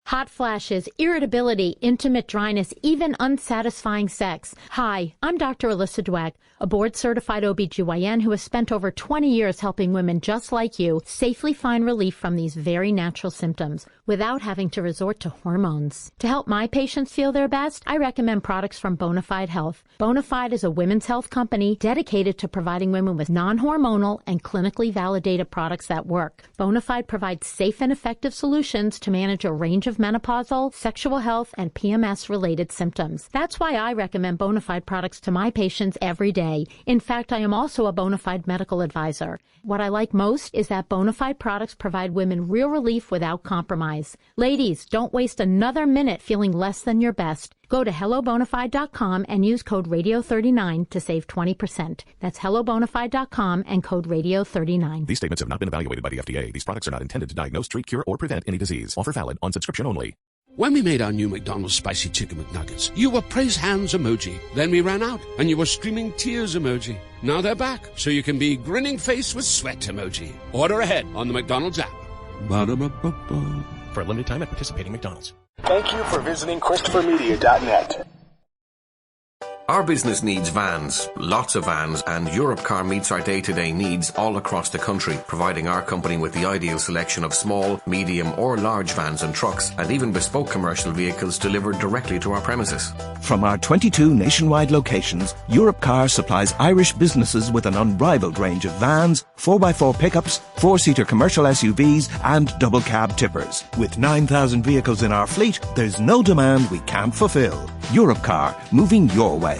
Hot flashes, irritability, intimate dryness, even unsatisfying sex. Hi, I'm Dr. Alyssa Dweck, a board-certified OBGYN who has spent over 20 years helping women just like you safely find relief from these very natural symptoms without having to resort to hormones. To help my patients feel their best, I recommend products from Bonafide Health. Bonafide is a women's health company dedicated to providing women with non-hormonal and clinically validated products that work. Bonafide provides safe and effective solutions to manage a range of menopausal, sexual health, and PMS-related symptoms. That's why I recommend Bonafide products to my patients every day. In fact, I am also a Bonafide medical advisor. What I like most is that Bonafide products provide women real relief without compromise. Ladies, don't waste another minute feeling less than your best. Go to hellobonafide.com and use code radio39 to save 20%. That's hellobonafide.com and code radio39. These statements have not been evaluated by the FDA. These products are not intended to diagnose, treat, cure, or prevent any disease. Offer valid on subscription only. When we made our new McDonald's Spicy Chicken McNuggets, you were praise hands emoji. Then we ran out, and you were screaming tears emoji. Now they're back, so you can be grinning face with sweat emoji. Order ahead on the McDonald's app. Ba-da-ba-ba-ba. For a limited time at participating McDonald's. Thank you for visiting ChristopherMedia.net. Our business needs vans, lots of vans, and Europcar meets our day-to-day needs all across the country, providing our company with the ideal selection of small, medium or large vans and trucks, and even bespoke commercial vehicles delivered directly to our premises. From our 22 nationwide locations, Europcar supplies Irish businesses with an unrivaled range of vans, 4x4 pickups, 4-seater commercial SUVs, and double cab tippers. With 9,000 vehicles in our fleet, there's no demand we can't fulfill. Europcar, moving your way.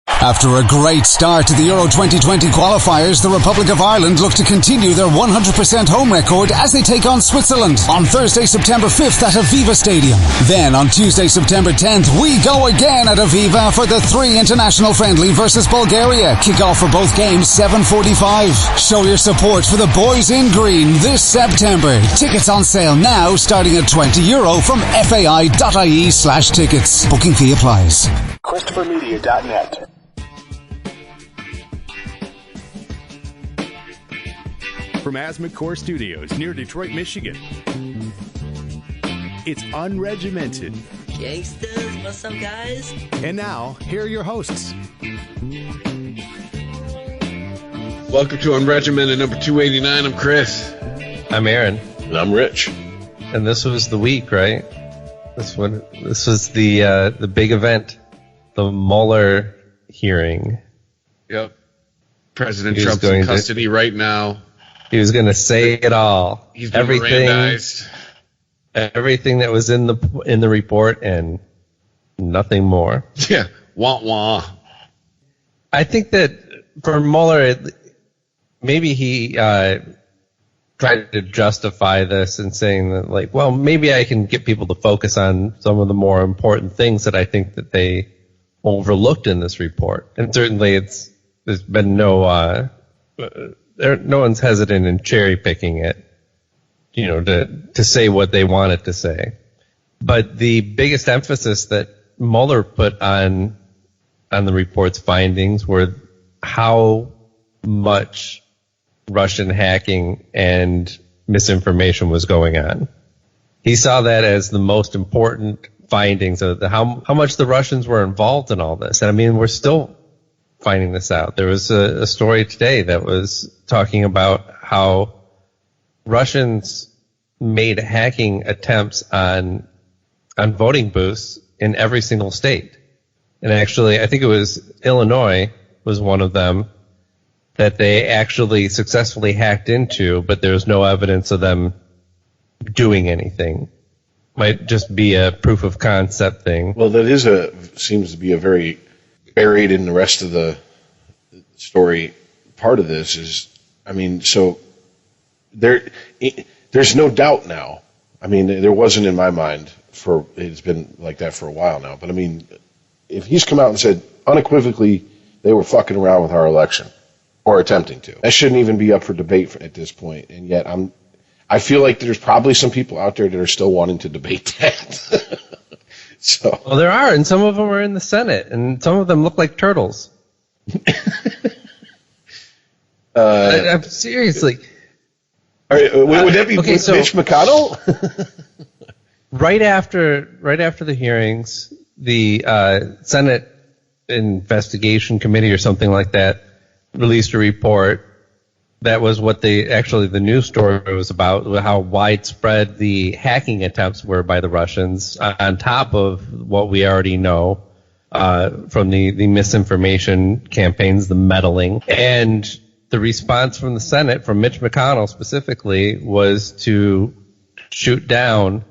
After a great start to the Euro 2020 qualifiers, the Republic of Ireland look to continue their 100% home record as they take on Switzerland on Thursday, September 5th at Aviva Stadium. Then on Tuesday, September 10th, we go again at Aviva for the 3 international friendly versus Bulgaria. Kick-off for both games 7:45. Show your support for the boys in green this September. Tickets on sale now starting at €20 from fai.ie/tickets. Booking fee applies. ChristopherMedia.net. From Asthma Core Studios near Detroit, Michigan, it's Unregimented. Gangsters, what's up, guys? And now, here are your hosts. Welcome to Unregimented number 289. I'm Chris. I'm Aaron. And I'm Rich. And this was the week, right? This was the big event, the Mueller hearing. Yep. President Trump's in custody right now. He was going to say it all. He's been Mirandized. Everything that was in the report and nothing more. Yeah. Wah wah. I think that for Mueller, maybe he tried to justify this and saying that, like, well, maybe I can get people to focus on some of the more important things that I think that they overlooked in this report. And certainly there's been no one's hesitant in cherry picking it, to say what they wanted to say. But the biggest emphasis that Mueller put on the report's findings were how much Russian hacking and misinformation was going on. He saw that as the most important findings of how much the Russians were involved in all this. And I mean, we're still finding this out. There was a story today that was talking about how Russians made hacking attempts on voting booths in every single state. And actually, I think it was Illinois was one of them that they actually successfully hacked into, but there was no evidence of them doing anything. Might just be a proof of concept thing. Well, that seems to be a very buried in the rest of the story. Part of this is, so there's no doubt now. There wasn't in my mind it's been like that for a while now. But if he's come out and said unequivocally they were fucking around with our election or attempting to, that shouldn't even be up for debate at this point. And yet I feel like there's probably some people out there that are still wanting to debate that. Well, there are, and some of them are in the Senate, and some of them look like turtles. Seriously, Would that be Mitch McConnell? Right after the hearings, the Senate Investigation Committee or something like that released a report. That was what the news story was about, how widespread the hacking attempts were by the Russians, on top of what we already know from the misinformation campaigns, the meddling. And the response from the Senate, from Mitch McConnell specifically, was to shoot down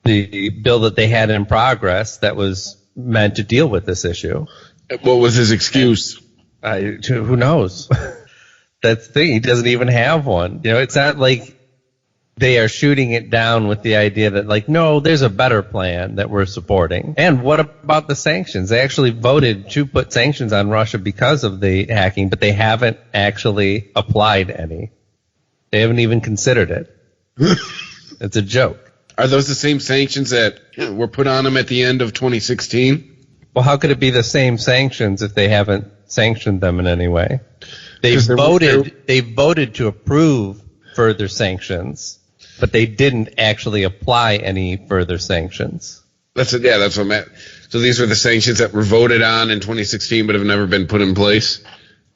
the bill that they had in progress that was meant to deal with this issue. What was his excuse? Who knows? That's the thing. He doesn't even have one. It's not like they are shooting it down with the idea that, like, no, there's a better plan that we're supporting. And what about the sanctions? They actually voted to put sanctions on Russia because of the hacking, but they haven't actually applied any. They haven't even considered it. It's a joke. Are those the same sanctions that were put on them at the end of 2016? Well, how could it be the same sanctions if they haven't sanctioned them in any way? They voted to approve further sanctions, but they didn't actually apply any further sanctions. That's what I meant. So these were the sanctions that were voted on in 2016 but have never been put in place?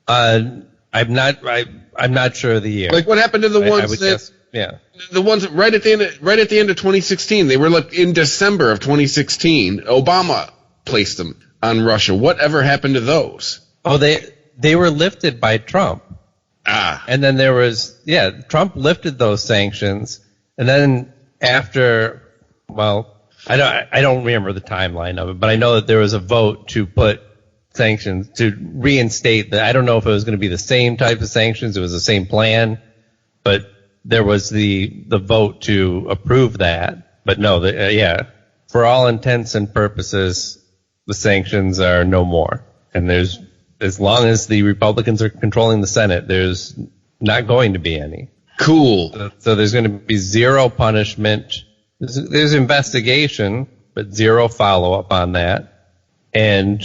I'm not sure of the year. Like, what happened to the ones the ones right at the end of 2016? They were like in December of 2016. Obama placed them on Russia. Whatever happened to those? Oh, they were lifted by Trump. And then there was, Trump lifted those sanctions. And then after, I don't remember the timeline of it, but I know that there was a vote to put sanctions, to reinstate that. I don't know if it was going to be the same type of sanctions. It was the same plan, but there was the vote to approve that. But no, for all intents and purposes, the sanctions are no more. And as long as the Republicans are controlling the Senate, there's not going to be any. Cool. So there's going to be zero punishment. There's investigation, but zero follow-up on that. And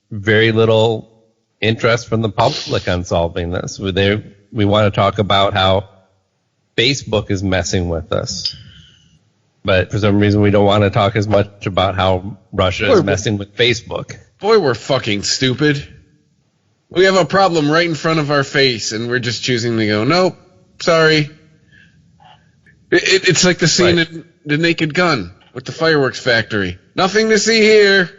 very little interest from the public on solving this. We want to talk about how Facebook is messing with us. But for some reason, we don't want to talk as much about how Russia is messing with Facebook. Boy, we're fucking stupid. We have a problem right in front of our face, and we're just choosing to go, nope, sorry. It's like the scene in The Naked Gun with the fireworks factory. Nothing to see here.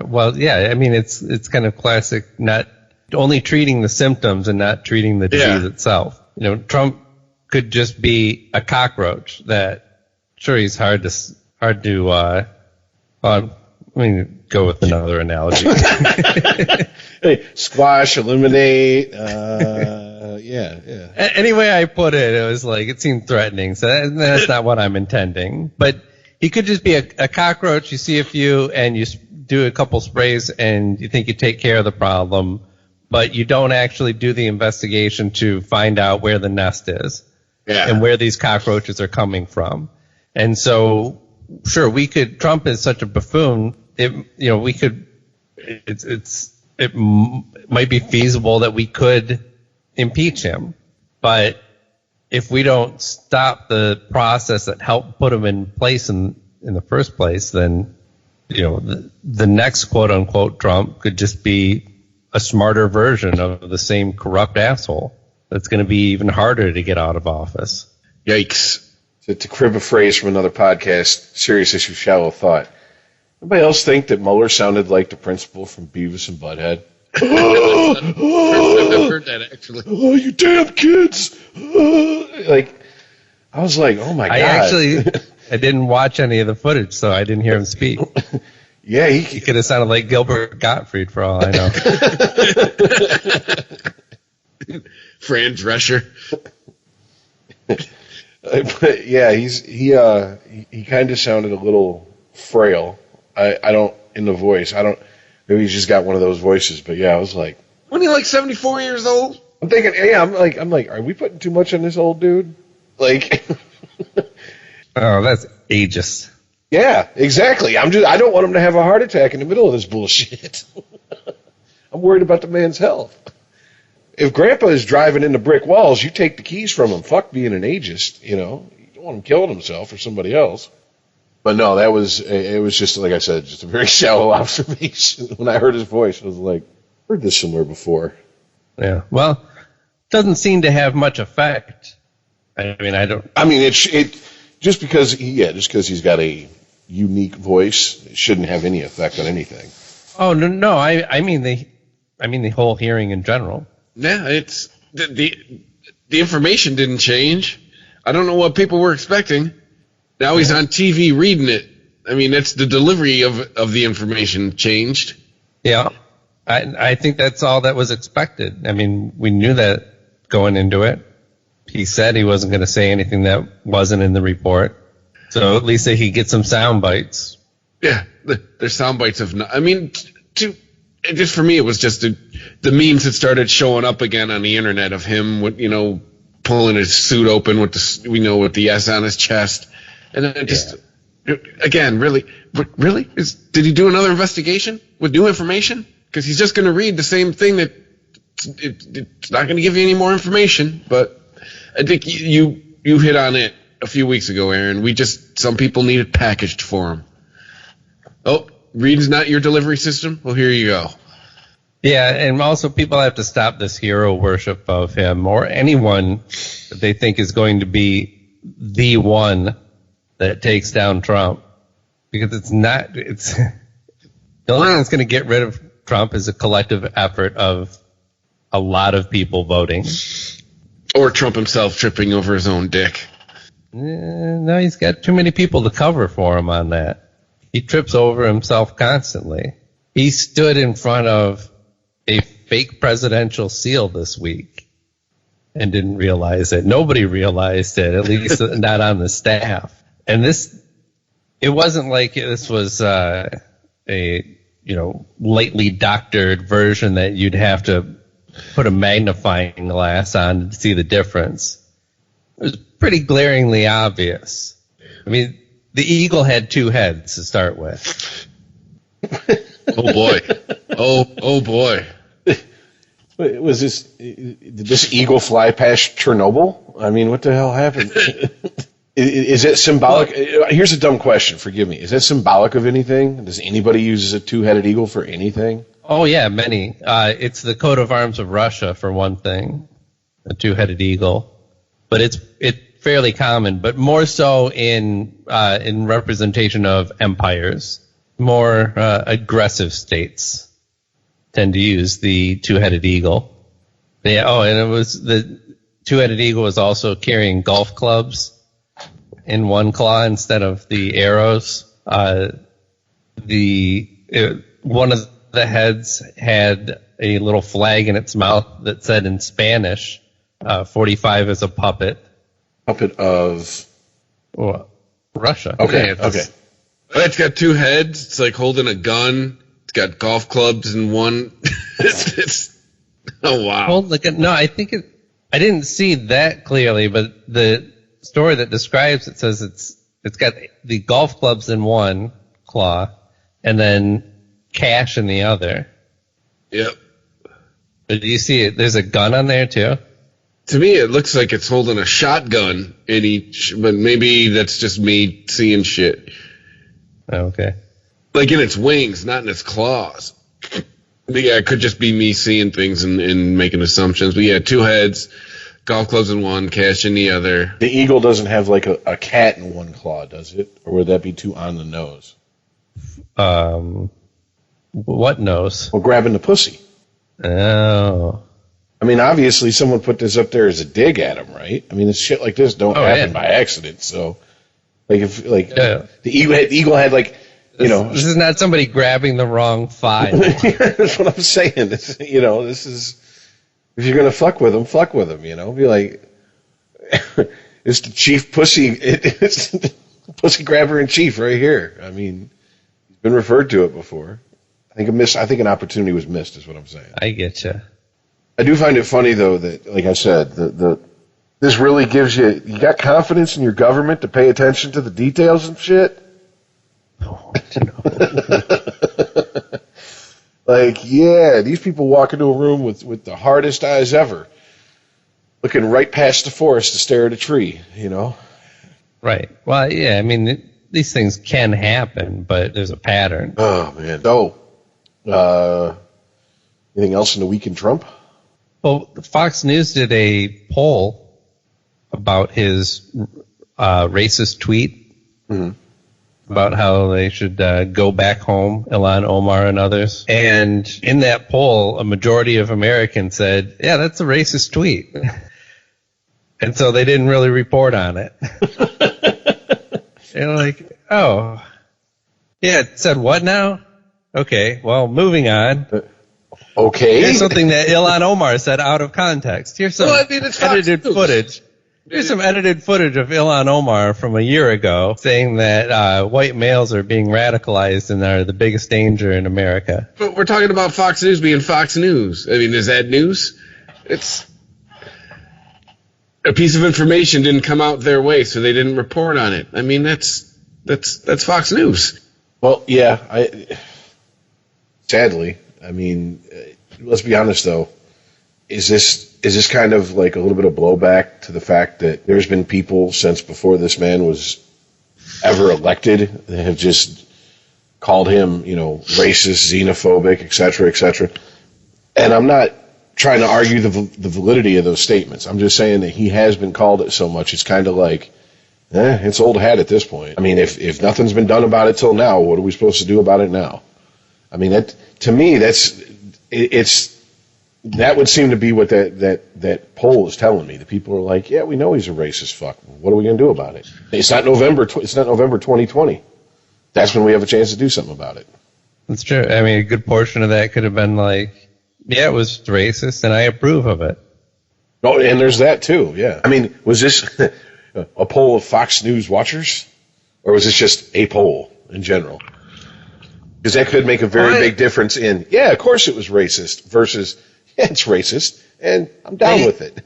Well, yeah, I mean, it's kind of classic, not only treating the symptoms and not treating the disease itself. Trump could just be a cockroach that, sure, he's hard to go with another analogy. Hey, squash, eliminate, Any way I put it, it was like, it seemed threatening, so that's not what I'm intending. But he could just be a cockroach. You see a few, and you do a couple sprays, and you think you take care of the problem, but you don't actually do the investigation to find out where the nest is and where these cockroaches are coming from. And so, sure, Trump is such a buffoon, it might be feasible that we could impeach him. But if we don't stop the process that helped put him in place in the first place, then, the next quote unquote Trump could just be a smarter version of the same corrupt asshole that's going to be even harder to get out of office. Yikes. To crib a phrase from another podcast, Serious Issue Shallow Thought. Anybody else think that Mueller sounded like the principal from Beavis and Butthead? I've heard that, actually. Oh, you damn kids! I was like, oh my God. I didn't watch any of the footage, so I didn't hear him speak. Yeah, he could have sounded like Gilbert Gottfried for all I know. Fran Drescher. But yeah, he kind of sounded a little frail. I don't, in the voice. Maybe he's just got one of those voices. But yeah, I was like, wasn't he like 74 years old? I'm thinking, yeah, I'm like, are we putting too much on this old dude? Like, oh, that's ageist. Yeah, exactly. I don't want him to have a heart attack in the middle of this bullshit. I'm worried about the man's health. if Grandpa is driving into brick walls, you take the keys from him. Fuck being an ageist, you know. You don't want him killing himself or somebody else. But no, it was just, like I said, just a very shallow observation. When I heard his voice, I was like, I've heard this somewhere before. Yeah. Well, it doesn't seem to have much effect. It just because he's got a unique voice, it shouldn't have any effect on anything. Oh, no, I mean the whole hearing in general. Yeah, it's the information didn't change. I don't know what people were expecting. Now he's on TV reading it. I mean, that's the delivery of the information changed. Yeah, I think that's all that was expected. I mean, we knew that going into it. He said he wasn't going to say anything that wasn't in the report. So at least he gets some sound bites. Yeah, there's sound bites of. I mean, just for me, it was just the memes that started showing up again on the internet of him with, you know, pulling his suit open with the S on his chest, and then again, really, did he do another investigation with new information? Because he's just going to read the same thing that it's not going to give you any more information. But I think you hit on it a few weeks ago, Aaron. Some people need it packaged for them. Oh, reading's not your delivery system? Well, here you go. Yeah, and also people have to stop this hero worship of him or anyone that they think is going to be the one that takes down Trump. Because it's not, the only thing that's going to get rid of Trump is a collective effort of a lot of people voting. Or Trump himself tripping over his own dick. No, he's got too many people to cover for him on that. He trips over himself constantly. He stood in front of a fake presidential seal this week and didn't realize it. Nobody realized it, at least not on the staff. And it wasn't like this was a lightly doctored version that you'd have to put a magnifying glass on to see the difference. It was pretty glaringly obvious. I mean, the eagle had two heads to start with. Oh boy. Oh boy. Did this eagle fly past Chernobyl? I mean, what the hell happened? Is it symbolic? Here's a dumb question. Forgive me. Is that symbolic of anything? Does anybody use a two-headed eagle for anything? Oh yeah, many. It's the coat of arms of Russia for one thing, a two-headed eagle. But it's fairly common, but more so in representation of empires. More aggressive states tend to use the two-headed eagle. And it was the two-headed eagle was also carrying golf clubs in one claw instead of the arrows. One of the heads had a little flag in its mouth that said in Spanish, 45 is a puppet. Puppet of? Russia. Okay, okay. It's got two heads. It's like holding a gun. It's got golf clubs in one. Oh, wow. No, I think I didn't see that clearly, but the story that describes it says it's got the golf clubs in one claw and then cash in the other. Yep. But do you see it? There's a gun on there too? To me, it looks like it's holding a shotgun in each, but maybe that's just me seeing shit. Okay. Like in its wings, not in its claws. But yeah, it could just be me seeing things and making assumptions. But yeah, two heads, golf clubs in one, cash in the other. The eagle doesn't have like a cat in one claw, does it? Or would that be too on the nose? What nose? Well, grabbing the pussy. Oh. I mean, obviously someone put this up there as a dig at him, right? I mean, shit like this don't happen by accident. So, the eagle had like, this is not somebody grabbing the wrong file. That's what I'm saying. This is, if you're gonna fuck with him. Be like, it's the chief pussy. It's the pussy grabber in chief right here. I mean, he's been referred to it before. I think an opportunity was missed, is what I'm saying. I get you. I do find it funny though that, like I said, this really gives you got confidence in your government to pay attention to the details and shit. Like, yeah, these people walk into a room with the hardest eyes ever, looking right past the forest to stare at a tree, you know? Right. Well, yeah, I mean, these things can happen, but there's a pattern. Oh, man. So, anything else in the week in Trump? Well, Fox News did a poll about his racist tweet about how they should go back home, Ilhan Omar and others. And in that poll, a majority of Americans said, yeah, that's a racist tweet. And so they didn't really report on it. And like, oh, yeah, it said what now? Okay, well, moving on. Okay. Here's something that Ilhan Omar said out of context. Here's some edited footage. Here's some edited footage of Ilhan Omar from a year ago saying that white males are being radicalized and are the biggest danger in America. But we're talking about Fox News being Fox News. I mean, is that news? It's a piece of information didn't come out their way, so they didn't report on it. I mean, that's Fox News. Well, yeah. Sadly, I mean, let's be honest though. Is this kind of like a little bit of blowback to the fact that there's been people since before this man was ever elected that have just called him, you know, racist, xenophobic, et cetera, and I'm not trying to argue the validity of those statements. I'm just saying that he has been called it so much. It's kind of like, it's old hat at this point. I mean, if nothing's been done about it till now, what are we supposed to do about it now? I mean, that to me, that would seem to be what that poll is telling me. The people are like, yeah, we know he's a racist fuck. What are we going to do about it? It's not November 2020. That's when we have a chance to do something about it. That's true. I mean, a good portion of that could have been like, yeah, it was racist, and I approve of it. Oh, and there's that too. Yeah. I mean, was this a poll of Fox News watchers, or was this just a poll in general? Because that could make a very big difference in, yeah, of course it was racist versus, yeah, it's racist, and I'm down with it.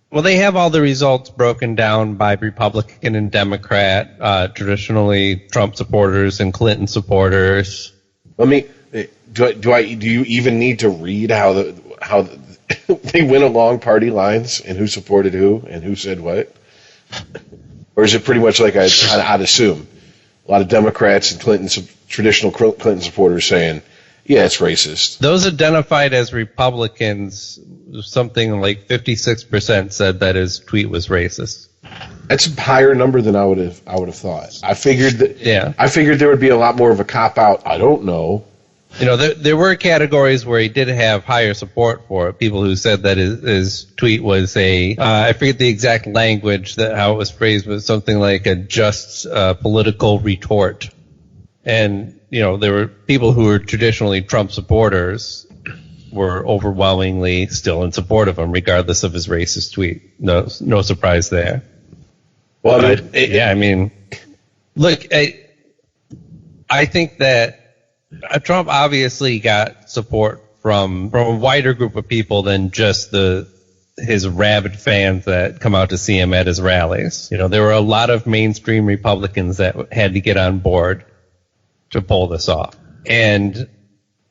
Well, they have all the results broken down by Republican and Democrat, traditionally Trump supporters and Clinton supporters. Let me, do you even need to read how they went along party lines and who supported who and who said what? Or is it pretty much like I'd assume? A lot of Democrats and traditional Clinton supporters saying, yeah, it's racist. Those identified as Republicans, something like 56% said that his tweet was racist. That's a higher number than I would have thought. I figured there would be a lot more of a cop out. I don't know. You know, there were categories where he did have higher support for it. People who said that his tweet was I forget the exact language how it was phrased, but something like a just political retort. And, you know, there were people who were traditionally Trump supporters were overwhelmingly still in support of him, regardless of his racist tweet. No surprise there. Well, I mean, look, I think that Trump obviously got support from a wider group of people than just his rabid fans that come out to see him at his rallies. You know, there were a lot of mainstream Republicans that had to get on board to pull this off. And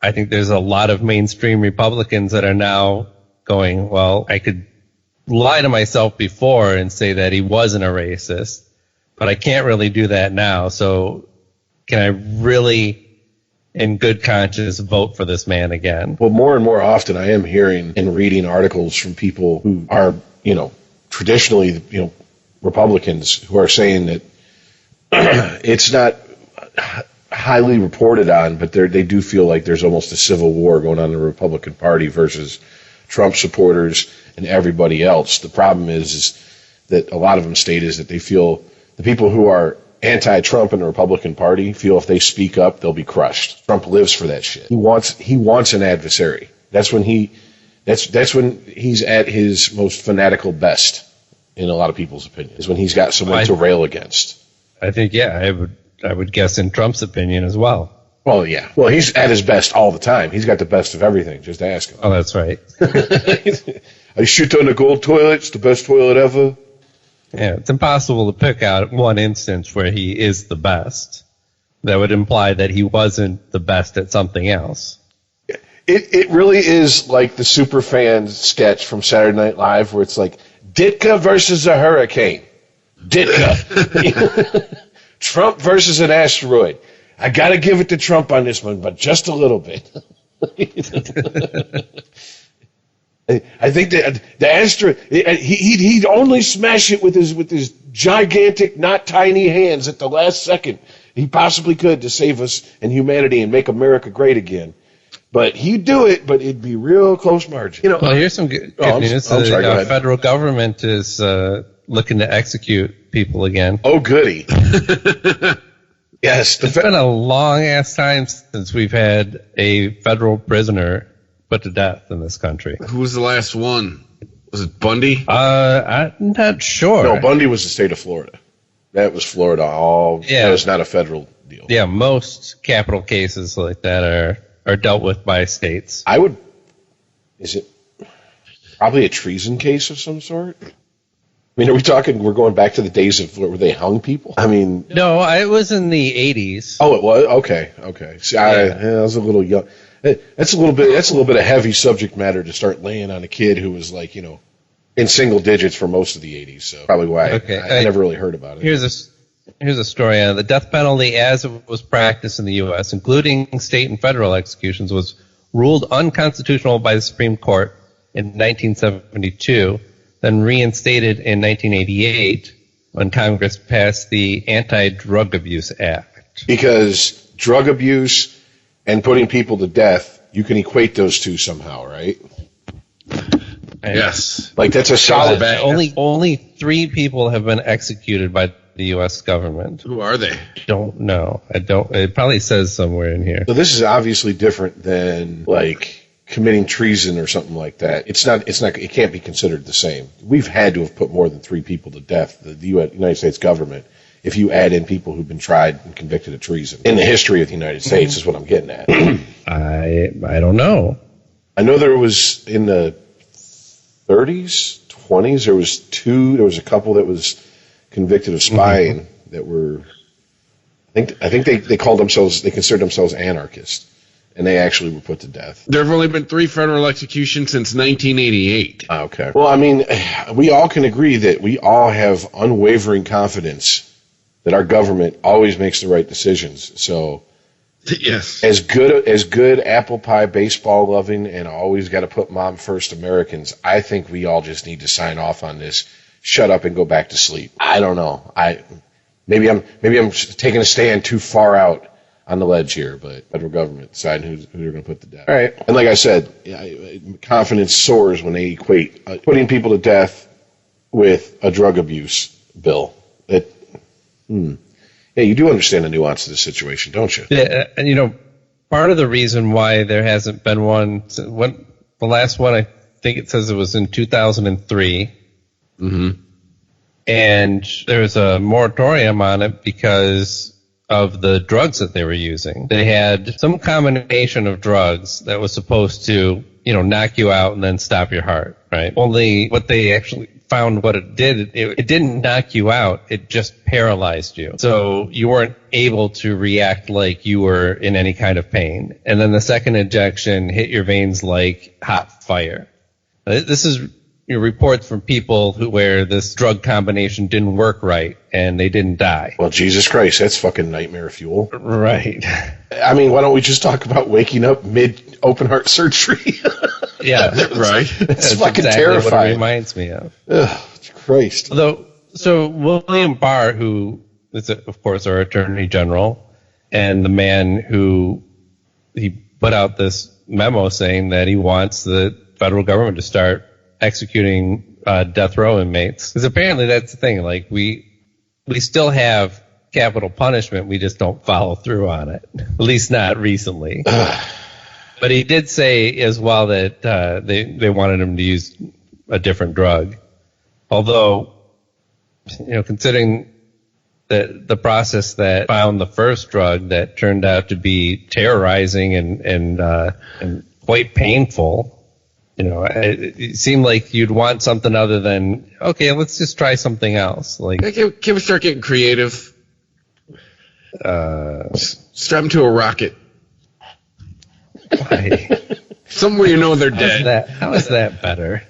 I think there's a lot of mainstream Republicans that are now going, well, I could lie to myself before and say that he wasn't a racist, but I can't really do that now. So can I really, in good conscience, vote for this man again? Well, more and more often I am hearing and reading articles from people who are, you know, traditionally, you know, Republicans who are saying that it's not highly reported on, but they do feel like there's almost a civil war going on in the Republican Party versus Trump supporters and everybody else. The problem is that a lot of them state is that they feel the people who are anti-Trump in the Republican Party feel if they speak up, they'll be crushed. Trump lives for that shit. He wants an adversary. That's when he's at his most fanatical best, in a lot of people's opinion, is when he's got someone to rail against. I think, yeah, I would guess in Trump's opinion as well. Well, yeah. Well, he's at his best all the time. He's got the best of everything. Just ask him. Oh, that's right. I shit on the gold toilet. It's the best toilet ever. Yeah, it's impossible to pick out one instance where he is the best. That would imply that he wasn't the best at something else. It really is like the Superfan sketch from Saturday Night Live where it's like Ditka versus a hurricane. Ditka. Trump versus an asteroid. I got to give it to Trump on this one, but just a little bit. I think the asteroid, he'd only smash it with his gigantic, not tiny hands at the last second he possibly could to save us and humanity and make America great again. But he'd do it, but it'd be real close margin. Well, here's some good news. The federal government is looking to execute people again. Oh, goody. Yes. It's been a long-ass time since we've had a federal prisoner put to death in this country. Who was the last one? Was it Bundy? I'm not sure. No, Bundy was the state of Florida. That was Florida. That was not a federal deal. Yeah, most capital cases like that are dealt with by states. Is it probably a treason case of some sort? I mean, are we talking, we're going back to the days of where they hung people? I mean. No, it was in the 80s. Oh, it was? Okay. See, I was a little young. That's a little bit of heavy subject matter to start laying on a kid who was like, in single digits for most of the 80s. So probably why I never really heard about it. Here's a story on the death penalty as it was practiced in the U.S., including state and federal executions, was ruled unconstitutional by the Supreme Court in 1972, then reinstated in 1988 when Congress passed the Anti-Drug Abuse Act. Because drug abuse and putting people to death, you can equate those two somehow, right? Yes. Like that's a solid bet. Only 3 people have been executed by the U.S. government. Who are they? Don't know. It probably says somewhere in here. So this is obviously different than like committing treason or something like that. It can't be considered the same. We've had to have put more than 3 people to death, the United States government, if you add in people who've been tried and convicted of treason. In the history of the United States is what I'm getting at. I don't know. I know there was in the 30s, 20s, there was a couple that was convicted of spying that were, I think they considered themselves anarchists, and they actually were put to death. There have only been 3 federal executions since 1988. Okay. Well, I mean, we all can agree that we all have unwavering confidence that our government always makes the right decisions. So, yes, as good apple pie, baseball loving, and always got to put mom first Americans, I think we all just need to sign off on this. Shut up and go back to sleep. I don't know. Maybe I'm taking a stand too far out on the ledge here, but federal government deciding who they're going to put to death. All right. And like I said, confidence soars when they equate putting people to death with a drug abuse bill. Yeah, you do understand the nuance of this situation, don't you? Yeah, and part of the reason why there hasn't been one, the last one, I think it says it was in 2003. Mm-hmm. And there was a moratorium on it because of the drugs that they were using. They had some combination of drugs that was supposed to, knock you out and then stop your heart, right? Only what they actually found what it did, it didn't knock you out, it just paralyzed you. So you weren't able to react like you were in any kind of pain. And then the second injection hit your veins like hot fire. This is reports from people where this drug combination didn't work right and they didn't die. Well, Jesus Christ, that's fucking nightmare fuel. Right. I mean, why don't we just talk about waking up mid open heart surgery? Yeah, right. It's fucking exactly terrifying. What it reminds me of. Ugh, Christ. So William Barr, who is, of course, our Attorney General, and the man who he put out this memo saying that he wants the federal government to start executing death row inmates, because apparently that's the thing. Like we still have capital punishment, we just don't follow through on it. At least not recently. But he did say as well that they wanted him to use a different drug. Although, considering the process that found the first drug that turned out to be terrorizing and quite painful. It seemed like you'd want something other than, okay, let's just try something else. Like, can we start getting creative? Strap him to a rocket. Why? Somewhere you know they're dead. How is that better?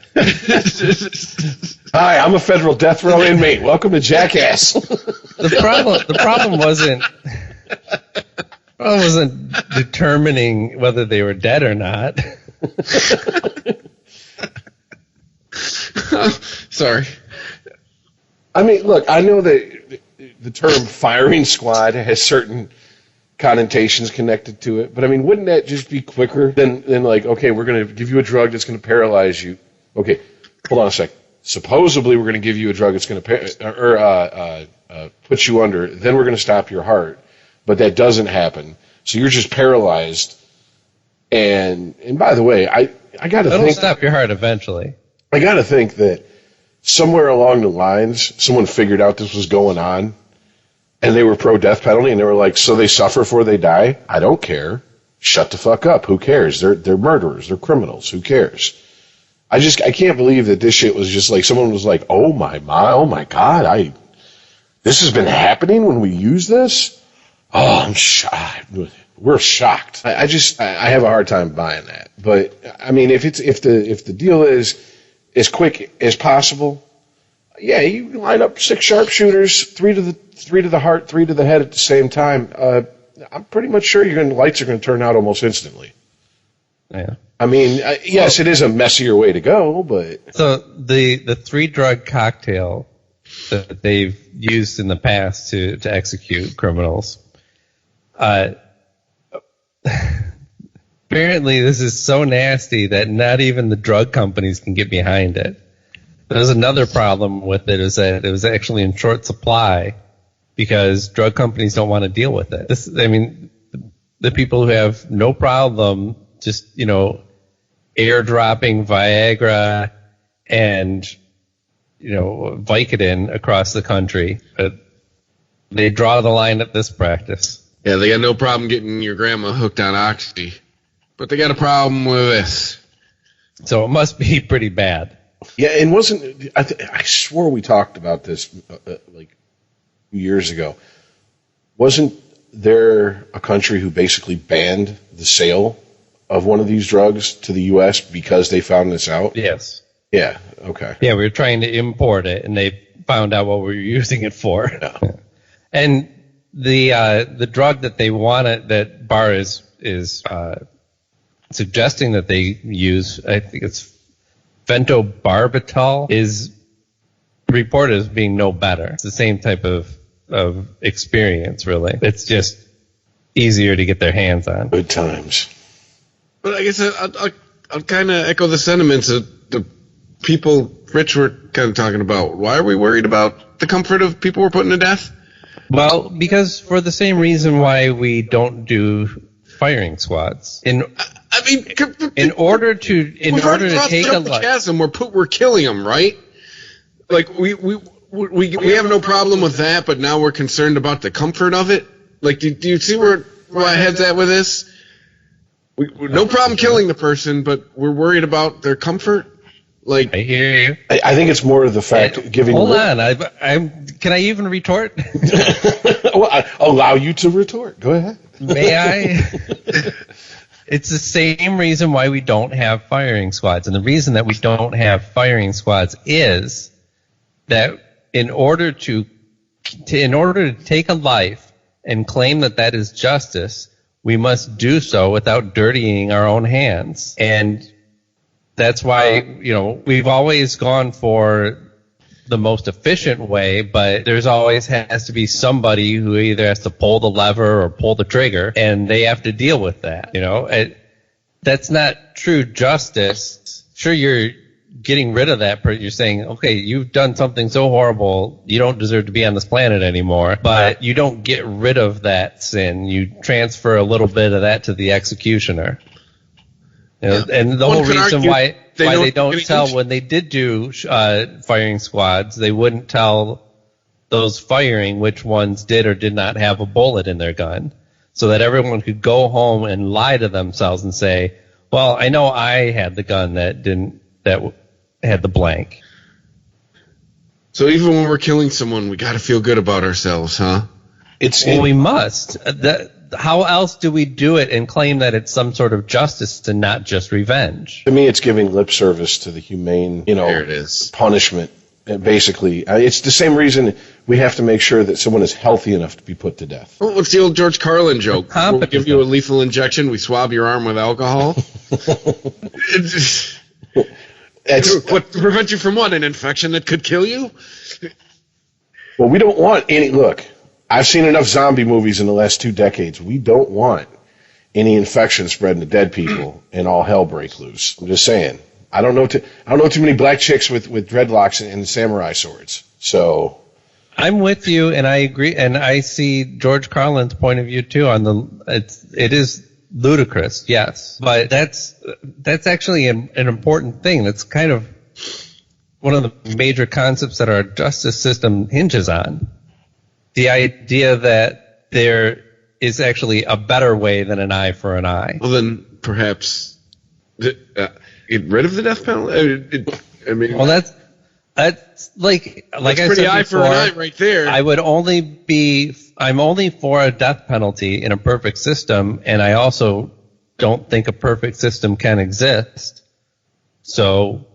Hi, I'm a federal death row inmate. Welcome to Jackass. The problem wasn't determining whether they were dead or not. Sorry. I mean, look, I know that the term firing squad has certain connotations connected to it, but I mean, wouldn't that just be quicker than like, okay, we're going to give you a drug that's going to paralyze you. Okay, hold on a sec. Supposedly, we're going to give you a drug that's going to put you under. Then we're going to stop your heart, but that doesn't happen. So you're just paralyzed. And by the way, I got to think it'll stop your heart eventually. I got to think that somewhere along the lines, someone figured out this was going on, and they were pro-death penalty, and they were like, so they suffer before they die? I don't care. Shut the fuck up. Who cares? They're murderers. They're criminals. Who cares? I can't believe that this shit was just like, someone was like, oh my God, this has been happening when we use this? Oh, I'm shocked. We're shocked. I have a hard time buying that. But I mean, if the deal is as quick as possible, yeah, you line up 6 sharpshooters, 3 to the heart, 3 to the head at the same time. I'm pretty much sure the lights are going to turn out almost instantly. Yeah. I mean, yes, it is a messier way to go, but so the 3-drug cocktail that they've used in the past to execute criminals. Apparently, this is so nasty that not even the drug companies can get behind it. There's another problem with it, is that it was actually in short supply because drug companies don't want to deal with it. The people who have no problem just, airdropping Viagra and, Vicodin across the country, but they draw the line at this practice. Yeah, they got no problem getting your grandma hooked on Oxy, but they got a problem with this. So it must be pretty bad. Yeah, and I swore we talked about this like years ago. Wasn't there a country who basically banned the sale of one of these drugs to the U.S. because they found this out? Yes. Yeah, okay. Yeah, we were trying to import it, and they found out what we were using it for. Yeah. And the drug that they wanted, that Barr is suggesting that they use, I think it's phenobarbital, is reported as being no better. It's the same type of experience, really. It's just easier to get their hands on. Good times. But I guess I'll kind of echo the sentiments that the people Rich were kind of talking about. Why are we worried about the comfort of people we're putting to death? Well, because for the same reason why we don't do firing squads. In order to take a life, we're killing them, right? Like we have no problem with that, but now we're concerned about the comfort of it. Like, do you see where my head's at with this? No problem killing the person, but we're worried about their comfort. Like, I hear you. I think it's more of the fact giving. Hold on, can I even retort? Well, I allow you to retort. Go ahead. May I? It's the same reason why we don't have firing squads, and the reason that we don't have firing squads is that in order to take a life and claim that is justice, we must do so without dirtying our own hands. And that's why, we've always gone for the most efficient way, but there's always has to be somebody who either has to pull the lever or pull the trigger, and they have to deal with that. That's not true justice. Sure, you're getting rid of that, you're saying, okay, you've done something so horrible, you don't deserve to be on this planet anymore, but you don't get rid of that sin. You transfer a little bit of that to the executioner. And the whole reason why they don't tell, when they did do firing squads, they wouldn't tell those firing which ones did or did not have a bullet in their gun, so that everyone could go home and lie to themselves and say, well, I know I had the gun that had the blank. So even when we're killing someone, we got to feel good about ourselves, huh? We must. how else do we do it and claim that it's some sort of justice and not just revenge? To me, it's giving lip service to the humane, There it is. punishment. Basically, it's the same reason we have to make sure that someone is healthy enough to be put to death. Well, it's the old George Carlin joke. We'll give you a lethal injection, we swab your arm with alcohol. What to prevent you from what? An infection that could kill you? Well, we don't want any. Look, I've seen enough zombie movies in the last 2 decades. We don't want any infection spreading to dead people and all hell break loose. I'm just saying. I don't know too many black chicks with dreadlocks and samurai swords. So I'm with you, and I agree, and I see George Carlin's point of view too. It is ludicrous, yes, but that's actually an important thing. That's kind of one of the major concepts that our justice system hinges on. The idea that there is actually a better way than an eye for an eye. Well, then perhaps get rid of the death penalty. Well, that's like that's I pretty said eye before, for an eye right there. I'm only for a death penalty in a perfect system, and I also don't think a perfect system can exist. So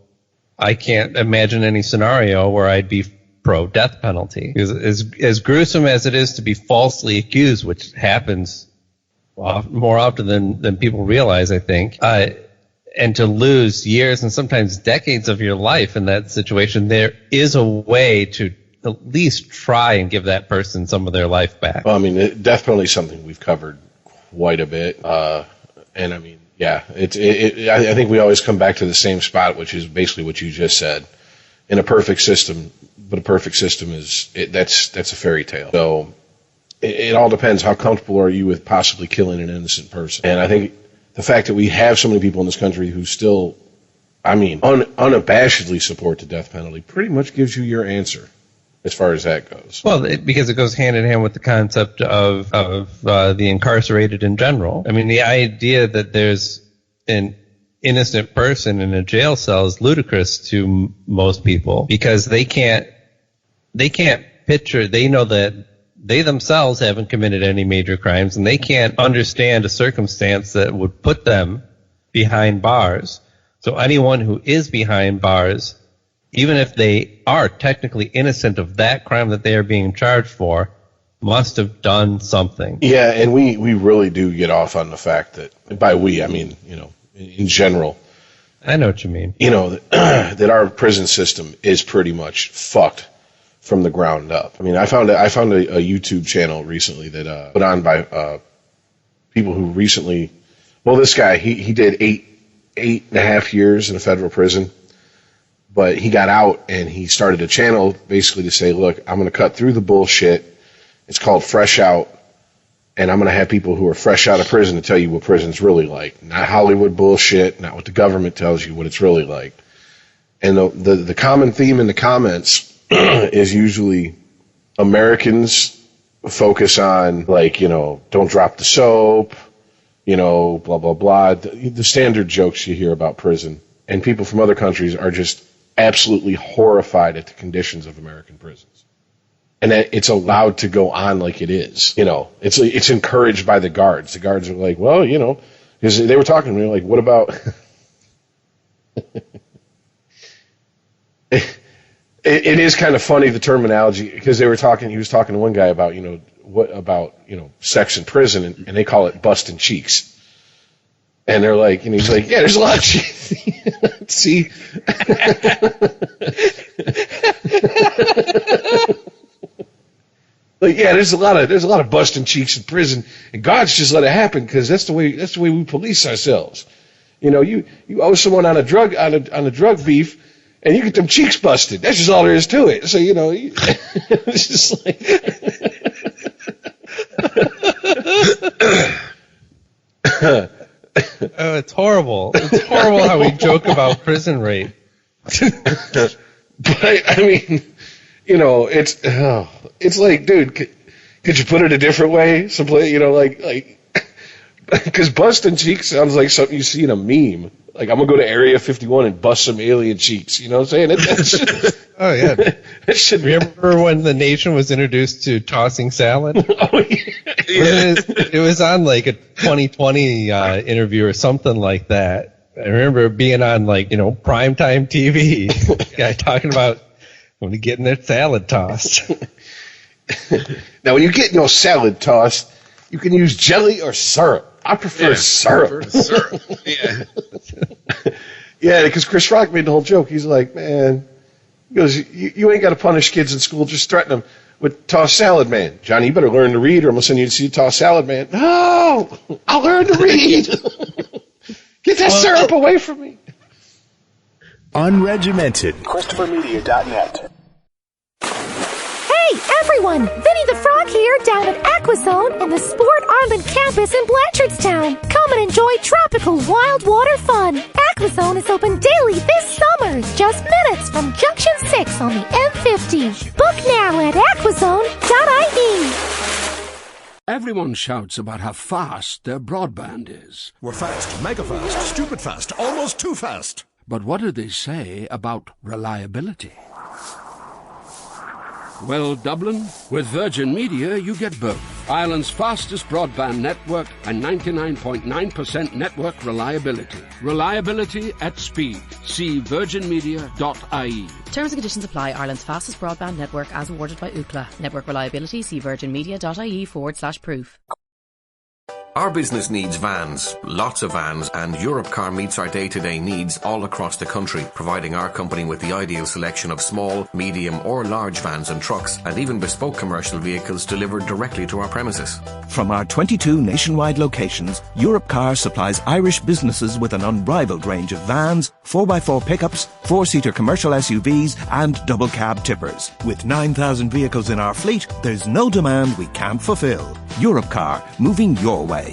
I can't imagine any scenario where I'd be pro death penalty. As gruesome as it is to be falsely accused, which happens more often than people realize, I think, and to lose years and sometimes decades of your life in that situation, there is a way to at least try and give that person some of their life back. Well, I mean, death penalty is something we've covered quite a bit, and I mean, yeah, I think we always come back to the same spot, which is basically what you just said. In a perfect system, but a perfect system that's a fairy tale. So it all depends. How comfortable are you with possibly killing an innocent person? And I think the fact that we have so many people in this country who still, unabashedly support the death penalty pretty much gives you your answer as far as that goes. Well, because it goes hand in hand with the concept of the incarcerated in general. I mean, the idea that there's an innocent person in a jail cell is ludicrous to most people because they can't picture, they know that they themselves haven't committed any major crimes, and they can't understand a circumstance that would put them behind bars. So anyone who is behind bars, even if they are technically innocent of that crime that they are being charged for, must have done something. Yeah, and we really do get off on the fact that, by we, I mean, in general. I know what you mean. That our prison system is pretty much fucked from the ground up. I mean, I found a YouTube channel recently that put on by people who recently. Well, this guy he did eight and a half years in a federal prison, but he got out and he started a channel basically to say, look, I'm going to cut through the bullshit. It's called Fresh Out, and I'm going to have people who are fresh out of prison to tell you what prison's really like, not Hollywood bullshit, not what the government tells you, what it's really like. And the common theme in the comments is usually Americans focus on, like, don't drop the soap, blah, blah, blah. The standard jokes you hear about prison. And people from other countries are just absolutely horrified at the conditions of American prisons. And that it's allowed to go on like it is. It's encouraged by the guards. The guards are like, well, because they were talking to me, like, what about... It is kind of funny, the terminology, because he was talking to one guy about, sex in prison, and they call it busting cheeks. And they're like, and he's like, yeah, there's a lot of cheeks. See? Like, yeah, there's a lot of busting cheeks in prison, and God's just let it happen because that's the way we police ourselves. You owe someone on a drug beef, and you get them cheeks busted. That's just all there is to it. So, it's just like... Oh, it's horrible. It's horrible how we joke about prison rape. But, I mean, it's like, dude, could you put it a different way? Someplace, Because busting cheeks sounds like something you see in a meme. Like, I'm going to go to Area 51 and bust some alien cheeks. You know what I'm saying? Oh, yeah. Remember when the nation was introduced to tossing salad? Oh, yeah. It was on like a 2020 interview or something like that. I remember it being on like, primetime TV. Guy talking about when you getting their salad tossed. Now, when you get your salad tossed, you can use jelly or syrup. I prefer syrup. Yeah. Yeah, because Chris Rock made the whole joke. He's like, man, he goes, you ain't got to punish kids in school. Just threaten them with toss salad man. Johnny, you better learn to read or I'm going to send you to see toss salad man. No, I'll learn to read. Get that syrup away from me. Unregimented. ChristopherMedia.net. Hey, everyone! Vinny the Frog here down at Aquazone in the Sport Armband campus in Blanchardstown. Come and enjoy tropical wild water fun. Aquazone is open daily this summer, just minutes from Junction 6 on the M50. Book now at aquazone.ie. Everyone shouts about how fast their broadband is. We're fast, mega fast, stupid fast, almost too fast. But what do they say about reliability? Well, Dublin, with Virgin Media, you get both. Ireland's fastest broadband network and 99.9% network reliability. Reliability at speed. See virginmedia.ie. Terms and conditions apply. Ireland's fastest broadband network as awarded by Ookla. Network reliability. See virginmedia.ie/proof. Our business needs vans, lots of vans, and Europcar meets our day-to-day needs all across the country, providing our company with the ideal selection of small, medium or large vans and trucks, and even bespoke commercial vehicles delivered directly to our premises. From our 22 nationwide locations, Europcar supplies Irish businesses with an unrivaled range of vans, 4x4 pickups, 4-seater commercial SUVs and double cab tippers. With 9,000 vehicles in our fleet, there's no demand we can't fulfill. Europcar, moving your way.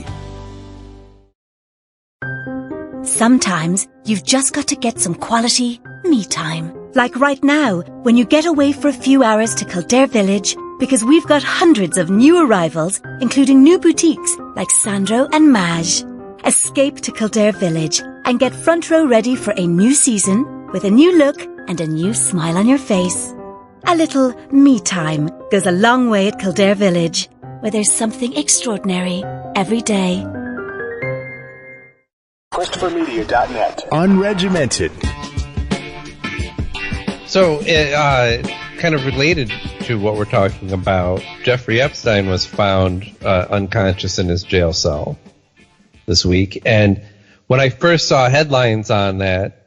Sometimes you've just got to get some quality me time. Like right now, when you get away for a few hours to Kildare Village, because we've got hundreds of new arrivals, including new boutiques like Sandro and Maj. Escape to Kildare Village and get front row ready for a new season with a new look and a new smile on your face. A little me time goes a long way at Kildare Village, where there's something extraordinary every day. ChristopherMedia.net. Unregimented. So, kind of related to what we're talking about, Jeffrey Epstein was found unconscious in his jail cell this week. And when I first saw headlines on that,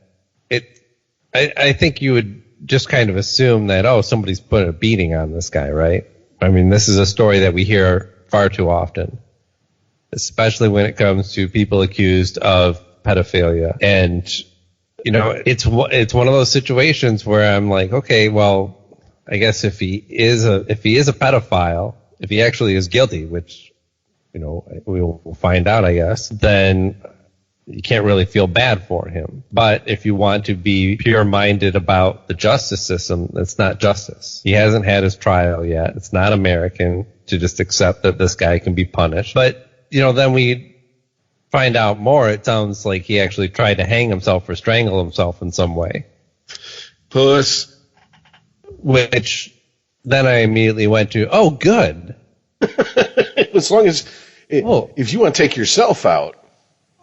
I think you would just kind of assume that, somebody's put a beating on this guy, right? I mean, this is a story that we hear far too often, especially when it comes to people accused of pedophilia. And, it's one of those situations where I'm like, okay, well, I guess if he is a pedophile, if he actually is guilty, which, we'll find out, I guess, then you can't really feel bad for him. But if you want to be pure-minded about the justice system, that's not justice. He hasn't had his trial yet. It's not American to just accept that this guy can be punished. But, then we find out more. It sounds like he actually tried to hang himself or strangle himself in some way. Puss. Which then I immediately went to, good. As long as, if you want to take yourself out.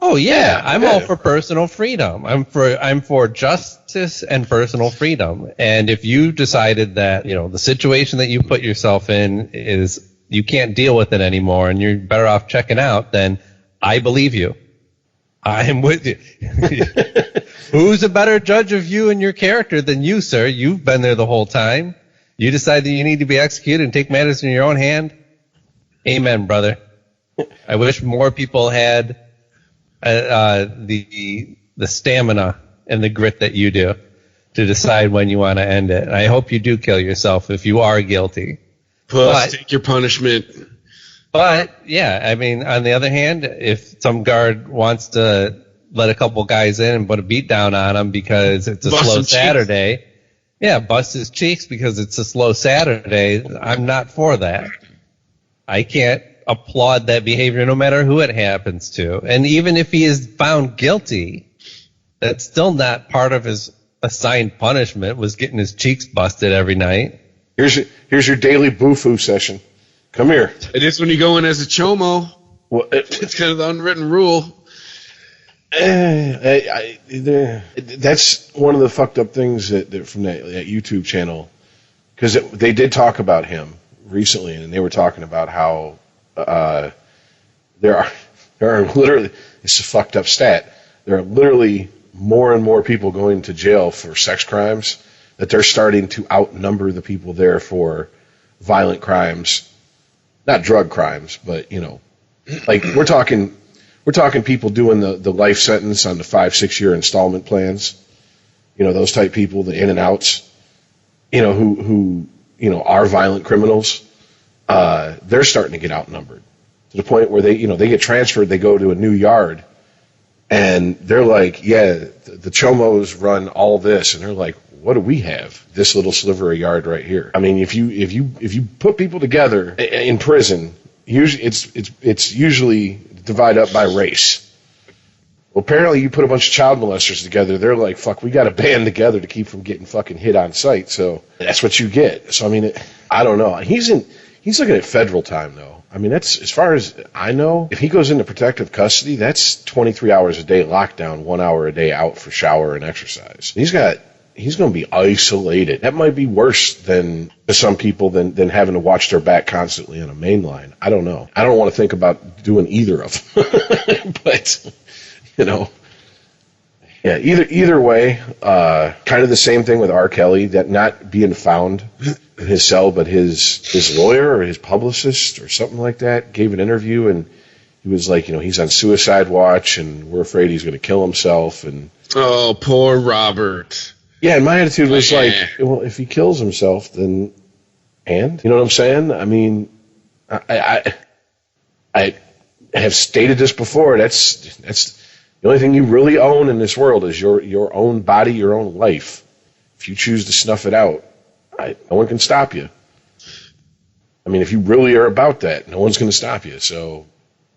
Oh yeah, I'm all for personal freedom. I'm for justice and personal freedom. And if you decided that, the situation that you put yourself in is you can't deal with it anymore and you're better off checking out, then I believe you. I am with you. Who's a better judge of you and your character than you, sir? You've been there the whole time. You decide that you need to be executed and take matters in your own hand. Amen, brother. I wish more people had the stamina and the grit that you do to decide when you want to end it. And I hope you do kill yourself if you are guilty. Plus, take your punishment. But, yeah, I mean, on the other hand, if some guard wants to let a couple guys in and put a beat down on him because it's a slow Saturday, bust his cheeks because it's a slow Saturday, I'm not for that. I can't applaud that behavior no matter who it happens to. And even if he is found guilty, that's still not part of his assigned punishment, was getting his cheeks busted every night. Here's your daily boo-foo session. Come here. It is when you go in as a chomo. Well, it's kind of the unwritten rule. That's one of the fucked up things that from that YouTube channel, because they did talk about him recently, and they were talking about how there are literally, it's a fucked up stat, there are literally more and more people going to jail for sex crimes, that they're starting to outnumber the people there for violent crimes, not drug crimes, but like we're talking people doing the life sentence on the 5-6 year installment plans, those type people, the in and outs, who are violent criminals. They're starting to get outnumbered to the point where they get transferred, they go to a new yard, and they're like, yeah, the chomos run all this, and they're like, what do we have? This little sliver of yard right here. I mean, if you put people together in prison, usually it's usually divided up by race. Well, apparently you put a bunch of child molesters together, they're like, fuck, we got to band together to keep from getting fucking hit on sight. So that's what you get. So I mean, I don't know. He's looking at federal time though. I mean, that's, as far as I know, if he goes into protective custody, that's 23 hours a day lockdown, 1 hour a day out for shower and exercise. He's going to be isolated. That might be worse than to some people than having to watch their back constantly on a main line. I don't know. I don't want to think about doing either of them. But, yeah, either way, kind of the same thing with R. Kelly, that not being found in his cell, but his lawyer or his publicist or something like that gave an interview, and he was like, he's on suicide watch, and we're afraid he's going to kill himself. And oh, poor Robert. Yeah, and my attitude was like, well, if he kills himself, then, and? You know what I'm saying? I mean, I have stated this before, that's the only thing you really own in this world is your own body, your own life. If you choose to snuff it out, no one can stop you. I mean, if you really are about that, no one's going to stop you. So,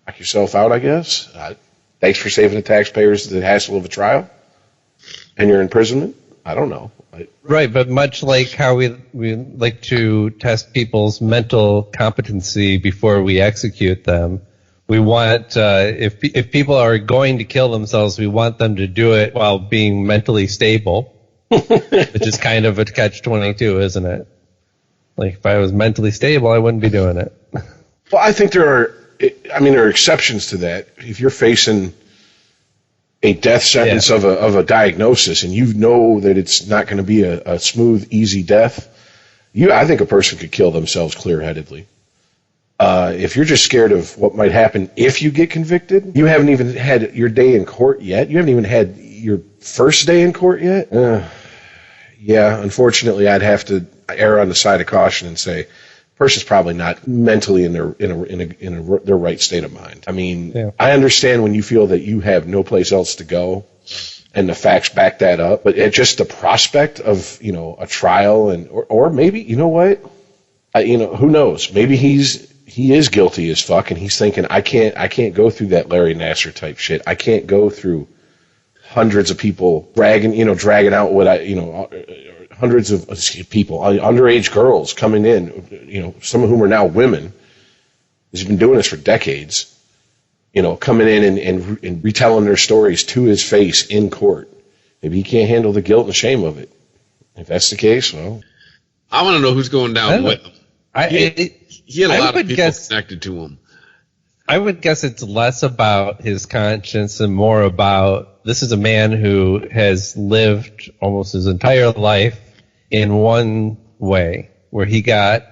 knock yourself out, I guess. Thanks for saving the taxpayers the hassle of a trial and your imprisonment. I don't know. Right, but much like how we like to test people's mental competency before we execute them, we want, if people are going to kill themselves, we want them to do it while being mentally stable, which is kind of a catch-22, isn't it? Like, if I was mentally stable, I wouldn't be doing it. Well, I think there are exceptions to that. If you're facing a death sentence of a diagnosis, and you know that it's not going to be a smooth, easy death, I think a person could kill themselves clear-headedly. If you're just scared of what might happen if you get convicted, you haven't even had your day in court yet. You haven't even had your first day in court yet. Yeah, unfortunately, I'd have to err on the side of caution and say, person's probably not mentally in their right state of mind. I mean, I understand when you feel that you have no place else to go, and the facts back that up. But just the prospect of a trial or maybe what, who knows? Maybe he is guilty as fuck, and he's thinking, I can't go through that Larry Nassar type shit. I can't go through hundreds of people dragging out what hundreds of people, underage girls coming in, some of whom are now women. He's been doing this for decades, coming in and retelling their stories to his face in court. Maybe he can't handle the guilt and shame of it. If that's the case, well, I want to know who's going down with him. He had a lot of people connected to him. I would guess it's less about his conscience and more about, this is a man who has lived almost his entire life in one way, where he got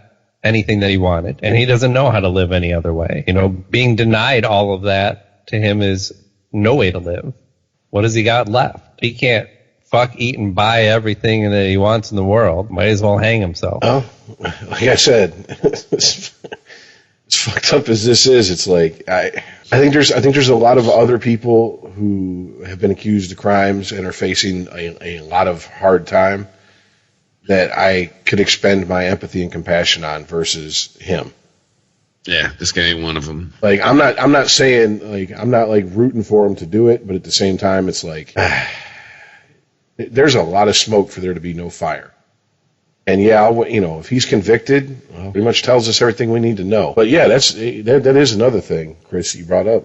anything that he wanted, and he doesn't know how to live any other way. Being denied all of that to him is no way to live. What has he got left? He can't eat and buy everything that he wants in the world. Might as well hang himself. Oh, like I said, as fucked up as this is, it's like I think there's a lot of other people who have been accused of crimes and are facing a lot of hard time that I could expend my empathy and compassion on versus him. Yeah, this guy ain't one of them. Like, I'm not saying, like, I'm not, like, rooting for him to do it, but at the same time, it's like, there's a lot of smoke for there to be no fire. And yeah, if he's convicted, well, pretty much tells us everything we need to know. But yeah, that is another thing, Chris, you brought up.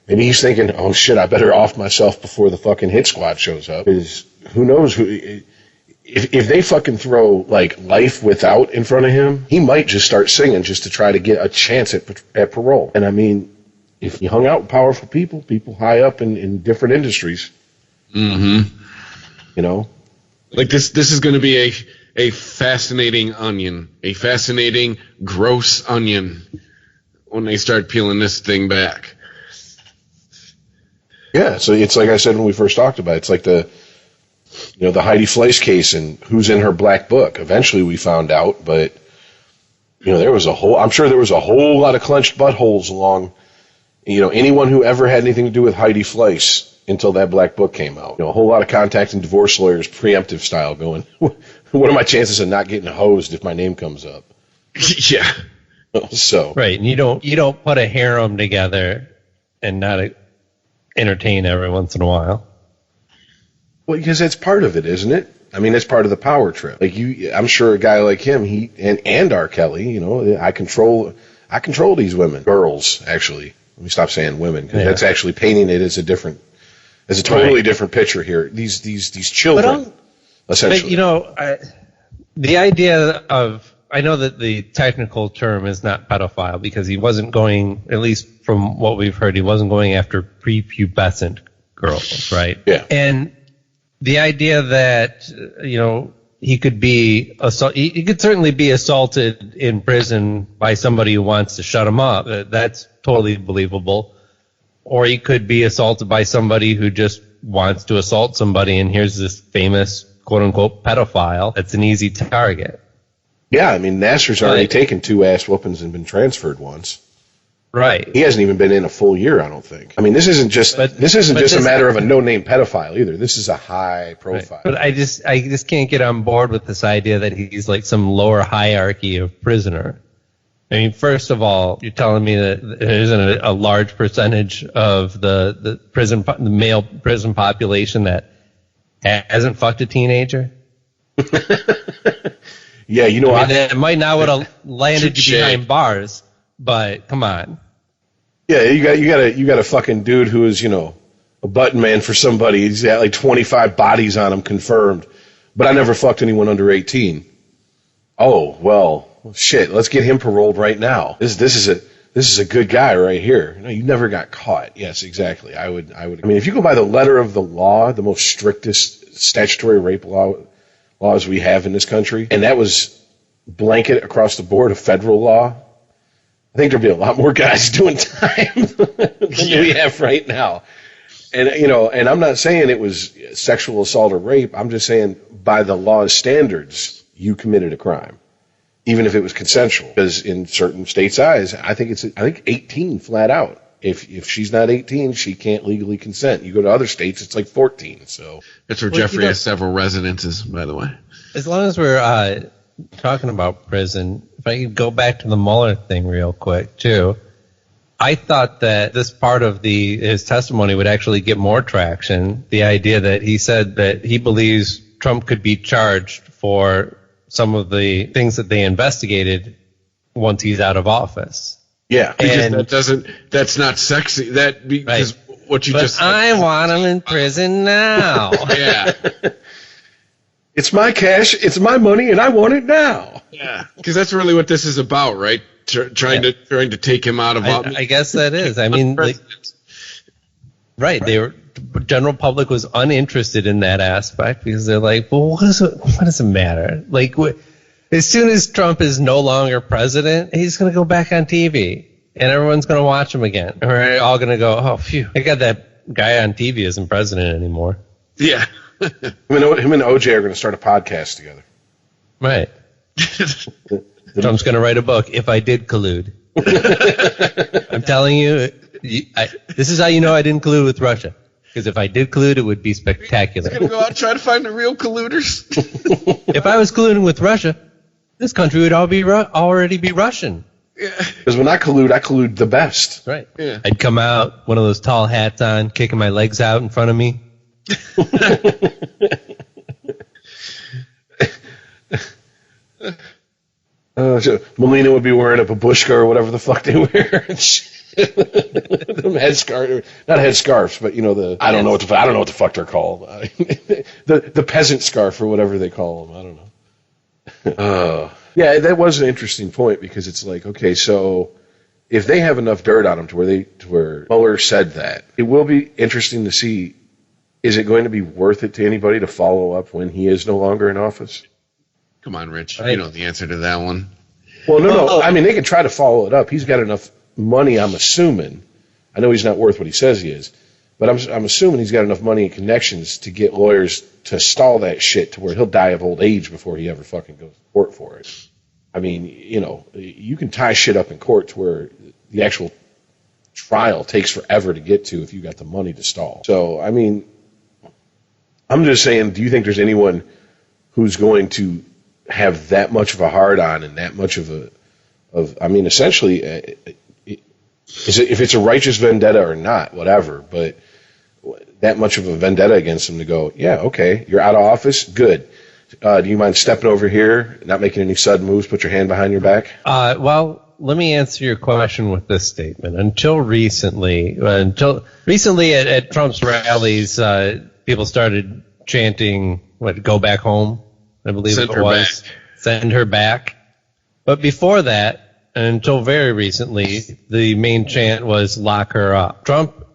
Maybe he's thinking, oh shit, I better off myself before the fucking hit squad shows up. Because who knows if they fucking throw, like, Life Without in front of him, he might just start singing just to try to get a chance at parole. And I mean, if you hung out with powerful people high up in different industries, like this is going to be a fascinating onion, a fascinating, gross onion when they start peeling this thing back. Yeah, so it's like I said when we first talked about it. It's like the Heidi Fleiss case and who's in her black book. Eventually we found out, but I'm sure there was a whole lot of clenched buttholes along, anyone who ever had anything to do with Heidi Fleiss until that black book came out. A whole lot of contacting divorce lawyers, preemptive style, going, what are my chances of not getting hosed if my name comes up? Yeah. So. Right, and you don't put a harem together and not entertain every once in a while. Well, because that's part of it, isn't it? I mean, that's part of the power trip. Like I'm sure a guy like him, and R. Kelly, I control these women, girls, actually. Let me stop saying women, because that's actually painting it as a totally different picture here. These children, essentially. But, the idea of, I know that the technical term is not pedophile because he wasn't going, at least from what we've heard, he wasn't going after prepubescent girls, right? Yeah. And the idea that, he could be he could certainly be assaulted in prison by somebody who wants to shut him up. That's totally believable. Or he could be assaulted by somebody who just wants to assault somebody, and here's this famous quote-unquote pedophile that's an easy target. Yeah, I mean, Nasser's already taken 2 ass whoopings and been transferred once. Right. He hasn't even been in a full year, I don't think. I mean, this isn't just a matter of a no-name pedophile either. This is a high profile. Right. But I just can't get on board with this idea that he's like some lower hierarchy of prisoner. I mean, first of all, you're telling me that there isn't a large percentage of the male prison population that hasn't fucked a teenager? Yeah, it might not would have landed you behind bars, but come on. Yeah, you got a fucking dude who is, a button man for somebody. He's got like 25 bodies on him confirmed, but I never fucked anyone under 18. Oh, well, shit, let's get him paroled right now. This is a good guy right here. You never got caught. Yes, exactly. I mean, if you go by the letter of the law, the most strictest statutory rape laws we have in this country, and that was blanket across the board of federal law, I think there'd be a lot more guys doing time than we have right now. And, and I'm not saying it was sexual assault or rape. I'm just saying by the law's standards, you committed a crime, even if it was consensual. Because in certain states' eyes, I think 18 flat out. If she's not 18, she can't legally consent. You go to other states, it's like 14. So that's where Jeffrey has several residences, by the way. As long as we're talking about prison, if I could go back to the Mueller thing real quick, too. I thought that this part of his testimony would actually get more traction. The idea that he said that he believes Trump could be charged for some of the things that they investigated once he's out of office. Yeah, because that's not sexy. Because what you just said. I want him in prison now. Yeah. It's my cash, it's my money, and I want it now. Yeah, because that's really what this is about, right? Trying to take him out of office. I guess that is. I mean, right? General public was uninterested in that aspect because they're like, well, what does it matter? Like, as soon as Trump is no longer president, he's going to go back on TV, and everyone's going to watch him again. And we're all going to go, oh, phew, I got that guy on TV isn't president anymore. Yeah. Him and OJ are going to start a podcast together. Right. Trump's going to write a book, If I Did Collude. I'm telling you, this is how you know I didn't collude with Russia. Because if I did collude, it would be spectacular. He's going to go out and try to find the real colluders. If I was colluding with Russia, this country would already be Russian. Because when I collude the best. Right. Yeah. I'd come out, one of those tall hats on, kicking my legs out in front of me. Melina would be wearing a babushka or whatever the fuck they wear. Headscarf, not headscarves, but I don't know what the fuck they're called. the peasant scarf or whatever they call them. I don't know. Yeah, that was an interesting point because it's like, okay, so if they have enough dirt on them to where Mueller said that, it will be interesting to see. Is it going to be worth it to anybody to follow up when he is no longer in office? Come on, Rich. You know the answer to that one. Well, no. I mean, they can try to follow it up. He's got enough money, I'm assuming. I know he's not worth what he says he is, but I'm assuming he's got enough money and connections to get lawyers to stall that shit to where he'll die of old age before he ever fucking goes to court for it. I mean, you can tie shit up in court to where the actual trial takes forever to get to if you got the money to stall. So, I mean, I'm just saying, do you think there's anyone who's going to have that much of a hard-on and that much essentially, if it's a righteous vendetta or not, whatever, but that much of a vendetta against him to go, yeah, okay, you're out of office, good. Do you mind stepping over here, not making any sudden moves, put your hand behind your back? Well, let me answer your question with this statement. Until recently at Trump's rallies, people started chanting, go back home, I believe Send her back. Send her back. But before that, and until very recently, the main chant was lock her up. Trump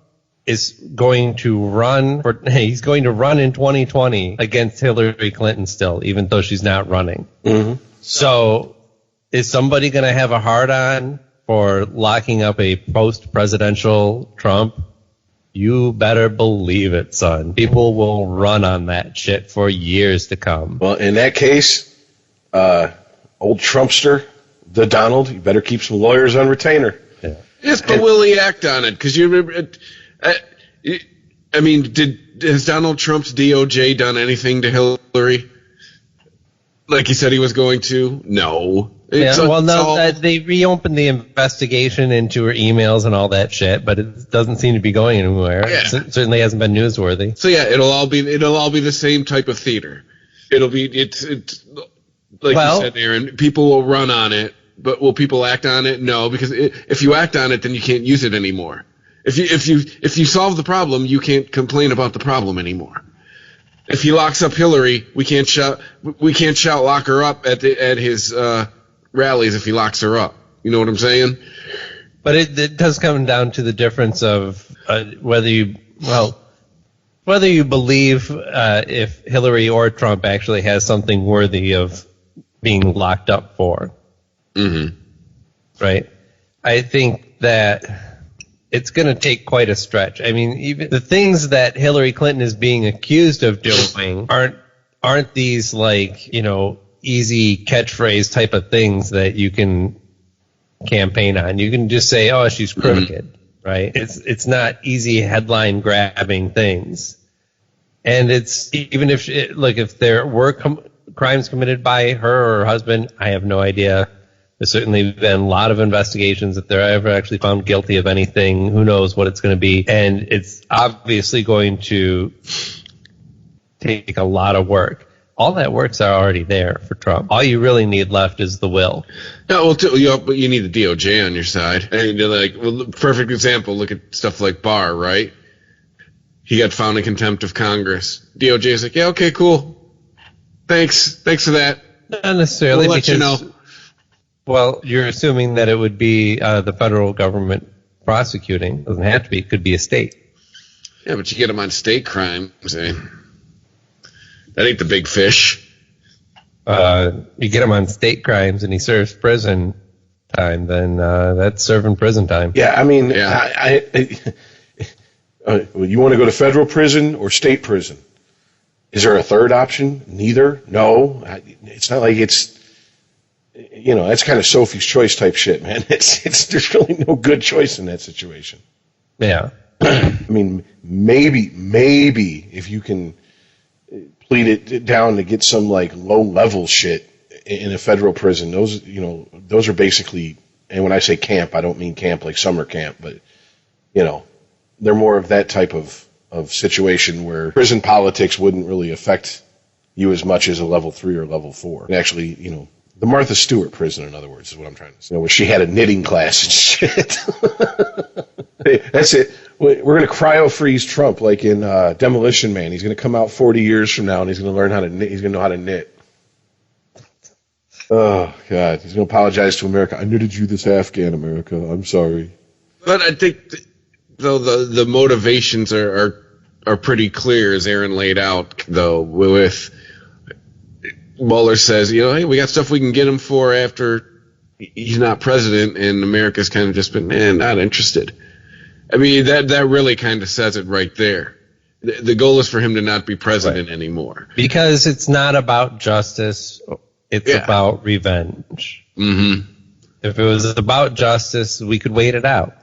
is going to run in 2020 against Hillary Clinton still, even though she's not running. Mm-hmm. So is somebody going to have a hard-on for locking up a post-presidential Trump? You better believe it, son. People will run on that shit for years to come. Well, in that case, old Trumpster, the Donald, you better keep some lawyers on retainer. Yeah. Yes, but will he act on it? Because you remember, I mean, has Donald Trump's DOJ done anything to Hillary? Like he said he was going to? No. They reopened the investigation into her emails and all that shit, but it doesn't seem to be going anywhere. Yeah. It certainly hasn't been newsworthy. So yeah, it'll all be the same type of theater. It's like you said, Aaron. People will run on it, but will people act on it? No, because if you act on it, then you can't use it anymore. If you solve the problem, you can't complain about the problem anymore. If he locks up Hillary, we can't shout lock her up at his rallies if he locks her up. You know what I'm saying? But it does come down to the difference of whether you believe if Hillary or Trump actually has something worthy of being locked up for. Mm-hmm. Right? I think that it's going to take quite a stretch. I mean, even the things that Hillary Clinton is being accused of doing aren't these easy catchphrase type of things that you can campaign on. You can just say, "Oh, she's crooked," right? It's not easy headline grabbing things. And it's even if there were crimes committed by her or her husband, I have no idea. There's certainly been a lot of investigations. If they're ever actually found guilty of anything, who knows what it's going to be. And it's obviously going to take a lot of work. All that work's already there for Trump. All you really need left is the will. No, but you need the DOJ on your side. And perfect example, look at stuff like Barr, right? He got found in contempt of Congress. DOJ is like, yeah, okay, cool. Thanks for that. Not necessarily. We'll let you know. Well, you're assuming that it would be the federal government prosecuting. Doesn't have to be. It could be a state. Yeah, but you get him on state crimes. That ain't the big fish. You get him on state crimes and he serves prison time, then that's serving prison time. Yeah, I mean, you want to go to federal prison or state prison? Is there a third option? Neither? No. It's not like it's... that's kind of Sophie's Choice type shit, man. There's really no good choice in that situation. Yeah. I mean, maybe if you can plead it down to get some low level shit in a federal prison, those are basically And when I say camp, I don't mean camp like summer camp, but, you know, they're more of that type of situation where prison politics wouldn't really affect you as much as a level 3 or level 4. And actually, you know, the Martha Stewart prison, in other words, is what I'm trying to say, where she had a knitting class and shit. Hey, that's it. We're going to cryo-freeze Trump like in Demolition Man. He's going to come out 40 years from now, and he's going to learn how to knit. He's going to know how to knit. Oh, God. He's going to apologize to America. I knitted you this Afghan, America. I'm sorry. But I think, though, the motivations are pretty clear, as Aaron laid out, though, with Mueller says, you know, hey, we got stuff we can get him for after he's not president, and America's kind of just been, not interested. I mean, that really kind of says it right there. The goal is for him to not be president anymore. Because it's not about justice, it's about revenge. Mm-hmm. If it was about justice, we could wait it out.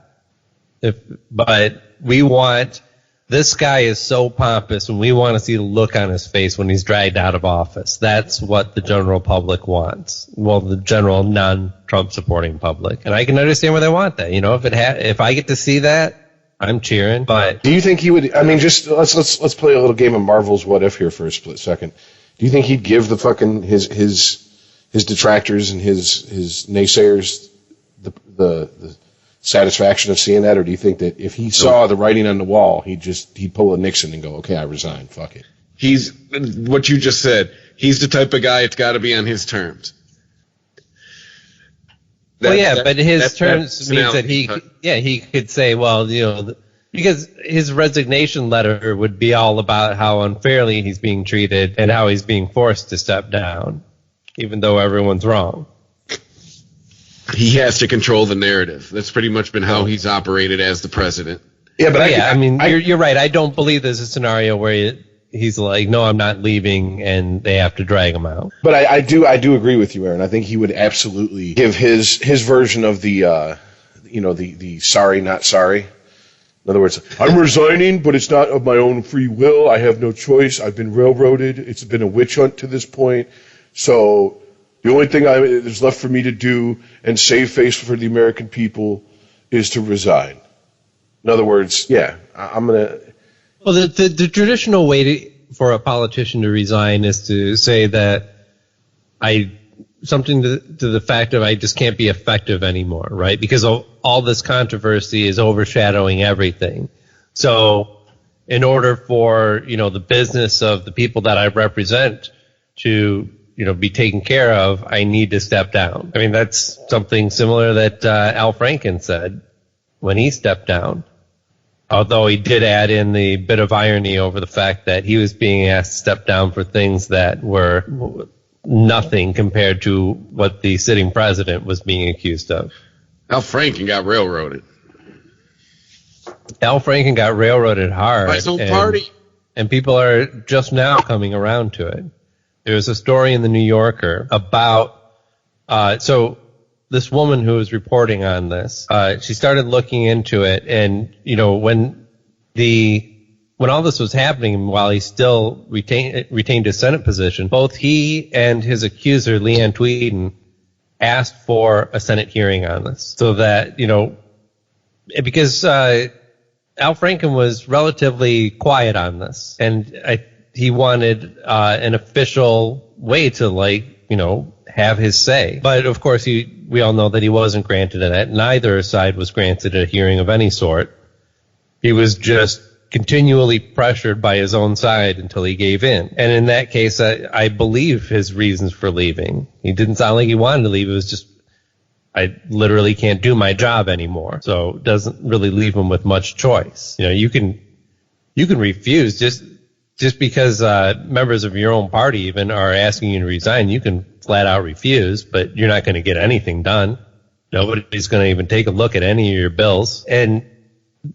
But we want, this guy is so pompous, and we want to see the look on his face when he's dragged out of office. That's what the general public wants. Well, the general non-Trump supporting public. And I can understand why they want that. You know, if I get to see that, I'm cheering. But do you think he would? I mean, just let's play a little game of Marvel's What If here for a split second. Do you think he'd give the fucking his detractors and his naysayers the satisfaction of seeing that, or do you think that if he saw the writing on the wall, he'd pull a Nixon and go, okay, I resign, fuck it? He's what you just said. He's the type of guy. It's got to be on his terms. But his terms means that he could say, well, you know, because his resignation letter would be all about how unfairly he's being treated and how he's being forced to step down, even though everyone's wrong. He has to control the narrative. That's pretty much been how he's operated as the president. Yeah, but you're right. I don't believe there's a scenario where he's like, no, I'm not leaving, and they have to drag him out. But I do agree with you, Aaron. I think he would absolutely give his version of the sorry, not sorry. In other words, I'm resigning, but it's not of my own free will. I have no choice. I've been railroaded. It's been a witch hunt to this point. So the only thing that's left for me to do and save face for the American people is to resign. In other words, I'm going to... Well, the traditional way for a politician to resign is to say that something to the fact of I just can't be effective anymore, right? Because all this controversy is overshadowing everything. So in order for, you know, the business of the people that I represent to, you know, be taken care of, I need to step down. I mean, that's something similar that Al Franken said when he stepped down. Although he did add in the bit of irony over the fact that he was being asked to step down for things that were nothing compared to what the sitting president was being accused of. Al Franken got railroaded. Al Franken got railroaded hard. By his own party. And people are just now coming around to it. There was a story in the New Yorker about, so this woman who was reporting on this, she started looking into it, and you know when all this was happening, while he still retained his Senate position, both he and his accuser Leanne Tweeden asked for a Senate hearing on this, so that because Al Franken was relatively quiet on this, and he wanted an official way to have his say. But of course, we all know that he wasn't granted it. Neither side was granted a hearing of any sort. He was just continually pressured by his own side until he gave in. And in that case, I believe his reasons for leaving. He didn't sound like he wanted to leave. It was just, I literally can't do my job anymore. So it doesn't really leave him with much choice. You know, you can refuse just because members of your own party even are asking you to resign. You can flat out refuse, but you're not going to get anything done. Nobody's going to even take a look at any of your bills. And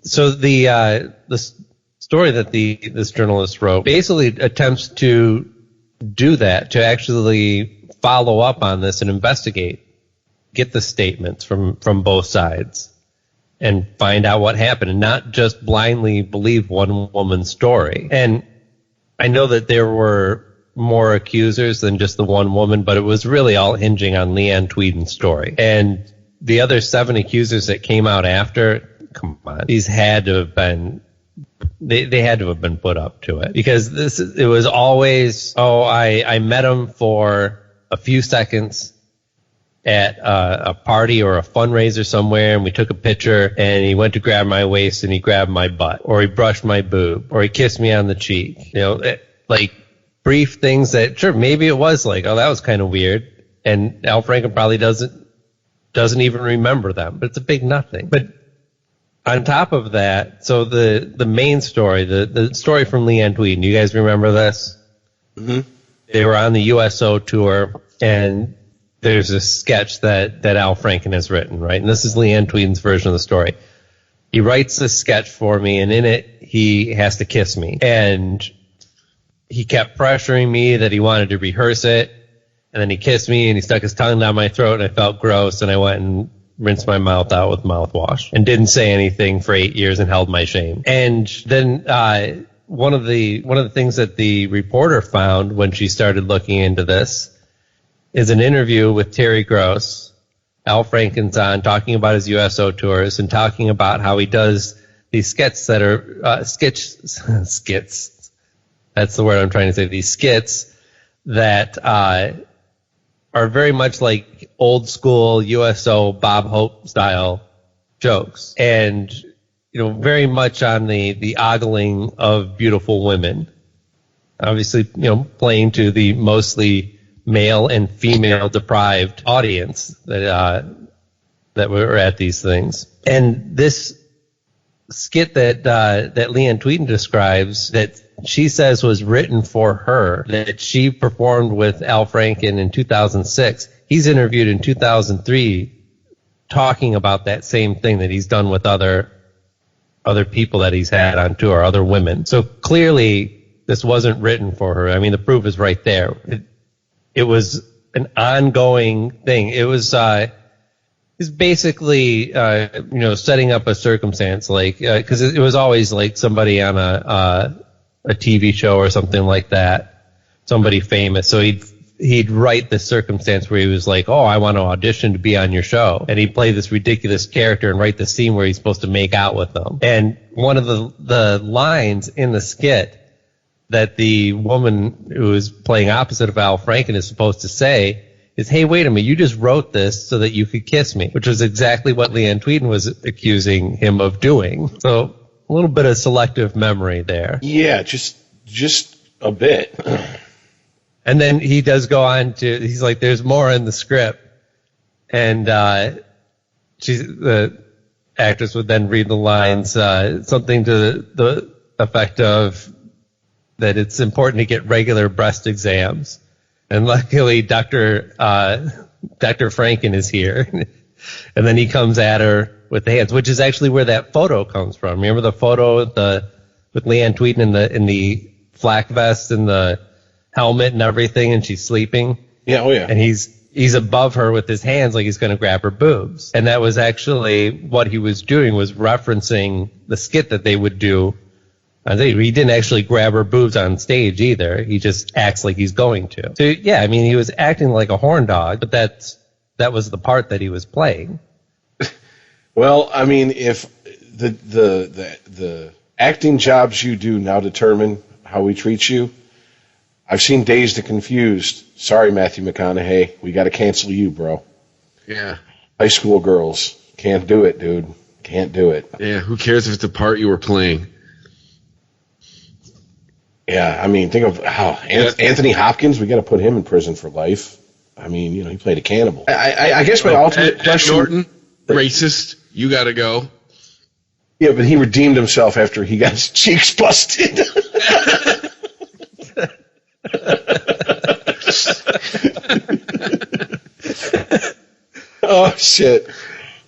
so the story that this journalist wrote basically attempts to do that, to actually follow up on this and investigate, get the statements from both sides, and find out what happened, and not just blindly believe one woman's story. And I know that there were more accusers than just the one woman, but it was really all hinging on Leanne Tweeden's story. And the other 7 accusers that came out after, come on, these had to have been, they had to have been put up to it, because it was always, I met him for a few seconds at a party or a fundraiser somewhere, and we took a picture, and he went to grab my waist and he grabbed my butt, or he brushed my boob, or he kissed me on the cheek. Like brief things that, sure, maybe it was like, oh, that was kind of weird, and Al Franken probably doesn't even remember them, but it's a big nothing. But on top of that, so the main story, the story from Leanne Tweeden, you guys remember this? Mm-hmm. They were on the USO tour, and there's a sketch that Al Franken has written, right? And this is Leanne Tweeden's version of the story. He writes this sketch for me, and in it, he has to kiss me. And he kept pressuring me that he wanted to rehearse it, and then he kissed me, and he stuck his tongue down my throat, and I felt gross, and I went and rinsed my mouth out with mouthwash, and didn't say anything for 8 years and held my shame. And then one of the things that the reporter found when she started looking into this is an interview with Terry Gross. Al Franken's on, talking about his USO tours and talking about how he does these skits that are skits. That's the word I'm trying to say. These skits that are very much like old school USO Bob Hope style jokes, and very much on the ogling of beautiful women. Obviously, playing to the mostly male and female deprived audience that were at these things. And this skit that Leanne Tweeden describes, that she says was written for her, that she performed with Al Franken in 2006. He's interviewed in 2003 talking about that same thing that he's done with other people that he's had on tour, other women. So clearly this wasn't written for her. I mean, the proof is right there. It was an ongoing thing. It was basically setting up a circumstance, like because it was always like somebody on a TV show or something like that, somebody famous. So he'd write the circumstance where he was like, oh, I want to audition to be on your show, and he'd play this ridiculous character and write the scene where he's supposed to make out with them. And one of the lines in the skit that the woman who is playing opposite of Al Franken is supposed to say is, hey, wait a minute, you just wrote this so that you could kiss me, which was exactly what Leanne Tweeden was accusing him of doing. So a little bit of selective memory there. Yeah, just a bit. And then he does go on to, he's like, there's more in the script. And the actress would then read the lines, something to the effect of, that it's important to get regular breast exams. And luckily, Dr. Franken is here. And then he comes at her with the hands, which is actually where that photo comes from. Remember the photo with Leanne Tweeden in the flak vest and the helmet and everything, and she's sleeping? Yeah, oh yeah. And he's above her with his hands like he's going to grab her boobs. And that was actually what he was doing, was referencing the skit that they would do. He didn't actually grab her boobs on stage either. He just acts like he's going to. So yeah, I mean, he was acting like a horn dog, but that was the part that he was playing. Well, I mean, if the acting jobs you do now determine how we treat you, I've seen Dazed and Confused. Sorry, Matthew McConaughey, we got to cancel you, bro. Yeah. High school girls, can't do it, dude. Can't do it. Yeah, who cares if it's a part you were playing? Yeah, I mean, think of how Anthony Hopkins, we got to put him in prison for life. I mean, he played a cannibal. I guess my ultimate question... Ed Norton, racist, you got to go. Yeah, but he redeemed himself after he got his cheeks busted. Oh, shit.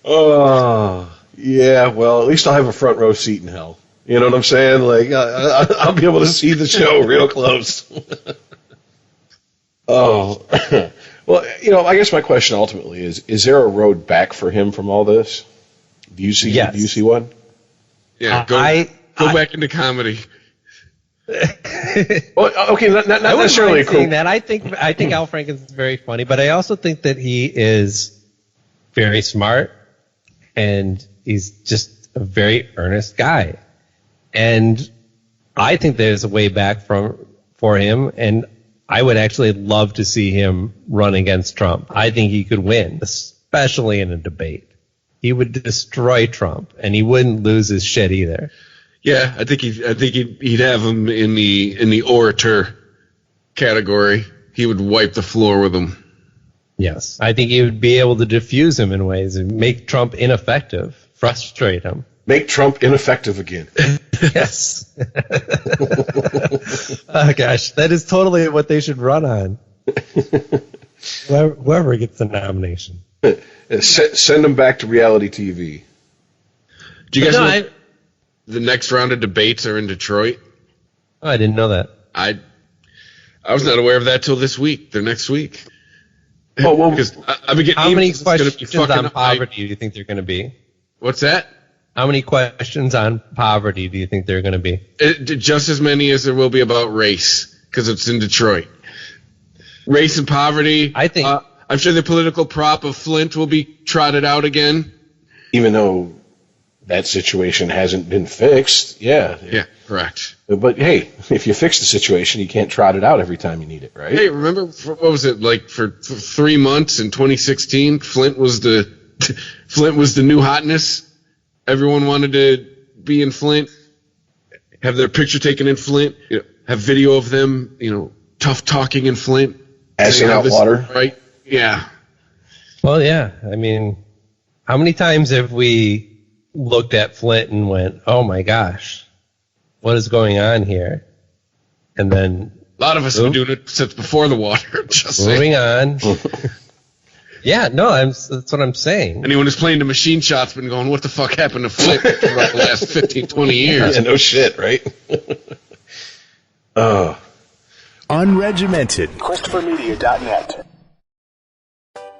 Oh, yeah, well, at least I'll have a front row seat in hell. You know what I'm saying? Like, I'll be able to see the show real close. Oh. Well, I guess my question ultimately is there a road back for him from all this? Do you see one? Yeah, go back into comedy. Well, okay, not necessarily saying that. I think Al Franken's very funny, but I also think that he is very smart, and he's just a very earnest guy. And I think there's a way back for him, and I would actually love to see him run against Trump. I think he could win, especially in a debate. He would destroy Trump, and he wouldn't lose his shit either. Yeah, I think he'd have him in the orator category. He would wipe the floor with him. Yes, I think he would be able to diffuse him in ways and make Trump ineffective, frustrate him. Make Trump ineffective again. Yes. Oh, gosh, that is totally what they should run on. Whoever gets the nomination. Send them back to reality TV. Do you guys know the next round of debates are in Detroit? Oh, I didn't know that. I was not aware of that till this week. They're next week. Oh, well, because I've been getting how many questions on poverty do you think they're going to be? What's that? How many questions on poverty do you think they're going to be? Just as many as there will be about race, because it's in Detroit. Race and poverty. I think. I'm sure the political prop of Flint will be trotted out again. Even though that situation hasn't been fixed, yeah. Yeah, correct. But hey, if you fix the situation, you can't trot it out every time you need it, right? Hey, remember, what was it, like for 3 months in 2016, Flint was the new hotness. Everyone wanted to be in Flint, have their picture taken in Flint, have video of them, tough talking in Flint. Passing out water. Right? Yeah. Well, yeah. I mean, how many times have we looked at Flint and went, oh my gosh, what is going on here? And then a lot of us have been doing it since before the water. Just moving on. Yeah, no, that's what I'm saying. Anyone who's playing the machine shot's been going, what the fuck happened to Flint for the last 15, 20 years? Yeah, no shit, right? Unregimented. ChristopherMedia.net.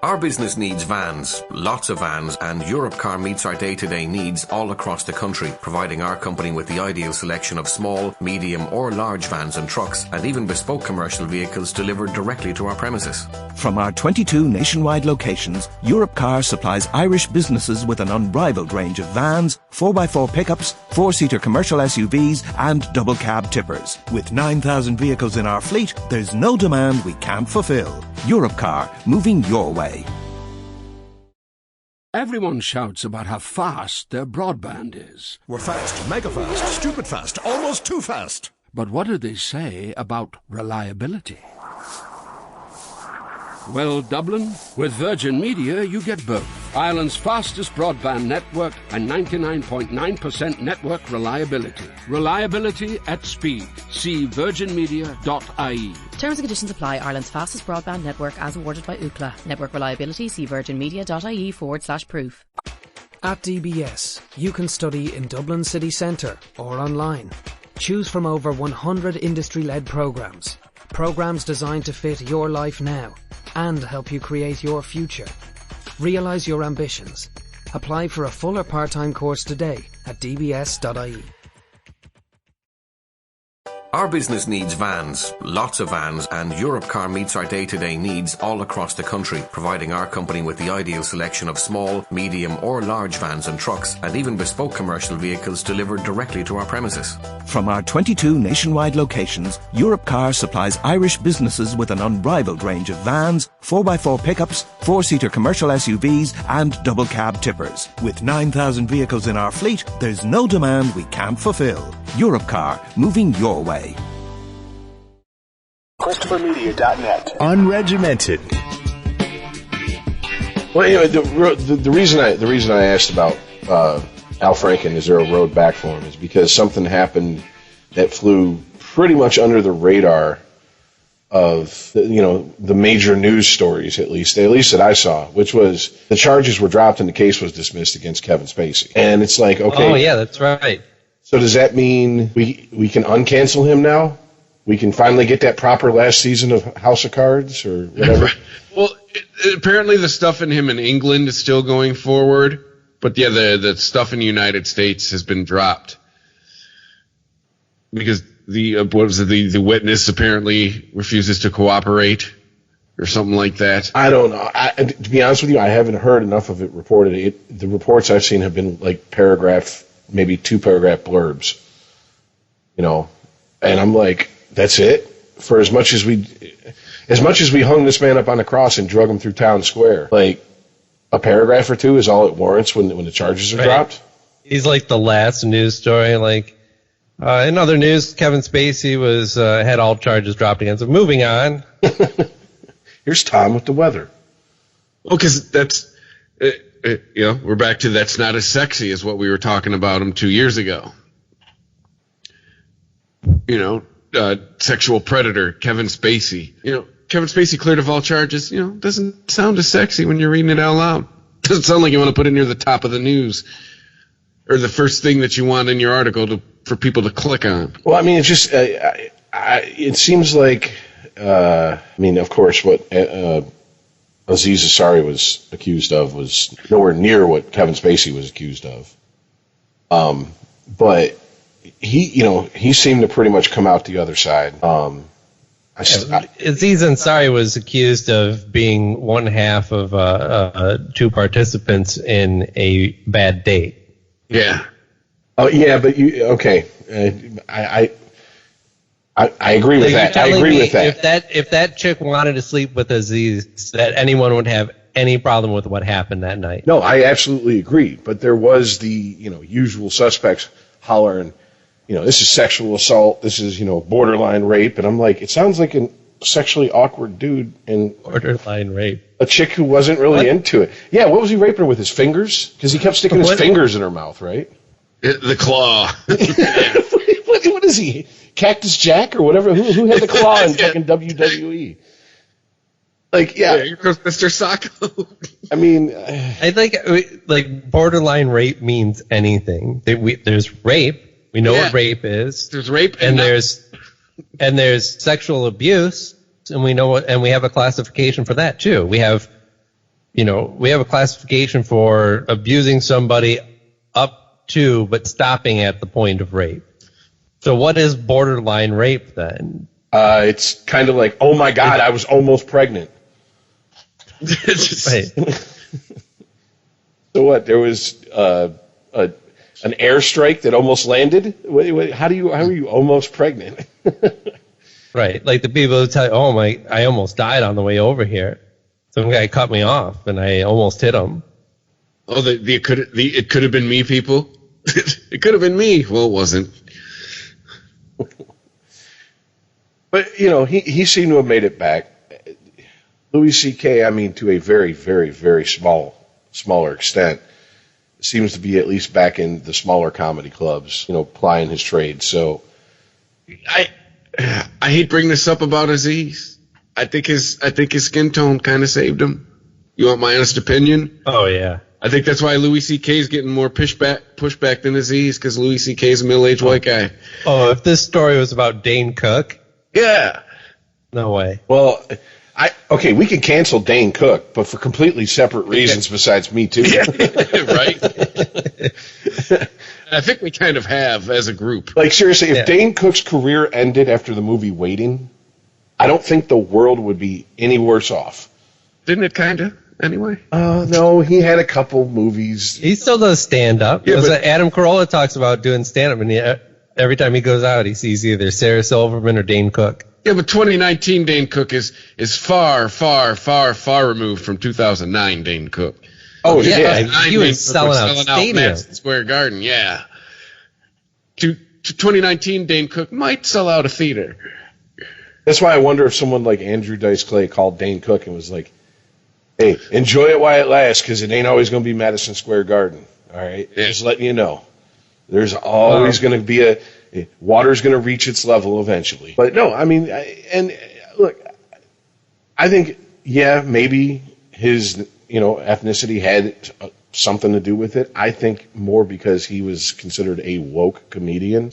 Our business needs vans, lots of vans, and Europcar meets our day-to-day needs all across the country, providing our company with the ideal selection of small, medium or large vans and trucks, and even bespoke commercial vehicles delivered directly to our premises. From our 22 nationwide locations, Europcar supplies Irish businesses with an unrivaled range of vans, 4x4 pickups, 4-seater commercial SUVs and double cab tippers. With 9,000 vehicles in our fleet, there's no demand we can't fulfill. Europcar, moving your way. Everyone shouts about how fast their broadband is. We're fast, mega fast, stupid fast, almost too fast. But what do they say about reliability? Well, Dublin, with Virgin Media you get both. Ireland's fastest broadband network and 99.9% network reliability. Reliability at speed. See virginmedia.ie. Terms and conditions apply. Ireland's fastest broadband network as awarded by Ookla. Network reliability. See virginmedia.ie/proof. At DBS, you can study in Dublin city centre or online. Choose from over 100 industry-led programmes. Programmes designed to fit your life now and help you create your future. Realise your ambitions. Apply for a full or part-time course today at dbs.ie. Our business needs vans, lots of vans, and Europcar meets our day-to-day needs all across the country, providing our company with the ideal selection of small, medium or large vans and trucks, and even bespoke commercial vehicles delivered directly to our premises. From our 22 nationwide locations, Europcar supplies Irish businesses with an unrivaled range of vans, 4x4 pickups, 4-seater commercial SUVs and double cab tippers. With 9,000 vehicles in our fleet, there's no demand we can't fulfill. Europcar, moving your way. ChristopherMedia.net. Unregimented. Well, anyway, the reason I asked about Al Franken, is there a road back for him, is because something happened that flew pretty much under the radar of the major news stories, at least that I saw, which was the charges were dropped and the case was dismissed against Kevin Spacey. And it's like, okay, oh yeah, that's right. So does that mean we can uncancel him now? We can finally get that proper last season of House of Cards or whatever? Well, apparently the stuff in him in England is still going forward, but yeah, the stuff in the United States has been dropped because the witness apparently refuses to cooperate or something like that. I don't know. To be honest with you, I haven't heard enough of it reported. The reports I've seen have been like maybe 2-paragraph blurbs. And I'm like, that's it? For as much as we hung this man up on a cross and drug him through town square, like a paragraph or 2 is all it warrants when the charges are dropped? He's like the last news story. Like, in other news, Kevin Spacey had all charges dropped against him. Moving on. Here's Tom with the weather. Well, because that's, we're back to that's not as sexy as what we were talking about him 2 years ago. Sexual predator, Kevin Spacey. Kevin Spacey cleared of all charges. Doesn't sound as sexy when you're reading it out loud. Doesn't sound like you want to put it near the top of the news or the first thing that you want in your article for people to click on. Well, I mean, it's just, it seems like, of course, what Aziz Ansari was accused of was nowhere near what Kevin Spacey was accused of. But he seemed to pretty much come out the other side. Aziz Ansari was accused of being one half of 2 participants in a bad date. Yeah. Oh, yeah, but okay. I agree with that. I agree with that. If that chick wanted to sleep with Aziz, that anyone would have any problem with what happened that night. No, I absolutely agree. But there was the usual suspects hollering, this is sexual assault. This is borderline rape. And I'm like, it sounds like a sexually awkward dude and borderline rape. A chick who wasn't really into it. Yeah, what was he raping her with? His fingers? Because he kept sticking his fingers in her mouth, right? The claw. What is he? Cactus Jack or whatever? Who had the claw in fucking WWE? Like, yeah. Here goes Mr. Sacco. I mean, I think borderline rape means anything. There's rape. We know what rape is. There's rape, and there's sexual abuse, and we know and we have a classification for that too. We have a classification for abusing somebody up to but stopping at the point of rape. So what is borderline rape then? It's kind of like, oh my God, I was almost pregnant. Right. So what? There was an airstrike that almost landed. How are you almost pregnant? Right, like the people who tell you, I almost died on the way over here. Some guy cut me off, and I almost hit him. Oh, it could have been me, people. It could have been me. Well, it wasn't. But he seemed to have made it back. Louis C.K., to a very, very, very smaller extent, seems to be at least back in the smaller comedy clubs, plying his trade. So, I hate bringing this up about Aziz. I think his skin tone kind of saved him. You want my honest opinion? Oh yeah. I think that's why Louis C.K. is getting more pushback than Aziz, because Louis C.K. is a middle-aged white guy. Oh, if this story was about Dane Cook? Yeah. No way. Well, we can cancel Dane Cook, but for completely separate reasons besides Me Too. Right? I think we kind of have as a group. Like, seriously, if Dane Cook's career ended after the movie Waiting, I don't think the world would be any worse off. Didn't it kind of, anyway? No, he had a couple movies. He still does stand-up. Yeah, Adam Carolla talks about doing stand-up, and every time he goes out, he sees either Sarah Silverman or Dane Cook. Yeah, but 2019 Dane Cook is far, far, far, far removed from 2009 Dane Cook. Oh, yeah. He was selling out Madison Square Garden, yeah. To 2019 Dane Cook might sell out a theater. That's why I wonder if someone like Andrew Dice Clay called Dane Cook and was like, hey, enjoy it while it lasts, because it ain't always going to be Madison Square Garden. All right? Yeah. Just letting you know. There's always going to be water's going to reach its level eventually. But no, look, I think, maybe his, ethnicity had something to do with it. I think more because he was considered a woke comedian.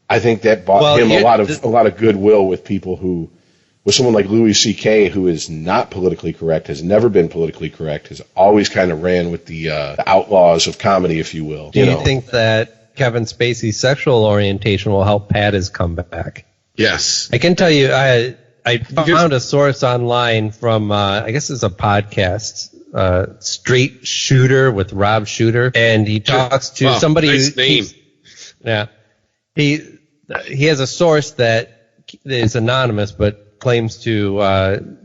I think that bought him a lot of goodwill with people who, with someone like Louis C.K., who is not politically correct, has never been politically correct, has always kind of ran with the outlaws of comedy, if you will. Do you think that Kevin Spacey's sexual orientation will help pad his comeback? Yes. I can tell you, I I found a source online from, I guess it's a podcast, Straight Shooter with Rob Shooter, and he talks to somebody. Nice name. He has a source that is anonymous but claims to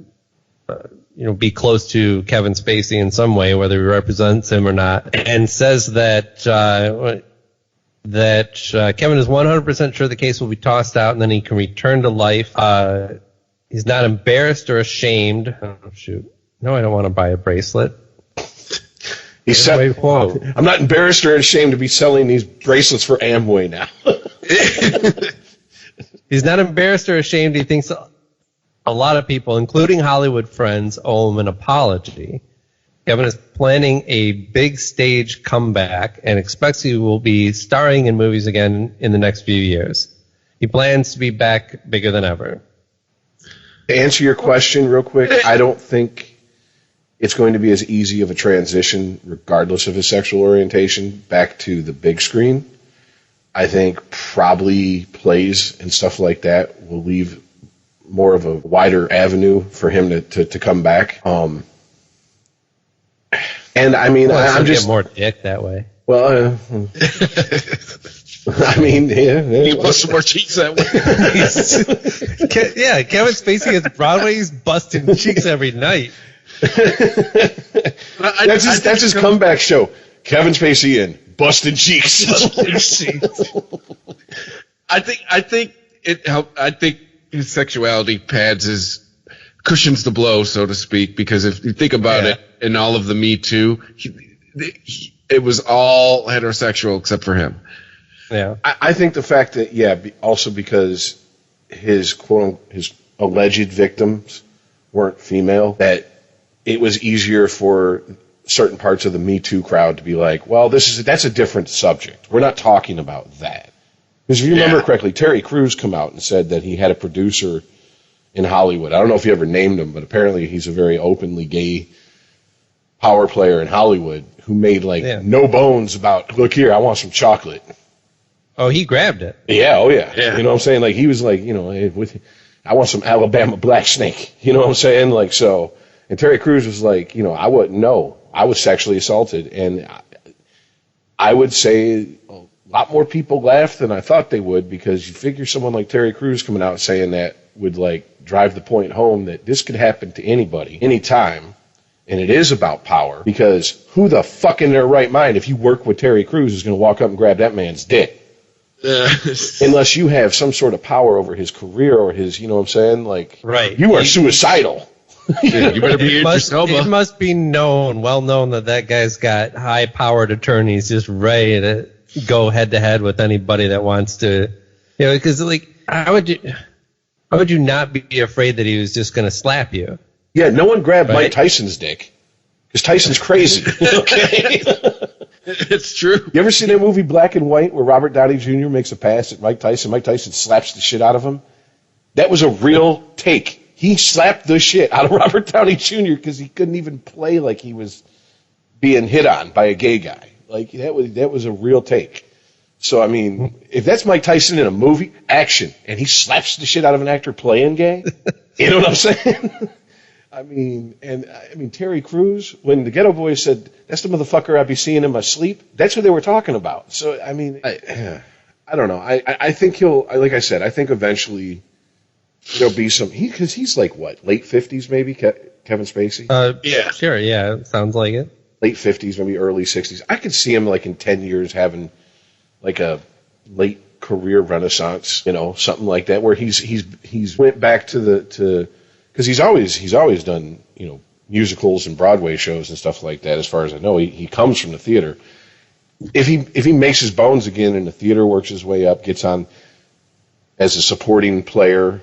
be close to Kevin Spacey in some way, whether he represents him or not, and says that Kevin is 100% sure the case will be tossed out and then he can return to life. He's not embarrassed or ashamed. Oh, shoot. No, I don't want to buy a bracelet. He said, I'm not embarrassed or ashamed to be selling these bracelets for Amway now. He's not embarrassed or ashamed. He thinks a lot of people, including Hollywood friends, owe him an apology. Kevin is planning a big stage comeback and expects he will be starring in movies again in the next few years. He plans to be back bigger than ever. To answer your question real quick, I don't think it's going to be as easy of a transition, regardless of his sexual orientation, back to the big screen. I think probably plays and stuff like that will leave more of a wider avenue for him to come back. And I mean, I'm just get more dick that way. Well, I mean, yeah. He wants some more cheeks that way. Yeah, Kevin Spacey is Broadway. He's busting cheeks every night. That's his comeback show. Kevin Spacey in busting cheeks. I think it helped. I think his sexuality cushions the blow, so to speak, because if you think about it, in all of the Me Too, it was all heterosexual except for him. Yeah, I think the fact that also because his his alleged victims weren't female, that it was easier for certain parts of the Me Too crowd to be like, well, that's a different subject. We're not talking about that. Because if you remember correctly, Terry Crews come out and said that he had a producer in Hollywood. I don't know if he ever named him, but apparently he's a very openly gay power player in Hollywood who made no bones about, look here, I want some chocolate. Oh, he grabbed it. Yeah, oh yeah. You know what I'm saying? Like he was like, I want some Alabama black snake. You know what I'm saying? Like so. And Terry Crews was like, I wouldn't know. I was sexually assaulted, and I would say a lot more people laughed than I thought they would, because you figure someone like Terry Crews coming out saying that would drive the point home that this could happen to anybody, anytime, and it is about power, because who the fuck in their right mind, if you work with Terry Crews, is going to walk up and grab that man's dick? Unless you have some sort of power over his career or his, you know what I'm saying? Right. You are suicidal. You better be it must be well known that guy's got high-powered attorneys just ready to go head-to-head with anybody that wants to, because how would you not be afraid that he was just going to slap you? Yeah, no one grabbed Mike Tyson's dick, because Tyson's crazy. Okay. It's true. You ever seen that movie Black and White where Robert Downey Jr. makes a pass at Mike Tyson? Mike Tyson slaps the shit out of him. That was a real take. He slapped the shit out of Robert Downey Jr. because he couldn't even play like he was being hit on by a gay guy. That was a real take. So I mean, if that's Mike Tyson in a movie, action, and he slaps the shit out of an actor playing gay, you know what I'm saying? I mean, Terry Crews, when the Ghetto Boys said, that's the motherfucker I'd be seeing in my sleep, that's what they were talking about. So, I mean, I don't know. I think like I said, I think eventually there'll be some, because he's late 50s maybe, Kevin Spacey? Yeah. Sure, yeah, sounds like it. Late 50s, maybe early 60s. I could see him in 10 years having a late career renaissance, something like that, where he's went back to because he's always done, musicals and Broadway shows and stuff like that. As far as I know, he comes from the theater. If he makes his bones again in the theater, works his way up, gets on as a supporting player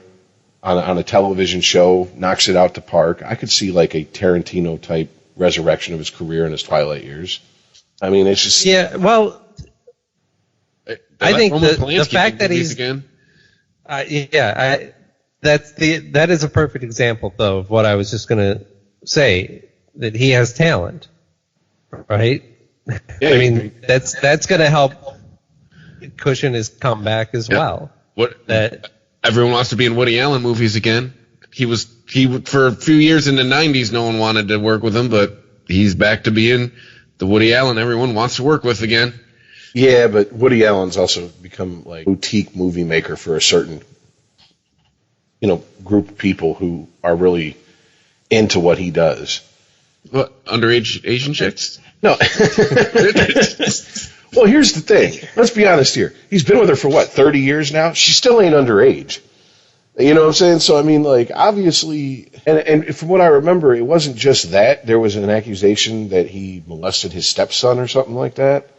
on a television show, knocks it out the park, I could see a Tarantino type resurrection of his career in his twilight years. I mean, it's just I think the fact that he's again. That is a perfect example, though, of what I was just going to say, that he has talent, right? Yeah, I mean, that's going to help cushion his comeback as well. Everyone wants to be in Woody Allen movies again. for a few years in the 90s, no one wanted to work with him, but he's back to being the Woody Allen everyone wants to work with again. Yeah, but Woody Allen's also become like boutique movie maker for a certain, group of people who are really into what he does. What, underage Asian chicks? No. Well, here's the thing. Let's be honest here. He's been with her for 30 years now? She still ain't underage. You know what I'm saying? So, I mean, like, obviously, and from what I remember, it wasn't just that. There was an accusation that he molested his stepson or something like that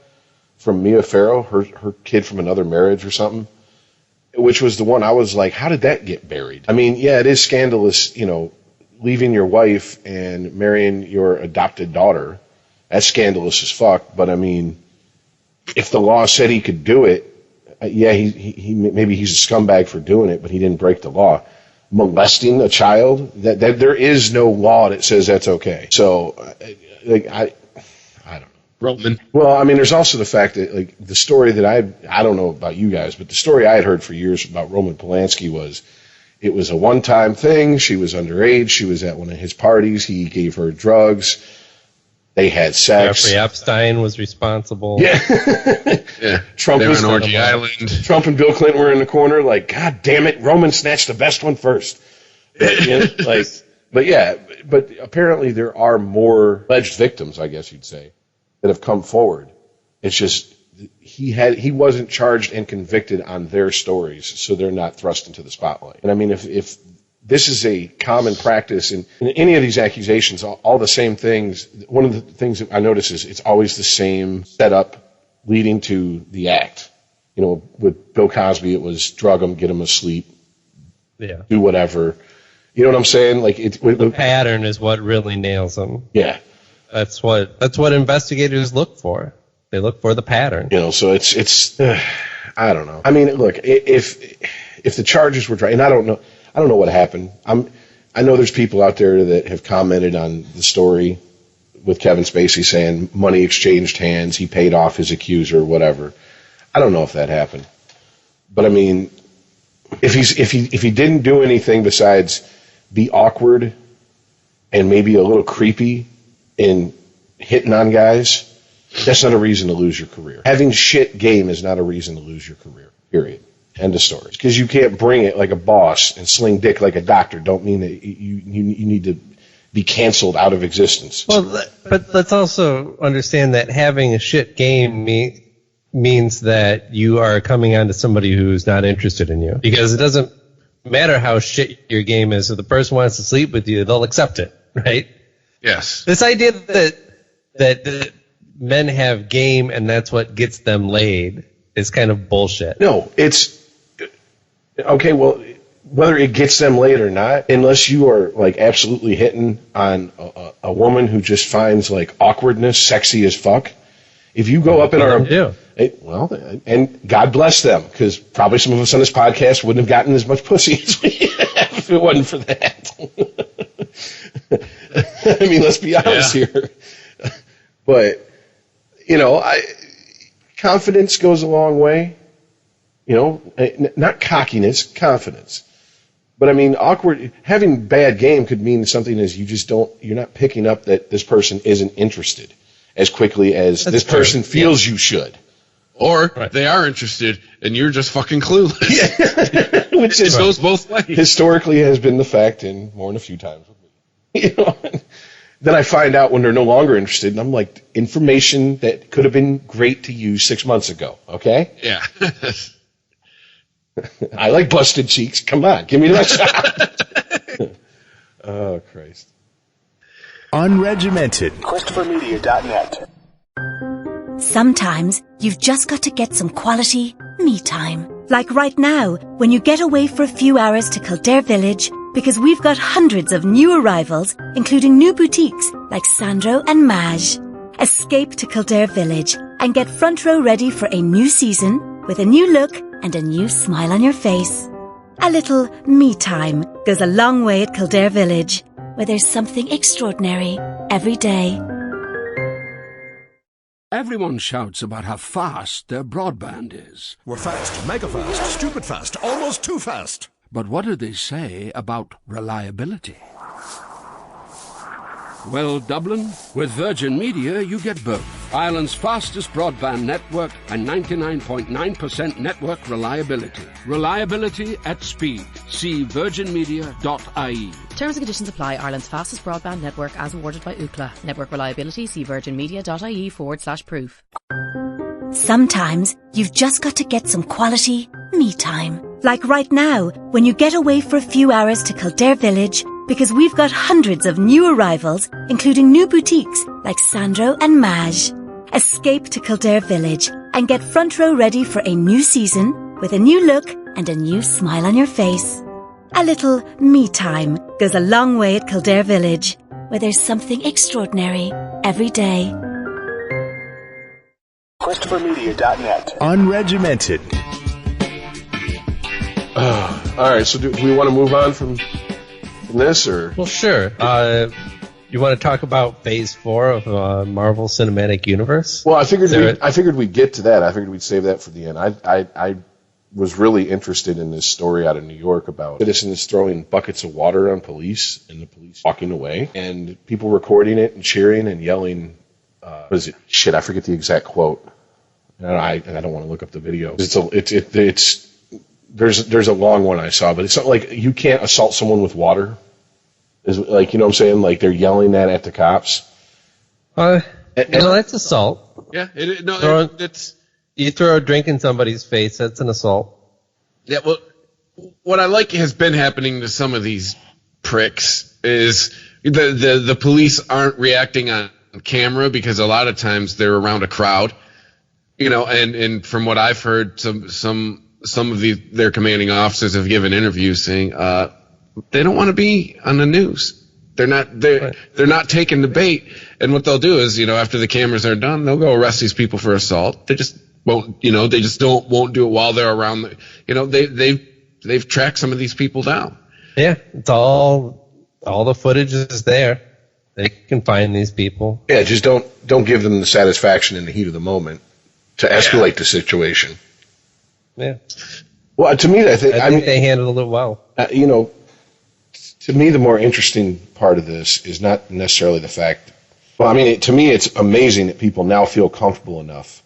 from Mia Farrow, her kid from another marriage or something, which was the one I was like, how did that get buried? I mean, yeah, it is scandalous, leaving your wife and marrying your adopted daughter. That's scandalous as fuck. But, I mean, if the law said he could do it, yeah, he maybe he's a scumbag for doing it, but he didn't break the law. Molesting a child, that there is no law that says that's okay. So, I don't know. Roman. Well, I mean, there's also the fact that, like, the story that I don't know about you guys, but the story I had heard for years about Roman Polanski was it was a one-time thing. She was underage. She was at one of his parties. He gave her drugs. They had sex. Jeffrey Epstein was responsible. Yeah. Yeah. Trump was on Orgy Island. Trump and Bill Clinton were in the corner like, God damn it, Roman snatched the best one first. But apparently there are more alleged victims, I guess you'd say, that have come forward. It's just he wasn't charged and convicted on their stories, so they're not thrust into the spotlight. And I mean, if this is a common practice in any of these accusations, all the same things. One of the things that I notice is it's always the same setup leading to the act. With Bill Cosby, it was drug him, get him asleep, do whatever. You know what I'm saying? Like the pattern is what really nails them. Yeah, that's what investigators look for. They look for the pattern. So it's I don't know. I mean, look, if the charges were dry, and I don't know what happened. I know there's people out there that have commented on the story with Kevin Spacey saying money exchanged hands, he paid off his accuser, whatever. I don't know if that happened. But I mean, if he didn't do anything besides be awkward and maybe a little creepy in hitting on guys, that's not a reason to lose your career. Having shit game is not a reason to lose your career, period. End of story. Because you can't bring it like a boss and sling dick like a doctor don't mean that you need to be canceled out of existence. Well, but let's also understand that having a shit game means that you are coming on to somebody who's not interested in you. Because it doesn't matter how shit your game is. If the person wants to sleep with you, they'll accept it, right? Yes. This idea that men have game and that's what gets them laid is kind of bullshit. No, it's okay. Well, whether it gets them laid or not, unless you are like absolutely hitting on a woman who just finds like awkwardness sexy as fuck. If you go up in our and God bless them, because probably some of us on this podcast wouldn't have gotten as much pussy as we have if it wasn't for that. I mean, let's be honest here. But confidence goes a long way. Not cockiness, confidence. But I mean, having bad game could mean something as you're not picking up that this person isn't interested as quickly as this person feels you should. Or they are interested and you're just fucking clueless. Yeah. Which goes both ways. Historically has been the fact, and more than a few times with me. Then I find out when they're no longer interested, and I'm like, information that could have been great to use 6 months ago, okay? Yeah. I like busted cheeks. Come on, give me that shot. Oh, Christ. Unregimented. ChristopherMedia.net. Sometimes you've just got to get some quality me time. Like right now, when you get away for a few hours to Kildare Village, because we've got hundreds of new arrivals, including new boutiques like Sandro and Maj. Escape to Kildare Village and get front row ready for a new season with a new look and a new smile on your face. A little me time goes a long way at Kildare Village, where there's something extraordinary every day. Everyone shouts about how fast their broadband is. We're fast, mega fast, stupid fast, almost too fast. But what do they say about reliability? Well, Dublin, with Virgin Media, you get both. Ireland's fastest broadband network and 99.9% network reliability. Reliability at speed. See virginmedia.ie. Terms and conditions apply. Ireland's fastest broadband network as awarded by Ookla. Network reliability. See virginmedia.ie/proof. Sometimes you've just got to get some quality me time. Like right now, when you get away for a few hours to Kildare Village, because we've got hundreds of new arrivals, including new boutiques like Sandro and Maj. Escape to Kildare Village and get front row ready for a new season with a new look and a new smile on your face. A little me time goes a long way at Kildare Village, where there's something extraordinary every day. ChristopherMedia.net. Unregimented. All right, so do we want to move on from this, or? Well, sure. You want to talk about Phase 4 of Marvel Cinematic Universe? Well, I figured we'd get to that. I figured we'd save that for the end. I was really interested in this story out of New York about citizens throwing buckets of water on police and the police walking away, and people recording it and cheering and yelling. What is it? Shit, I forget the exact quote. And I don't want to look up the video. There's a long one I saw, but it's not like you can't assault someone with water. Is like, you know what I'm saying? Like they're yelling that at the cops. That's assault. Yeah, it's you throw a drink in somebody's face. That's an assault. Yeah, well, what I like has been happening to some of these pricks is the police aren't reacting on camera because a lot of times they're around a crowd, and from what I've heard, some of their commanding officers have given interviews saying they don't want to be on the news. They're not taking the bait, and what they'll do is, after the cameras are done, they'll go arrest these people for assault. They just won't, won't do it while they're around. They've tracked some of these people down. Yeah, it's all the footage is there. They can find these people. Yeah, just don't give them the satisfaction in the heat of the moment to escalate the situation. Yeah. Well, to me, I think they handled it well. To me, the more interesting part of this is not necessarily the fact. Well, I mean, to me, it's amazing that people now feel comfortable enough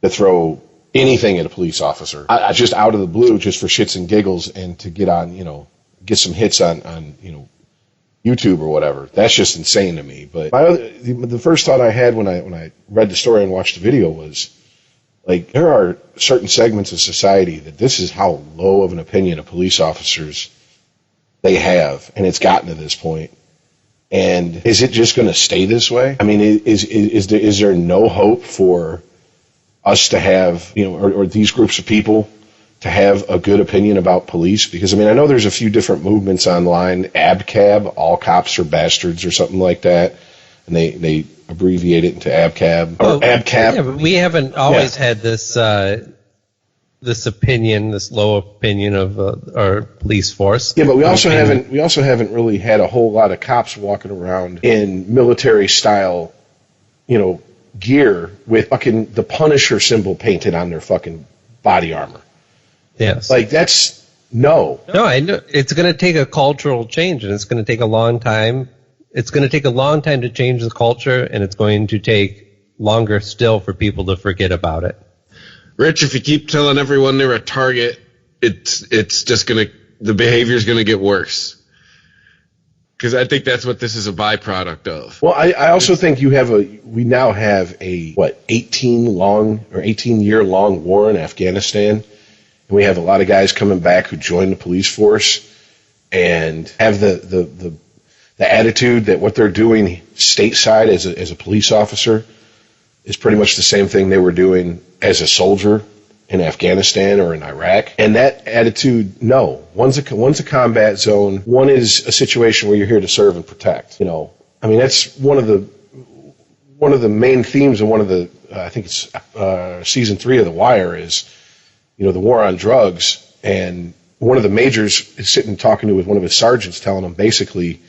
to throw anything at a police officer, just out of the blue, just for shits and giggles, and to get on, get some hits on YouTube or whatever. That's just insane to me. But the first thought I had when I read the story and watched the video was, like, there are certain segments of society that this is how low of an opinion of police officers they have, and it's gotten to this point. And is it just going to stay this way? I mean, is there no hope for us to have, or these groups of people to have a good opinion about police? Because, I mean, I know there's a few different movements online, ABCAB, all cops are bastards or something like that, and they abbreviate it into ABCAB, or ABCAP. Yeah, but we haven't always had this opinion, this low opinion of our police force. Yeah, but we also haven't really had a whole lot of cops walking around in military style, gear with fucking the Punisher symbol painted on their fucking body armor. Yes. Like, that's no. No, I know it's going to take a cultural change, and it's going to take a long time. It's going to take a long time to change the culture, and it's going to take longer still for people to forget about it. Rich, if you keep telling everyone they're a target, it's just the behavior's gonna get worse. Because I think that's what this is a byproduct of. Well, I also think we now have a 18-year long war in Afghanistan, and we have a lot of guys coming back who joined the police force and have the attitude that what they're doing stateside as a police officer is pretty much the same thing they were doing as a soldier in Afghanistan or in Iraq. And that attitude, no. One's a combat zone. One is a situation where you're here to serve and protect. I mean, that's one of the main themes of one of the, I think it's season 3 of The Wire is, the war on drugs. And one of the majors is sitting talking with one of his sergeants, telling him basically,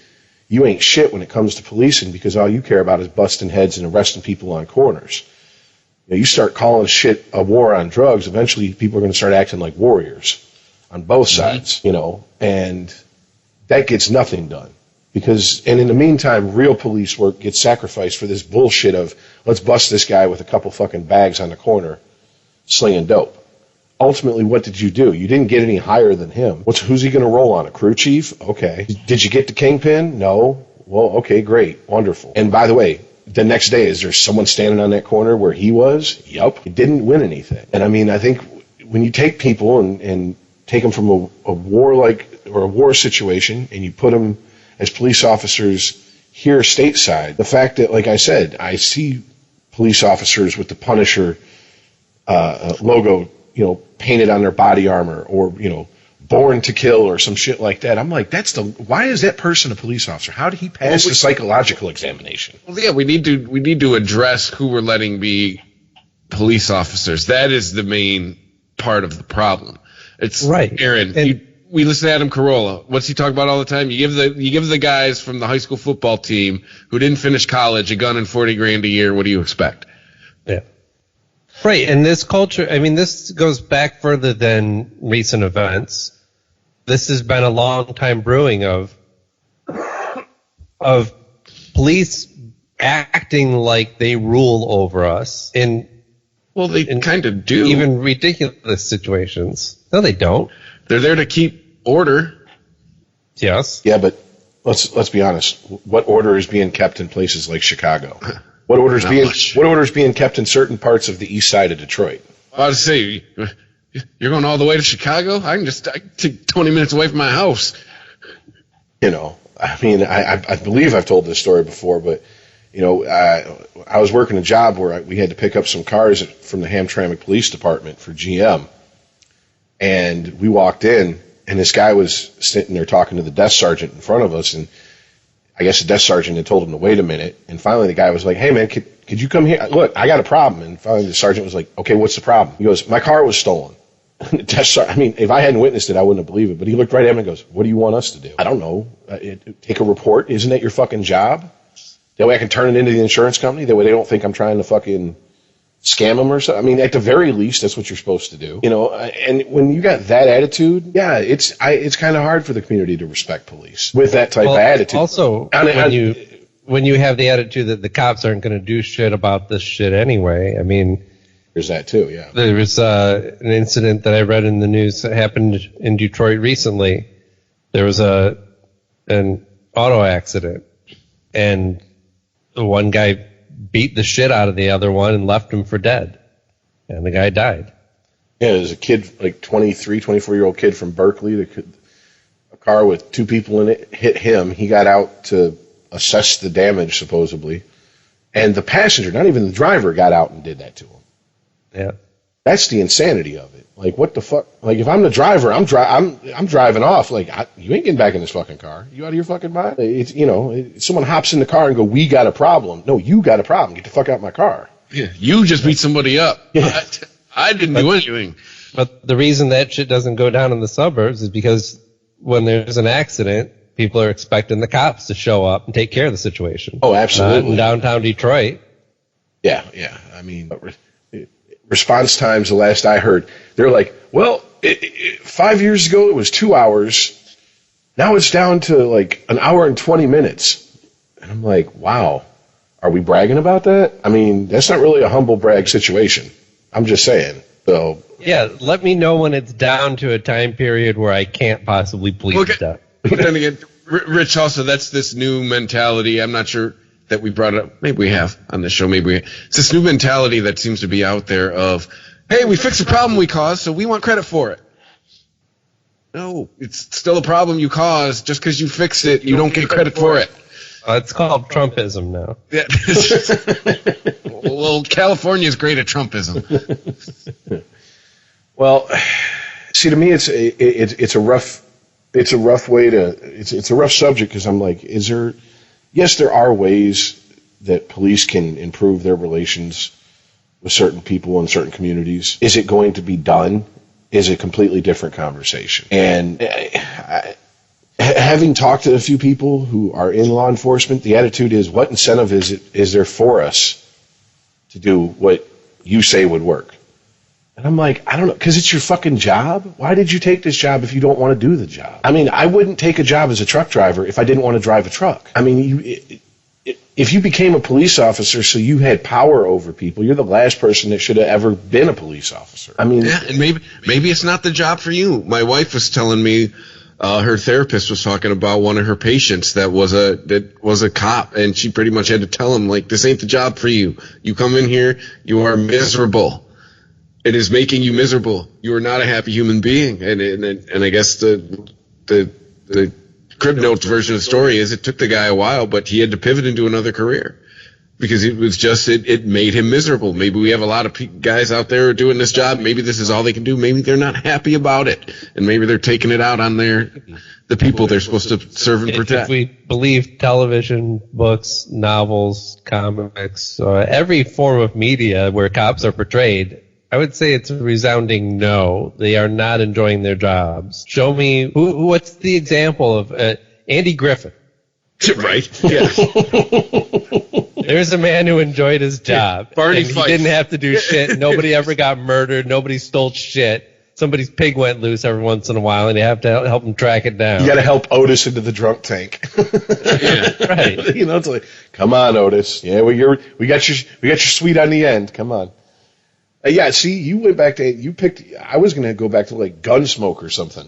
you ain't shit when it comes to policing because all you care about is busting heads and arresting people on corners. You start calling shit a war on drugs, eventually people are going to start acting like warriors. on both sides, you know, and that gets nothing done. And in the meantime, real police work gets sacrificed for this bullshit of, let's bust this guy with a couple fucking bags on the corner slinging dope. Ultimately, what did you do? You didn't get any higher than him. Who's he going to roll on? A crew chief? Okay. Did you get the kingpin? No. Well, okay, great. Wonderful. And by the way, the next day, is there someone standing on that corner where he was? Yup. He didn't win anything. And I mean, I think when you take people and take them from a war situation and you put them as police officers here stateside, the fact that, like I said, I see police officers with the Punisher logo, you know, painted on their body armor, or, you know, Born to Kill or some shit like that. I'm like, why is that person a police officer? How did he pass the psychological examination? Well, yeah, we need to address who we're letting be police officers. That is the main part of the problem. It's right, Aaron. We listen to Adam Carolla. What's he talk about all the time? You give the guys from the high school football team who didn't finish college a gun and $40,000 a year. What do you expect? Yeah. Right, and this culture, I mean, this goes back further than recent events. This has been a long time brewing of police acting like they rule over us in they kind of do. Even ridiculous situations. No, they don't. They're there to keep order. Yes. Yeah, but let's be honest. What order is being kept in places like Chicago? What order is being kept in certain parts of the east side of Detroit? I was to say, you're going all the way to Chicago? I can take 20 minutes away from my house. You know, I mean, I believe I've told this story before, but, you know, I was working a job where we had to pick up some cars from the Hamtramck Police Department for GM. And we walked in, and this guy was sitting there talking to the desk sergeant in front of us, and I guess the desk sergeant had told him to wait a minute. And finally the guy was like, hey, man, could you come here? Look, I got a problem. And finally the sergeant was like, okay, what's the problem? He goes, my car was stolen. I mean, if I hadn't witnessed it, I wouldn't have believed it. But he looked right at him and goes, what do you want us to do? I don't know. Take a report. Isn't that your fucking job? That way I can turn it into the insurance company. That way they don't think I'm trying to fucking scam them or something. I mean, at the very least, that's what you're supposed to do. You know, and when you got that attitude, yeah, it's kind of hard for the community to respect police with that type of attitude. Also, when you have the attitude that the cops aren't going to do shit about this shit anyway, I mean, there's that too, yeah. There was an incident that I read in the news that happened in Detroit recently. There was an auto accident, and the one guy beat the shit out of the other one and left him for dead. And the guy died. Yeah, there's a kid, like 24-year-old kid from Berkeley. A car with two people in it hit him. He got out to assess the damage, supposedly. And the passenger, not even the driver, got out and did that to him. Yeah. That's the insanity of it. Like, what the fuck? Like, if I'm the driver, I'm driving off. Like, you ain't getting back in this fucking car. You out of your fucking mind? It's, you know, someone hops in the car and go, we got a problem. No, you got a problem. Get the fuck out of my car. Yeah, you just beat somebody up. Yeah. I didn't do anything. But the reason that shit doesn't go down in the suburbs is because when there's an accident, people are expecting the cops to show up and take care of the situation. Oh, absolutely. In downtown Detroit. Yeah. I mean, response times, the last I heard, they're like, well, 5 years ago it was 2 hours. Now it's down to like an hour and 20 minutes. And I'm like, wow, are we bragging about that? I mean, that's not really a humble brag situation. I'm just saying. So yeah, let me know when it's down to a time period where I can't possibly plead stuff. But then again, Rich, also, that's this new mentality. I'm not sure that we brought it up. Maybe we have on this show. It's this new mentality that seems to be out there of, hey, we fixed a problem we caused, so we want credit for it. No, it's still a problem you caused. Just because you fixed it, you don't get credit for it. It's called Trumpism now. Yeah. Well, California's great at Trumpism. Well, see, to me, it's a rough subject, because I'm like, yes, there are ways that police can improve their relations with certain people in certain communities. Is it going to be done? Is a completely different conversation. And having talked to a few people who are in law enforcement, the attitude is, what incentive is there for us to do what you say would work? And I'm like, I don't know, because it's your fucking job? Why did you take this job if you don't want to do the job? I mean, I wouldn't take a job as a truck driver if I didn't want to drive a truck. I mean, if you became a police officer so you had power over people, you're the last person that should have ever been a police officer. I mean, yeah, and maybe it's not the job for you. My wife was telling me, her therapist was talking about one of her patients that was a cop, and she pretty much had to tell him, like, this ain't the job for you. You come in here, you are miserable. It is making you miserable. You are not a happy human being. And I guess the Crib Notes version of the story is it took the guy a while, but he had to pivot into another career because it was just it made him miserable. Maybe we have a lot of guys out there who are doing this job. Maybe this is all they can do. Maybe they're not happy about it, and maybe they're taking it out on the people they're supposed to serve and protect. If we believe television, books, novels, comics, every form of media where cops are portrayed, I would say it's a resounding no. They are not enjoying their jobs. Show me what's the example of Andy Griffith. Right. Yeah. There's a man who enjoyed his job. Barney and Fife. He didn't have to do shit. Nobody ever got murdered. Nobody stole shit. Somebody's pig went loose every once in a while, and you have to help him track it down. You got to help Otis into the drunk tank. Yeah, right. You know, it's like, come on, Otis. Yeah, we got your suite on the end. Come on. Yeah, see, you went back to, I was going to go back to like Gunsmoke or something.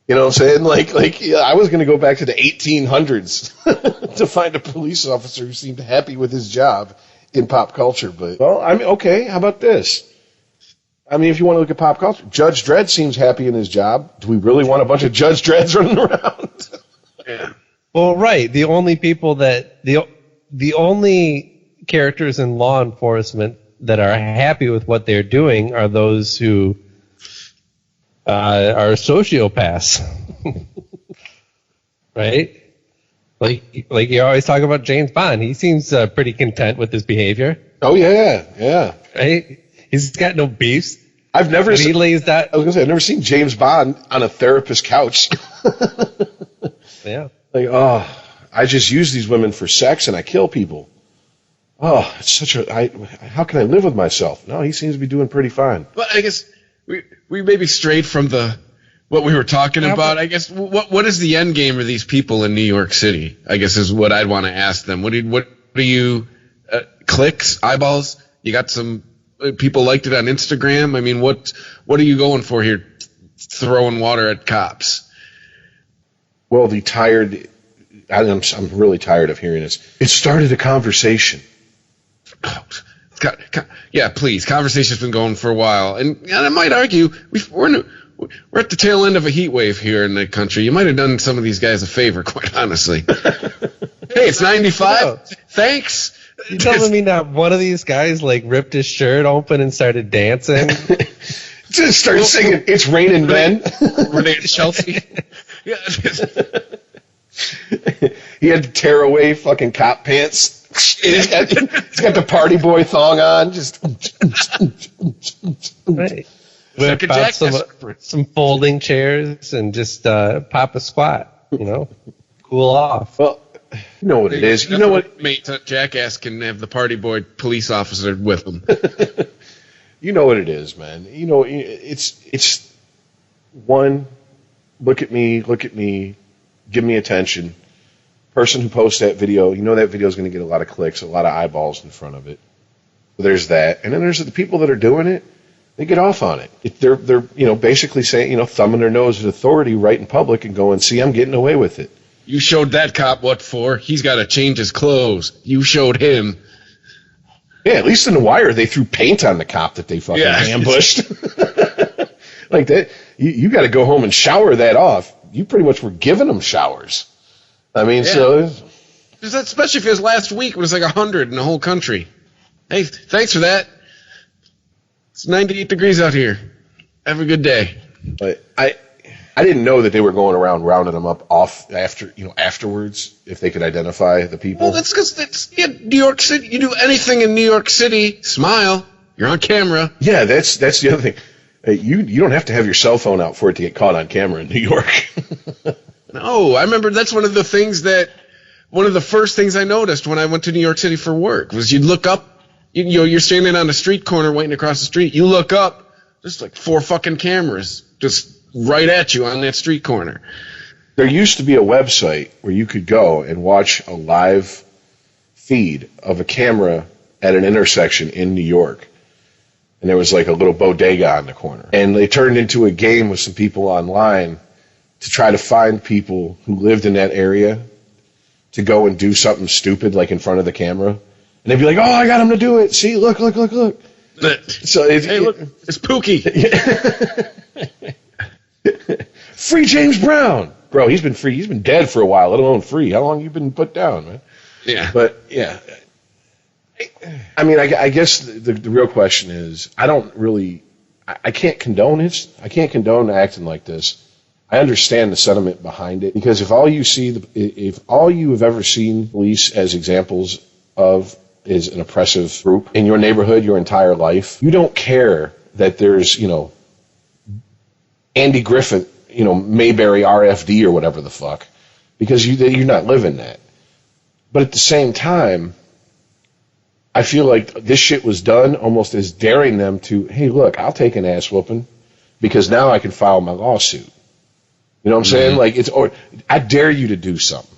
You know what I'm saying? Like I was going to go back to the 1800s to find a police officer who seemed happy with his job in pop culture. But, well, I mean, okay, how about this? I mean, if you want to look at pop culture, Judge Dredd seems happy in his job. Do we really want a bunch of Judge Dredds running around? Yeah. Well, right. The only people the only characters in law enforcement that are happy with what they're doing are those who are sociopaths, right? Like you always talk about James Bond. He seems pretty content with his behavior. Oh yeah. Right? He's got no beefs. I've never seen. He lays that. I was gonna say I've never seen James Bond on a therapist's couch. Yeah. Like, oh, I just use these women for sex and I kill people. Oh, it's such how can I live with myself? No, he seems to be doing pretty fine. But I guess we maybe strayed from what we were talking about. I guess what is the end game of these people in New York City? I guess is what I'd want to ask them. What do you clicks, eyeballs? You got some people liked it on Instagram. I mean, what are you going for here? Throwing water at cops? Well, I'm really tired of hearing this. It started a conversation. Yeah, please. Conversation's been going for a while, and I might argue we're at the tail end of a heat wave here in the country. You might have done some of these guys a favor, quite honestly. Hey, it's 95. No. Thanks. You telling me not one of these guys like ripped his shirt open and started dancing? Just started singing "It's Raining Men." Renee Chelsea. Yeah. He had to tear away fucking cop pants. He's got the party boy thong on. Just right. Whip out some folding chairs and just pop a squat. You know, cool off. Well, you know what it is. You know what, mate? Jackass can have the party boy police officer with him. You know what it is, man. You know it's one. Look at me, give me attention. Person who posts that video, you know that video is going to get a lot of clicks, a lot of eyeballs in front of it. So there's that, and then there's the people that are doing it. They get off on it. They're basically saying, thumbing their nose at authority right in public and going, "See, I'm getting away with it." You showed that cop what for? He's got to change his clothes. You showed him. Yeah, at least in The Wire, they threw paint on the cop that they fucking ambushed. Like that, you got to go home and shower that off. You pretty much were giving them showers. I mean, so. Especially if it was last week, it was like 100 in the whole country. Hey, thanks for that. It's 98 degrees out here. Have a good day. But I didn't know that they were going around rounding them up afterwards, if they could identify the people. Well, that's because it's New York City. You do anything in New York City, smile. You're on camera. Yeah, that's the other thing. You don't have to have your cell phone out for it to get caught on camera in New York. No, I remember that's one of the first things I noticed when I went to New York City for work was you'd look up, you're standing on a street corner waiting across the street. You look up, Just like 4 fucking cameras just right at you on that street corner. There used to be a website where you could go and watch a live feed of a camera at an intersection in New York. And there was like a little bodega on the corner. And they turned into a game with some people online to try to find people who lived in that area to go and do something stupid like in front of the camera. And they'd be like, oh, I got him to do it. See, look. So hey, look, it's Pookie. Free James Brown. Bro, he's been free. He's been dead for a while, let alone free. How long you been put down, man? Yeah. But, yeah. I mean, I guess the real question is, I can't condone it. I can't condone acting like this. I understand the sentiment behind it, because if all you have ever seen police as examples of is an oppressive group in your neighborhood your entire life, you don't care that there's, Andy Griffith, Mayberry RFD or whatever the fuck, because you're not living that. But at the same time, I feel like this shit was done almost as daring them to, hey, look, I'll take an ass whooping because now I can file my lawsuit. You know what I'm saying? Like or I dare you to do something.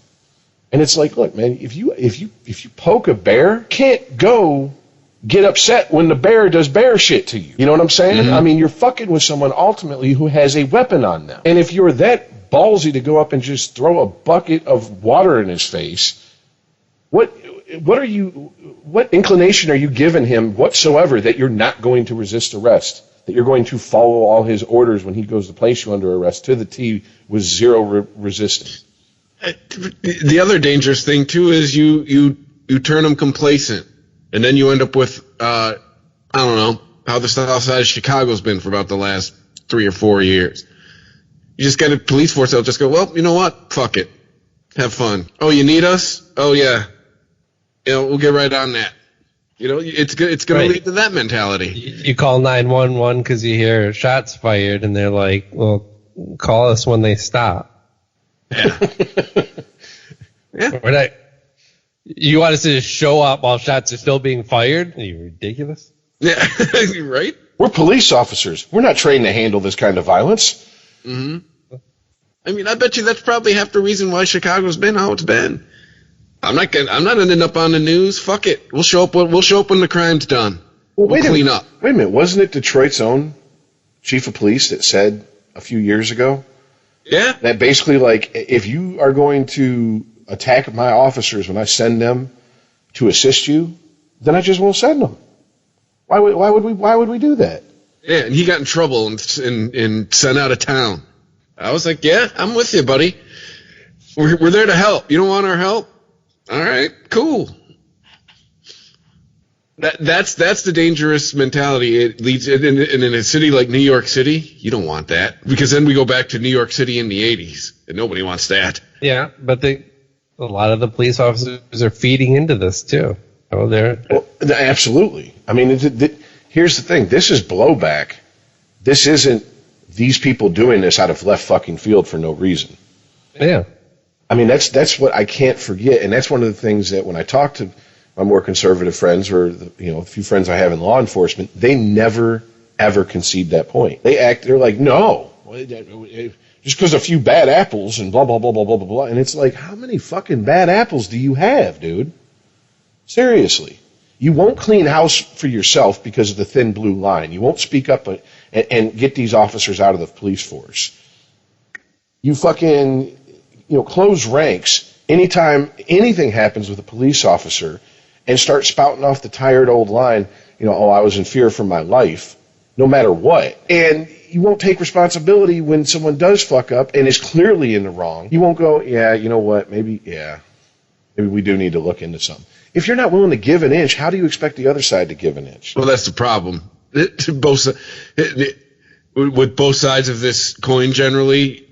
And it's like, look, man, if you poke a bear, can't go get upset when the bear does bear shit to you. You know what I'm saying? I mean, you're fucking with someone ultimately who has a weapon on them. And if you're that ballsy to go up and just throw a bucket of water in his face, what inclination are you giving him whatsoever that you're not going to resist arrest? That you're going to follow all his orders when he goes to place you under arrest to the T with zero resistance? The other dangerous thing too is you turn them complacent, and then you end up with I don't know how the south side of Chicago's been for about the last 3 or 4 years. You just get a police force that'll just go, well, you know what? Fuck it. Have fun. Oh, you need us? Oh yeah. We'll get right on that. It's going to lead to that mentality. You call 911 because you hear shots fired, and they're like, well, call us when they stop. Yeah. Yeah. You want us to just show up while shots are still being fired? Are you ridiculous? Yeah, right? We're police officers. We're not trained to handle this kind of violence. Mm-hmm. I mean, I bet you that's probably half the reason why Chicago's been how it's been. I'm not ending up on the news. Fuck it. We'll show up when the crime's done. We'll clean up. Wait a minute. Wasn't it Detroit's own chief of police that said a few years ago? Yeah. That basically, like, if you are going to attack my officers when I send them to assist you, then I just won't send them. Why would we do that? Yeah, and he got in trouble and sent out of town. I was like, yeah, I'm with you, buddy. We're there to help. You don't want our help? All right, cool. That's the dangerous mentality. It leads in a city like New York City. You don't want that, because then we go back to New York City in the 80s, and nobody wants that. Yeah, but a lot of the police officers are feeding into this too. Absolutely. I mean, here's the thing. This is blowback. This isn't these people doing this out of left fucking field for no reason. Yeah. I mean, that's what I can't forget, and that's one of the things that when I talk to my more conservative friends, or a few friends I have in law enforcement, they never ever concede that point. They're like, no, just because a few bad apples and blah blah blah blah blah blah blah, and it's like, how many fucking bad apples do you have, dude? Seriously, you won't clean house for yourself because of the thin blue line. You won't speak up and get these officers out of the police force. You fucking close ranks anytime anything happens with a police officer, and start spouting off the tired old line, I was in fear for my life, no matter what. And you won't take responsibility when someone does fuck up and is clearly in the wrong. You won't go, yeah, you know what, maybe we do need to look into something. If you're not willing to give an inch, how do you expect the other side to give an inch? Well, that's the problem. With both sides of this coin, generally,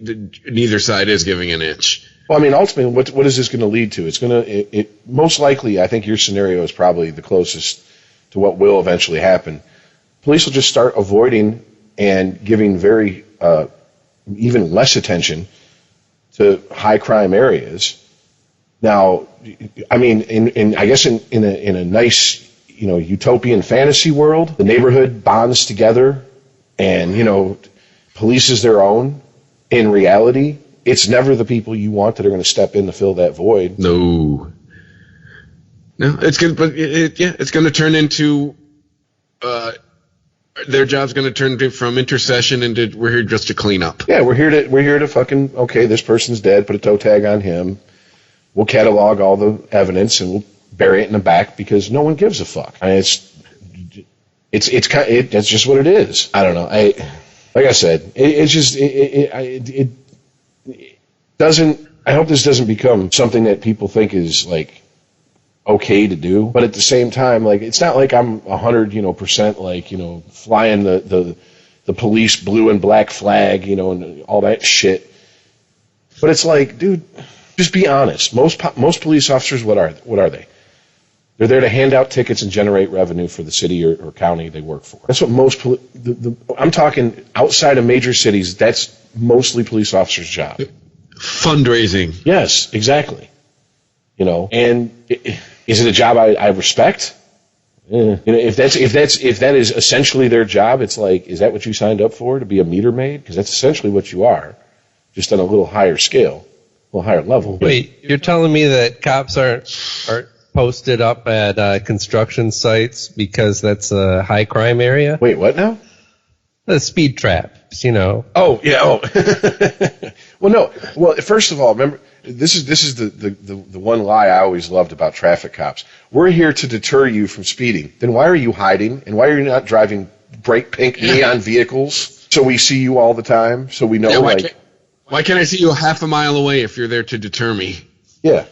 neither side is giving an inch. Well, I mean, ultimately, what is this going to lead to? It's going to, most likely, I think your scenario is probably the closest to what will eventually happen. Police will just start avoiding and giving very, even less attention to high crime areas. Now, I mean, I guess in a nice, utopian fantasy world, the neighborhood bonds together and, you know, police is their own. In reality, it's never the people you want that are going to step in to fill that void. No, it's going, but it's going to turn into their job's going to turn from intercession into we're here just to clean up. Yeah, we're here to fucking, okay, this person's dead, put a toe tag on him. We'll catalog all the evidence and we'll bury it in the back because no one gives a fuck. I mean, that's just what it is. I don't know. Like I said, it doesn't. I hope this doesn't become something that people think is like okay to do. But at the same time, like it's not like I'm 100% like flying the police blue and black flag, and all that shit. But it's like, dude, just be honest. Most police officers, what are they? They're there to hand out tickets and generate revenue for the city or county they work for. That's what most I'm talking outside of major cities. That's mostly police officers' job. Fundraising. Yes, exactly. And is it a job I respect? If that is essentially their job, it's like, is that what you signed up for, to be a meter maid? Because that's essentially what you are, just on a little higher scale, a little higher level. Wait, you're telling me that cops aren't posted up at construction sites because that's a high crime area? Wait, what now? The speed traps, Oh, yeah. Oh. Well, no. Well, first of all, remember, this is the one lie I always loved about traffic cops. We're here to deter you from speeding. Then why are you hiding? And why are you not driving bright pink neon vehicles so we see you all the time? So we know, why can't I see you half a mile away if you're there to deter me? Yeah.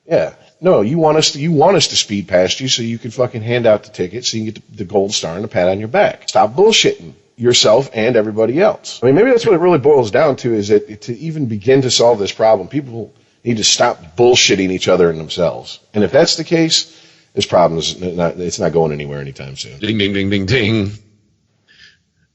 Yeah. No, you want us to speed past you so you can fucking hand out the ticket so you can get the gold star and a pat on your back. Stop bullshitting yourself and everybody else. I mean, maybe that's what it really boils down to, is that to even begin to solve this problem, people need to stop bullshitting each other and themselves. And if that's the case, this problem is not going anywhere anytime soon. Ding, ding, ding, ding, ding.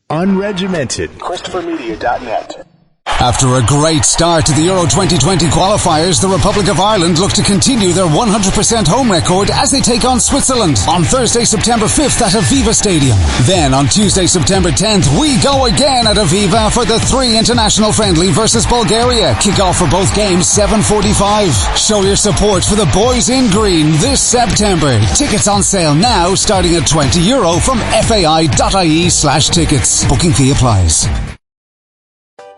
Unregimented. ChristopherMedia.net. After a great start to the Euro 2020 qualifiers, the Republic of Ireland look to continue their 100% home record as they take on Switzerland on Thursday, September 5th at Aviva Stadium. Then on Tuesday, September 10th, we go again at Aviva for the 3 international friendly versus Bulgaria. Kick-off for both games 7:45. Show your support for the boys in green this September. Tickets on sale now, starting at €20 from fai.ie/tickets. Booking fee applies.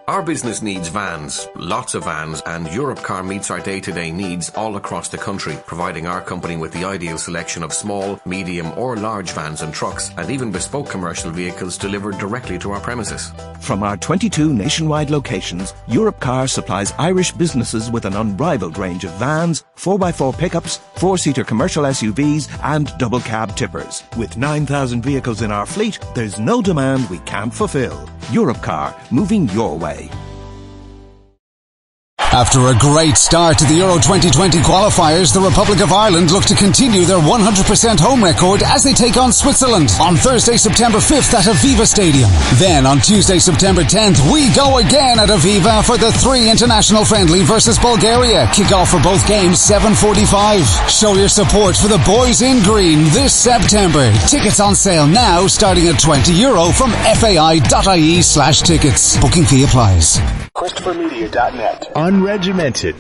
Our business needs vans, lots of vans, and Europcar meets our day-to-day needs all across the country, providing our company with the ideal selection of small, medium or large vans and trucks, and even bespoke commercial vehicles delivered directly to our premises. From our 22 nationwide locations, Europcar supplies Irish businesses with an unrivaled range of vans, 4x4 pickups, 4-seater commercial SUVs and double cab tippers. With 9,000 vehicles in our fleet, there's no demand we can't fulfill. Europcar, moving your way. After a great start to the Euro 2020 qualifiers, the Republic of Ireland look to continue their 100% home record as they take on Switzerland on Thursday, September 5th at Aviva Stadium. Then on Tuesday, September 10th, we go again at Aviva for the 3 international friendly versus Bulgaria. Kick-off for both games 7:45. Show your support for the boys in green this September. Tickets on sale now, starting at €20 from fai.ie/tickets. Booking fee applies. ChristopherMedia.net. Unregimented.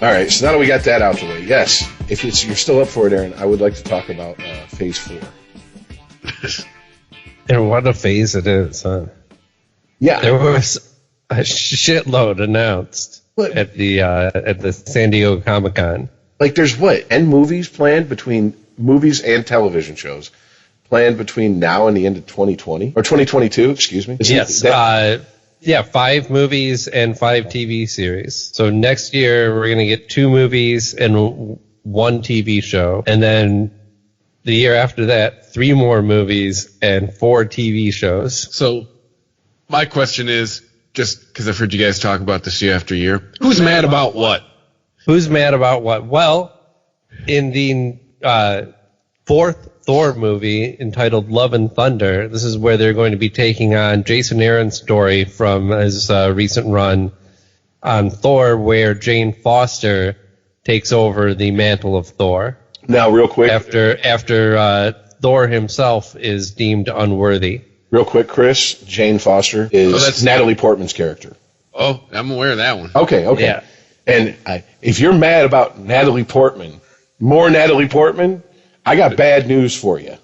All right, so now that we got that out the way, yes, if you're still up for it, Aaron, I would like to talk about Phase 4. And what a phase it is, huh? Yeah. There was a shitload announced at the San Diego Comic-Con. Like, there's movies planned between movies and television shows planned between now and the end of 2020 or 2022, excuse me. Yes. 5 movies and 5 TV series. So next year we're going to get 2 movies and 1 TV show, and then the year after that 3 more movies and 4 TV shows. So my question is, just because I've heard you guys talk about this year after year, who's mad about what? Who's mad about what? Well, in the 4th Thor movie entitled Love and Thunder, this is where they're going to be taking on Jason Aaron's story from his recent run on Thor, where Jane Foster takes over the mantle of Thor. Now, real quick, after Thor himself is deemed unworthy. Real quick, Chris, Jane Foster is Natalie Portman's character. Oh, I'm aware of that one. Okay. Yeah. And if you're mad about Natalie Portman, more Natalie Portman, I got bad news for you.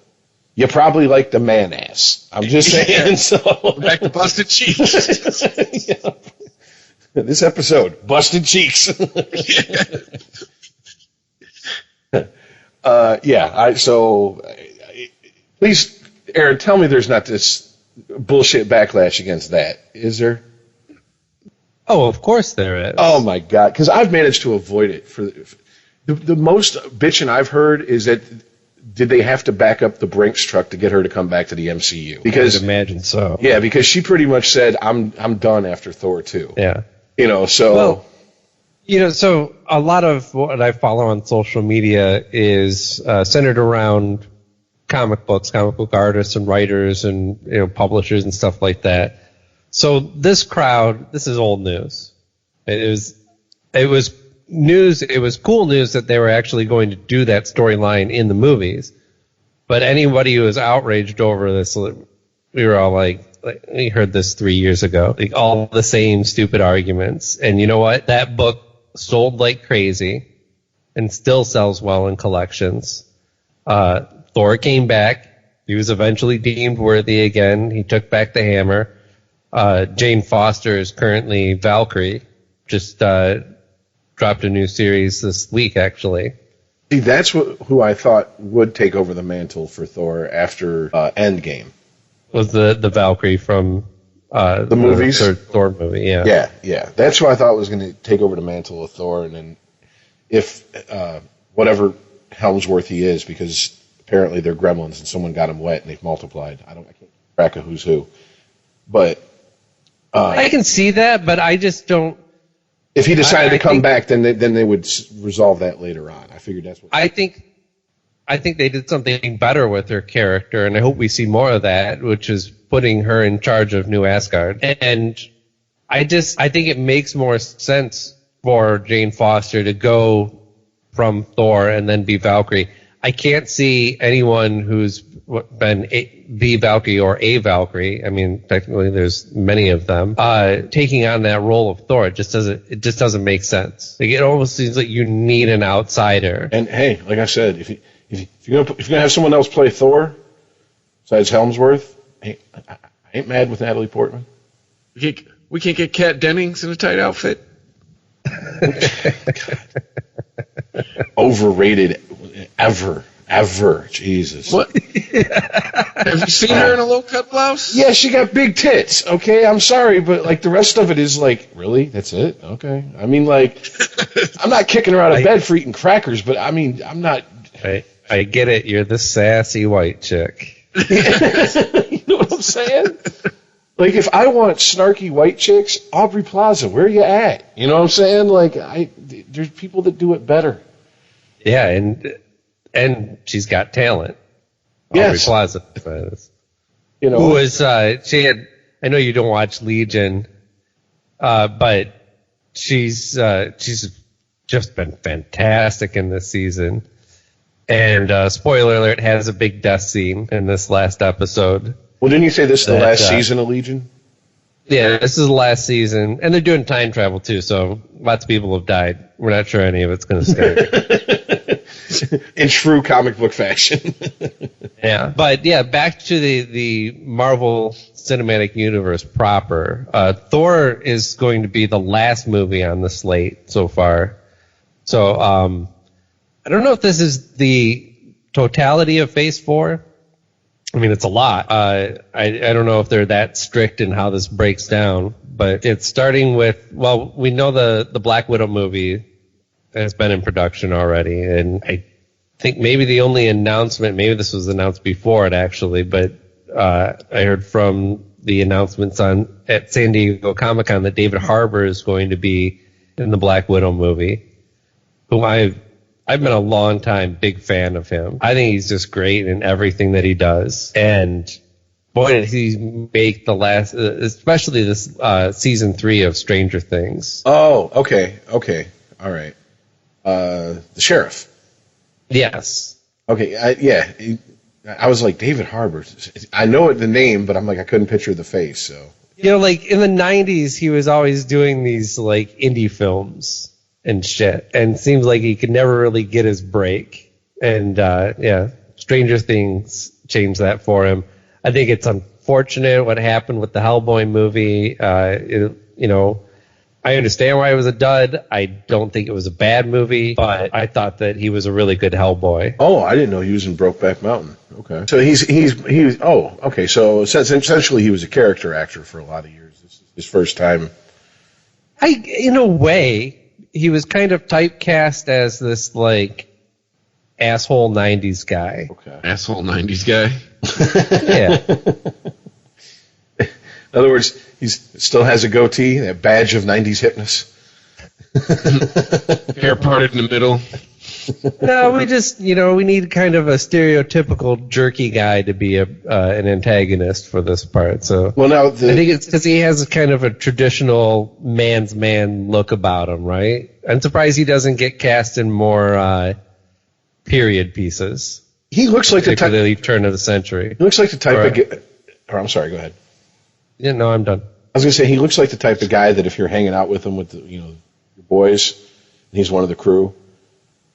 You probably like the man ass. I'm just saying. So back to busted cheeks. Yeah. This episode, busted cheeks. Please, Aaron, tell me there's not this bullshit backlash against that, is there? Oh, of course there is. Oh my God, because I've managed to avoid it. For the most bitching I've heard is that did they have to back up the Brinks truck to get her to come back to the MCU? Because I would imagine so. Yeah, because she pretty much said, "I'm done after Thor 2." Yeah. So a lot of what I follow on social media is centered around comic book artists and writers and publishers and stuff like that. So this crowd, this is old news. It was news. It was cool news that they were actually going to do that storyline in the movies. But anybody who was outraged over this, we were all like we heard this 3 years ago, like all the same stupid arguments. And you know what? That book sold like crazy and still sells well in collections. Thor came back. He was eventually deemed worthy again. He took back the hammer. Jane Foster is currently Valkyrie. Just dropped a new series this week, actually. See, that's who I thought would take over the mantle for Thor after Endgame. Was the Valkyrie from the movies? The third Thor movie, yeah. Yeah. That's who I thought was going to take over the mantle of Thor. And then if whatever Helmsworth he is, because apparently they're gremlins and someone got him wet and they've multiplied. I can't keep track of who's who. But I can see that, but I just don't. If he decided to come back, then they would resolve that later on. I figured that's what. I think they did something better with her character, and I hope we see more of that, which is putting her in charge of New Asgard. And I think it makes more sense for Jane Foster to go from Thor and then be Valkyrie. I can't see anyone who's been the Valkyrie or a Valkyrie. I mean, technically, there's many of them taking on that role of Thor. It just doesn't make sense. Like, it almost seems like you need an outsider. And hey, like I said, if you're gonna have someone else play Thor besides Helmsworth, I ain't mad with Natalie Portman. We can't get Kat Dennings in a tight outfit. Overrated ever. Jesus. What? Have you seen her in a low-cut blouse? Yeah, she got big tits, okay? I'm sorry, but like the rest of it is like, really? That's it? Okay. I mean, like, I'm not kicking her out of bed for eating crackers, but I mean, I'm not. I get it. You're the sassy white chick. You know what I'm saying? Like, if I want snarky white chicks, Aubrey Plaza, where are you at? You know what I'm saying? Like, there's people that do it better. Yeah, and she's got talent. Yes. Aubrey Plaza. Who was, she had, I know you don't watch Legion, but she's just been fantastic in this season. And, spoiler alert, has a big death scene in this last episode. Well, didn't you say this is the last season of Legion? Yeah, this is the last season. And they're doing time travel, too, so lots of people have died. We're not sure any of it's going to stay. In true comic book fashion. Yeah. But, yeah, back to the Marvel Cinematic Universe proper. Thor is going to be the last movie on the slate so far. So, I don't know if this is the totality of Phase 4. I mean, it's a lot. I don't know if they're that strict in how this breaks down, but it's starting with, well, we know the Black Widow movie has been in production already, and I think maybe the only announcement, maybe this was announced before it actually, but I heard from the announcements at San Diego Comic-Con that David Harbour is going to be in the Black Widow movie, whom I've been a long time big fan of him. I think he's just great in everything that he does. And boy, did he make the last, especially this season 3 of Stranger Things. Oh, okay. All right. The sheriff. Yes. Okay. I was like, David Harbour. I know the name, but I'm like, I couldn't picture the face. So like in the 90s, he was always doing these like indie films and shit, and it seems like he could never really get his break. And Stranger Things changed that for him. I think it's unfortunate what happened with the Hellboy movie. I understand why it was a dud. I don't think it was a bad movie, but I thought that he was a really good Hellboy. Oh, I didn't know he was in Brokeback Mountain. Okay. So okay. So essentially he was a character actor for a lot of years. This is his first time. In a way, he was kind of typecast as this, like, asshole 90s guy. Okay. Asshole 90s guy? Yeah. In other words, he still has a goatee, that badge of 90s hipness. Hair parted in the middle. No, we just, we need kind of a stereotypical jerky guy to be an antagonist for this part. So, well, now I think it's because he has kind of a traditional man's man look about him, right? I'm surprised he doesn't get cast in more period pieces. He looks like particularly turn of the century. He looks like the type of. I'm sorry. Go ahead. Yeah, no, I'm done. I was going to say, he looks like the type of guy that if you're hanging out with him with your boys, and he's one of the crew,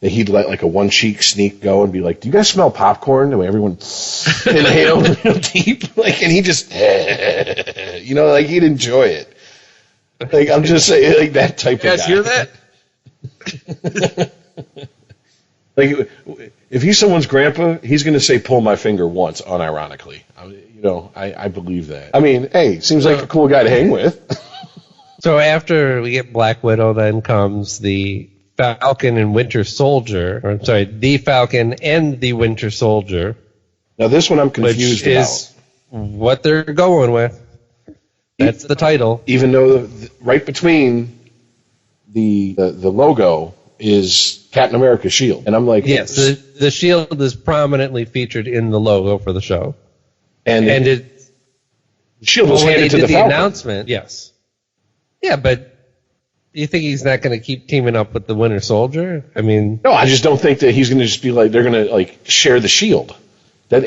that he'd let like a one cheek sneak go and be like, "Do you guys smell popcorn?" The way everyone inhaled real deep, like, and he just, like he'd enjoy it. Like, I'm just saying, like that type of guy. You guys hear that? Like, if he's someone's grandpa, he's going to say, "Pull my finger" once, unironically. I believe that. I mean, hey, seems like a cool guy to hang with. So after we get Black Widow, then comes the Falcon and Winter Soldier. Or, I'm sorry, the Falcon and the Winter Soldier. Now, this one I'm confused about. Which is what they're going with. That's the title. Even though right between the logo is Captain America's shield. And I'm like... Yes, the shield is prominently featured in the logo for the show. And the shield was handed to the Falcon. Announcement, yes. Yeah, but you think he's not going to keep teaming up with the Winter Soldier? I mean... No, I just don't think that he's going to just be like, they're going to like share the shield. Well,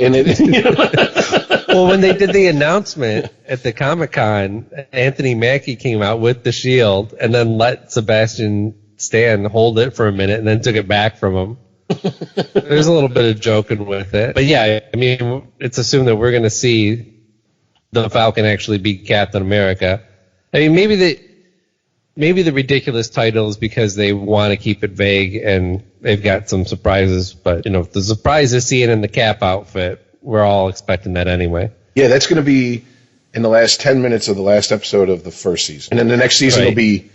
when they did the announcement at the Comic-Con, Anthony Mackie came out with the shield and then let Sebastian Stan hold it for a minute and then took it back from him. There's a little bit of joking with it. But yeah, I mean, it's assumed that we're going to see the Falcon actually be Captain America. I mean, maybe the ridiculous title is because they want to keep it vague and they've got some surprises. But, if the surprise is seeing in the Cap outfit, we're all expecting that anyway. Yeah, that's going to be in the last 10 minutes of the last episode of the first season. And then the next season will be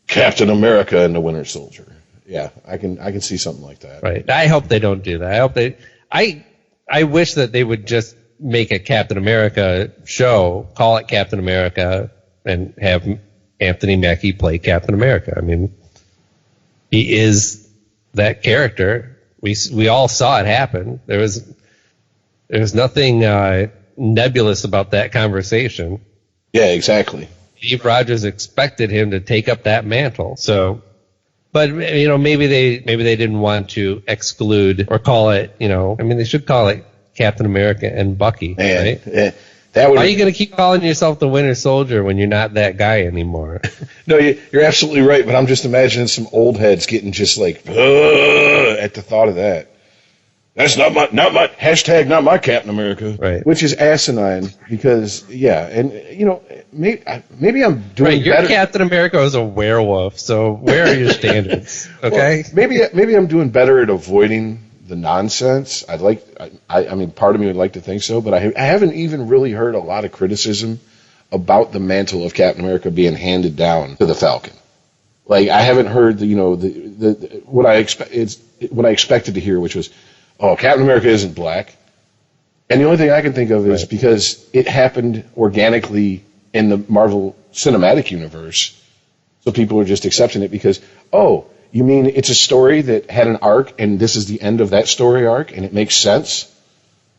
Captain America and the Winter Soldier. Yeah, I can see something like that. Right. I hope they don't do that. I wish that they would just make a Captain America show, call it Captain America, and have Anthony Mackie play Captain America. I mean, he is that character. We all saw it happen. There was nothing nebulous about that conversation. Yeah, exactly. Steve Rogers expected him to take up that mantle. So, but maybe they didn't want to exclude or call it. They should call it Captain America and Bucky. Man, right? Yeah, why are you going to keep calling yourself the Winter Soldier when you're not that guy anymore? No, you're absolutely right. But I'm just imagining some old heads getting just like at the thought of that. That's not my hashtag, not my Captain America. Right. Which is asinine because, maybe I'm doing your better. Captain America is a werewolf, so where are your standards? Okay. Well, maybe I'm doing better at avoiding the nonsense. I mean, part of me would like to think so, but I haven't even really heard a lot of criticism about the mantle of Captain America being handed down to the Falcon. Like, I haven't heard what I expected to hear, which was, oh, Captain America isn't black. And the only thing I can think of is because it happened organically in the Marvel Cinematic Universe, so people are just accepting it because, oh, you mean it's a story that had an arc and this is the end of that story arc and it makes sense?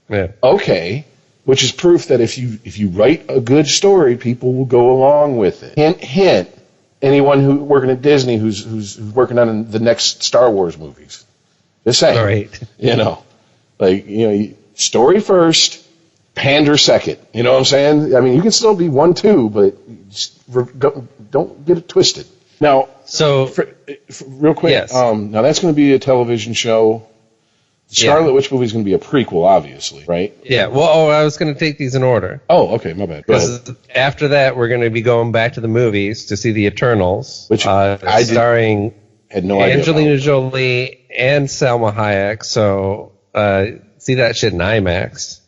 Yeah. Okay. Which is proof that if you write a good story, people will go along with it. Hint, hint. Anyone who working at Disney who's working on the next Star Wars movies. Just saying. All right. story first, pander second. You know what I'm saying? I mean, you can still be 1-2, but just don't get it twisted. Now, so real quick, yes. Now that's going to be a television show. Scarlet Witch movie is going to be a prequel, obviously, right? Yeah. Well, I was going to take these in order. Oh, okay, my bad. Go ahead. After that, we're going to be going back to the movies to see The Eternals, which starring had no idea Angelina Jolie and Salma Hayek. So see that shit in IMAX.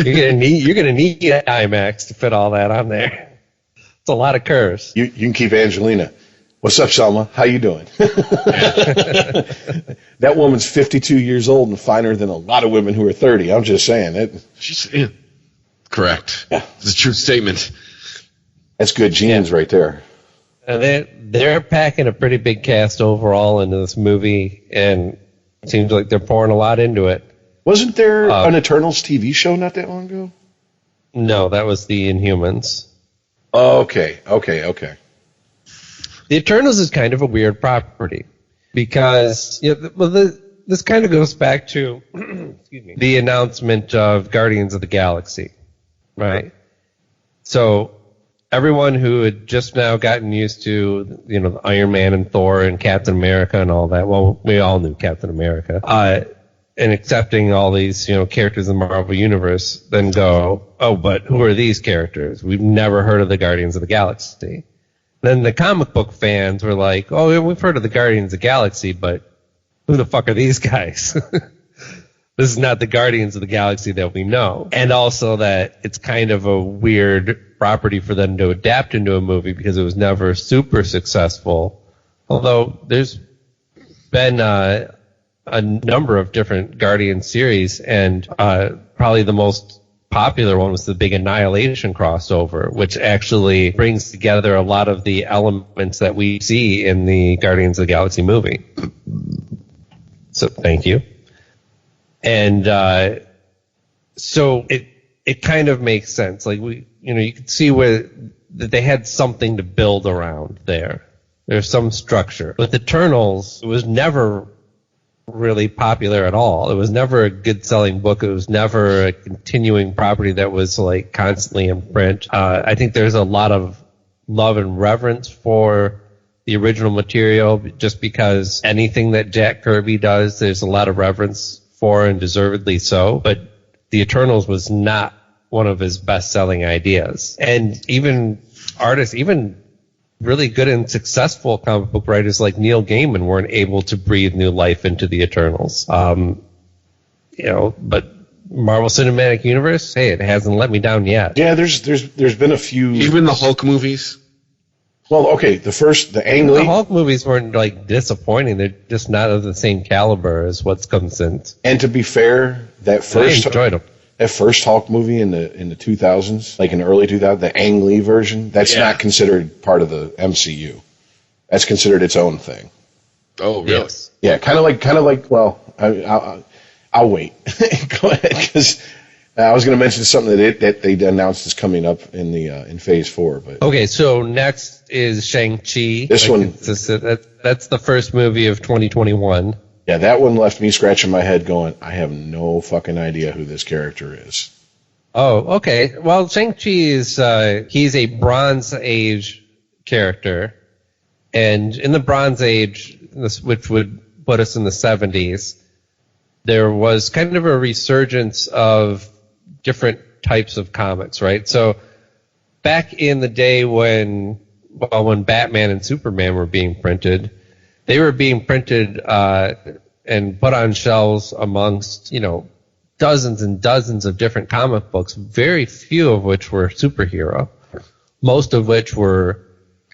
You're gonna need IMAX to fit all that on there. It's a lot of curves. You can keep Angelina. What's up, Salma? How you doing? That woman's 52 years old and finer than a lot of women who are 30. I'm just saying. She's correct. Yeah. It's a true statement. That's good genes right there. They're packing a pretty big cast overall into this movie, and it seems like they're pouring a lot into it. Wasn't there an Eternals TV show not that long ago? No, that was the Inhumans. Okay. The Eternals is kind of a weird property because this kind of goes back to excuse me, the announcement of Guardians of the Galaxy, right? So everyone who had just now gotten used to Iron Man and Thor and Captain America and all that, well, we all knew Captain America, and accepting all these characters in the Marvel Universe, then go, oh, but who are these characters? We've never heard of the Guardians of the Galaxy. Then the comic book fans were like, oh, we've heard of the Guardians of the Galaxy, but who the fuck are these guys? This is not the Guardians of the Galaxy that we know. And also that it's kind of a weird property for them to adapt into a movie because it was never super successful. Although there's been a number of different Guardian series, and probably the most popular one was the big Annihilation crossover, which actually brings together a lot of the elements that we see in the Guardians of the Galaxy movie. So thank you. And so it kind of makes sense. Like you could see that they had something to build around there. There's some structure. With Eternals, it was never really popular at all. It was never a good selling book. It was never a continuing property that was like constantly in print. I think there's a lot of love and reverence for the original material just because anything that Jack Kirby does, there's a lot of reverence for, and deservedly so. But The Eternals was not one of his best-selling ideas. And even artists, even really good and successful comic book writers like Neil Gaiman weren't able to breathe new life into the Eternals. But Marvel Cinematic Universe, hey, it hasn't let me down yet. Yeah, there's been a few. Even the Hulk movies. Well, okay, the Ang Lee. The Hulk movies weren't like disappointing. They're just not of the same caliber as what's come since. And to be fair, I enjoyed them. That first Hulk movie in the 2000s, like in the early 2000s, the Ang Lee version, that's not considered part of the MCU. That's considered its own thing. Oh, really? Yes. Yeah, kind of like. Well, I'll wait. Go ahead, because I was going to mention something that they announced is coming up in Phase 4. But okay, so next is Shang-Chi. This one, that's the first movie of 2021. Yeah, that one left me scratching my head going, I have no fucking idea who this character is. Oh, okay. Well, Shang-Chi is, he's a Bronze Age character. And in the Bronze Age, which would put us in the 70s, there was kind of a resurgence of different types of comics, right? So back in the day when Batman and Superman were being printed, they were being printed and put on shelves amongst, dozens and dozens of different comic books, very few of which were superhero, most of which were,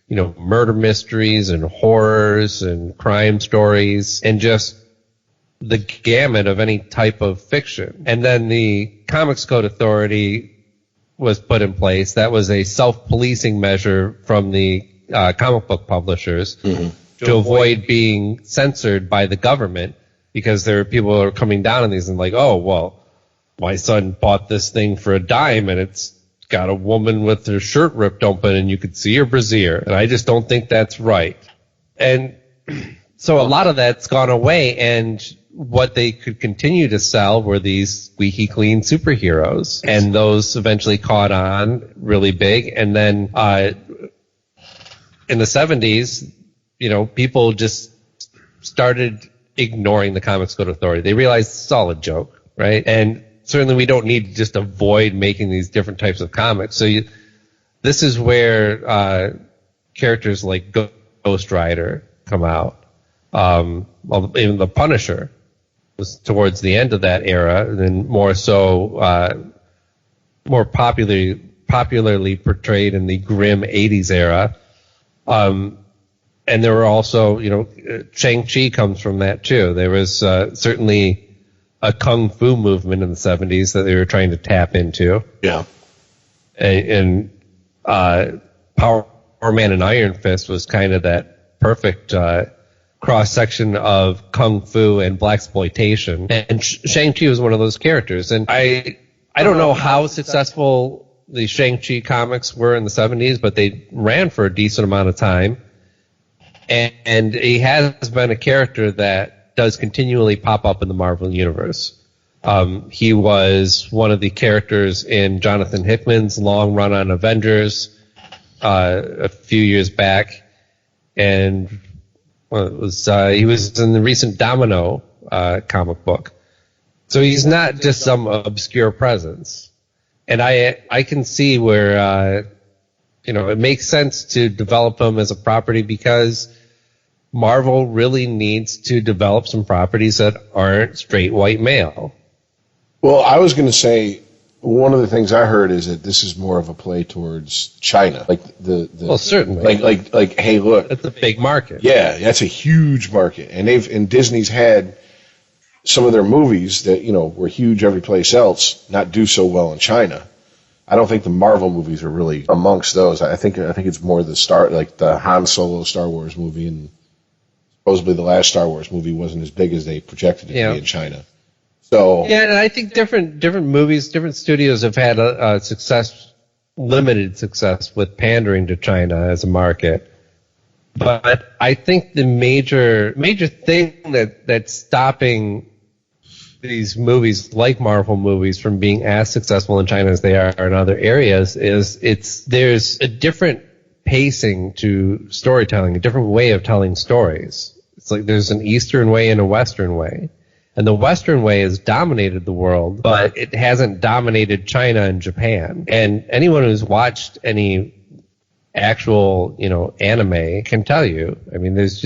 murder mysteries and horrors and crime stories and just the gamut of any type of fiction. And then the Comics Code Authority was put in place. That was a self-policing measure from the comic book publishers. Mm-hmm. To avoid being censored by the government, because there are people who are coming down on these and like, oh, well, my son bought this thing for a dime and it's got a woman with her shirt ripped open and you could see her brassiere. And I just don't think that's right. And So a lot of that's gone away, and what they could continue to sell were these squeaky clean superheroes, and those eventually caught on really big. And then in the 70s, people just started ignoring the Comics Code Authority. They realized it's all a joke, right? And certainly we don't need to just avoid making these different types of comics. So this is where characters like Ghost Rider come out. Even the Punisher was towards the end of that era, and then more so, more popularly portrayed in the grim 80s era. And there were also, Shang-Chi comes from that too. There was certainly a kung fu movement in the 70s that they were trying to tap into. Yeah. And Power Man and Iron Fist was kind of that perfect cross-section of kung fu and blaxploitation. And Shang-Chi was one of those characters. And I don't know how successful the Shang-Chi comics were in the 70s, but they ran for a decent amount of time. And he has been a character that does continually pop up in the Marvel Universe. He was one of the characters in Jonathan Hickman's long run on Avengers a few years back. And he was in the recent Domino comic book. So he's not just some obscure presence. And I can see where it makes sense to develop him as a property, because Marvel really needs to develop some properties that aren't straight white male. Well, I was going to say, one of the things I heard is that this is more of a play towards China, like well, certainly, like hey, look, that's a big market. Yeah, that's a huge market, and Disney's had some of their movies that were huge every place else not do so well in China. I don't think the Marvel movies are really amongst those. I think it's more the Han Solo Star Wars movie, and supposedly the last Star Wars movie wasn't as big as they projected it to be in China. So yeah, and I think different movies, different studios have had a limited success with pandering to China as a market. But I think the major thing that's stopping these movies like Marvel movies from being as successful in China as they are in other areas is there's a different pacing to storytelling, a different way of telling stories. It's like there's an Eastern way and a Western way. And the Western way has dominated the world, but it hasn't dominated China and Japan. And anyone who's watched any actual, anime can tell you. I mean, there's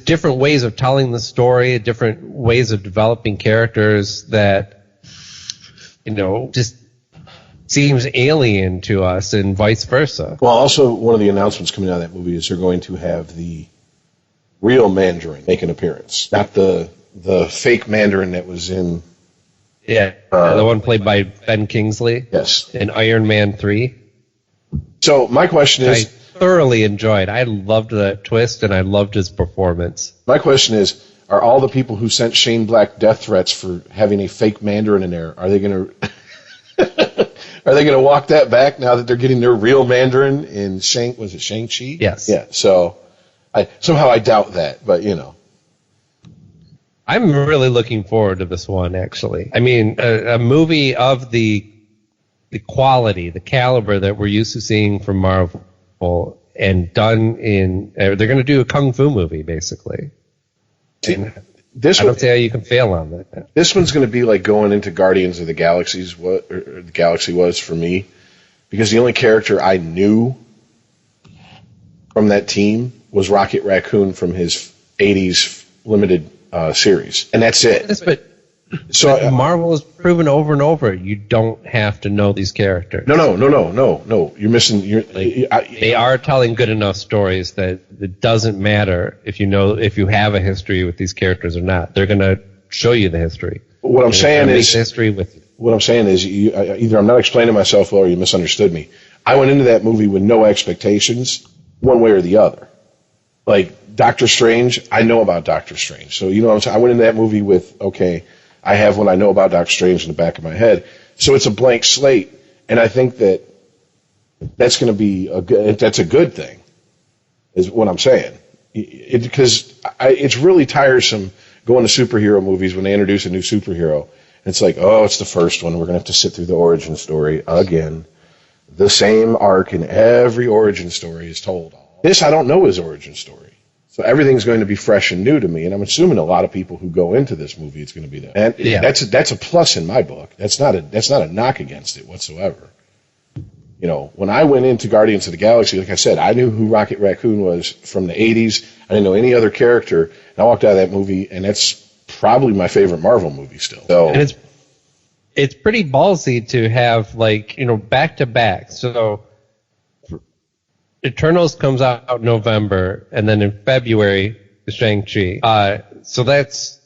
different ways of telling the story, different ways of developing characters that, just seems alien to us, and vice versa. Well, also, one of the announcements coming out of that movie is they're going to have the real Mandarin make an appearance, not the fake Mandarin that was in... Yeah, the one played by Ben Kingsley. Yes. In Iron Man 3. So my question is... I thoroughly enjoyed. I loved that twist, and I loved his performance. My question is, are all the people who sent Shane Black death threats for having a fake Mandarin in there, are they going to walk that back now that they're getting their real Mandarin in Shang-Chi? Yes. Yeah, so somehow I doubt that, but I'm really looking forward to this one, actually. I mean, a movie of the quality, the caliber that we're used to seeing from Marvel, and done in... they're going to do a kung fu movie, basically. I don't see how you can fail on that. This one's going to be like going into Guardians of the Galaxy was for me, because the only character I knew from that team was Rocket Raccoon from his 80s limited series, and that's it. Yes, but Marvel has proven over and over you don't have to know these characters. No. You're missing. They are telling good enough stories that it doesn't matter if you have a history with these characters or not. They're going to show you the history. What I'm saying is history with you. What I'm saying is either I'm not explaining myself well or you misunderstood me. I went into that movie with no expectations, one way or the other. Like Doctor Strange, I know about Doctor Strange, so what I'm saying. I went into that movie with I have what I know about Doctor Strange in the back of my head. So it's a blank slate, and I think that's going to be that's a good thing, is what I'm saying. Because it's really tiresome going to superhero movies when they introduce a new superhero. And it's like, oh, it's the first one. We're going to have to sit through the origin story again. The same arc in every origin story is told. This I don't know his origin story. So everything's going to be fresh and new to me. And I'm assuming a lot of people who go into this movie, it's going to be that. And that's a plus in my book. That's not a knock against it whatsoever. You know, when I went into Guardians of the Galaxy, like I said, I knew who Rocket Raccoon was from the 80s. I didn't know any other character. And I walked out of that movie, and that's probably my favorite Marvel movie still. So, and it's pretty ballsy to have, like, you know, back to back. So Eternals comes out in November, and then in February, Shang-Chi. So that's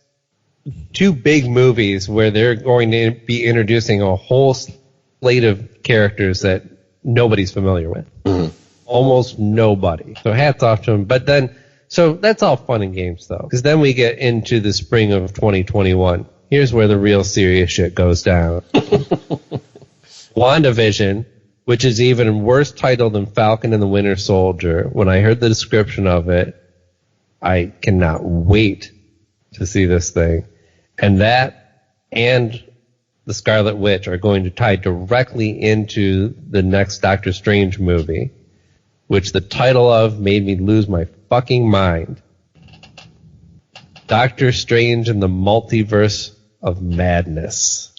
two big movies where they're going to be introducing a whole slate of characters that nobody's familiar with. Mm-hmm. Almost nobody. So hats off to them. But then, so that's all fun and games, though, because then we get into the spring of 2021. Here's where the real serious shit goes down. WandaVision, which is even worse title than Falcon and the Winter Soldier. When I heard the description of it, I cannot wait to see this thing. And that and the Scarlet Witch are going to tie directly into the next Doctor Strange movie, which the title of made me lose my fucking mind. Doctor Strange and the Multiverse of Madness.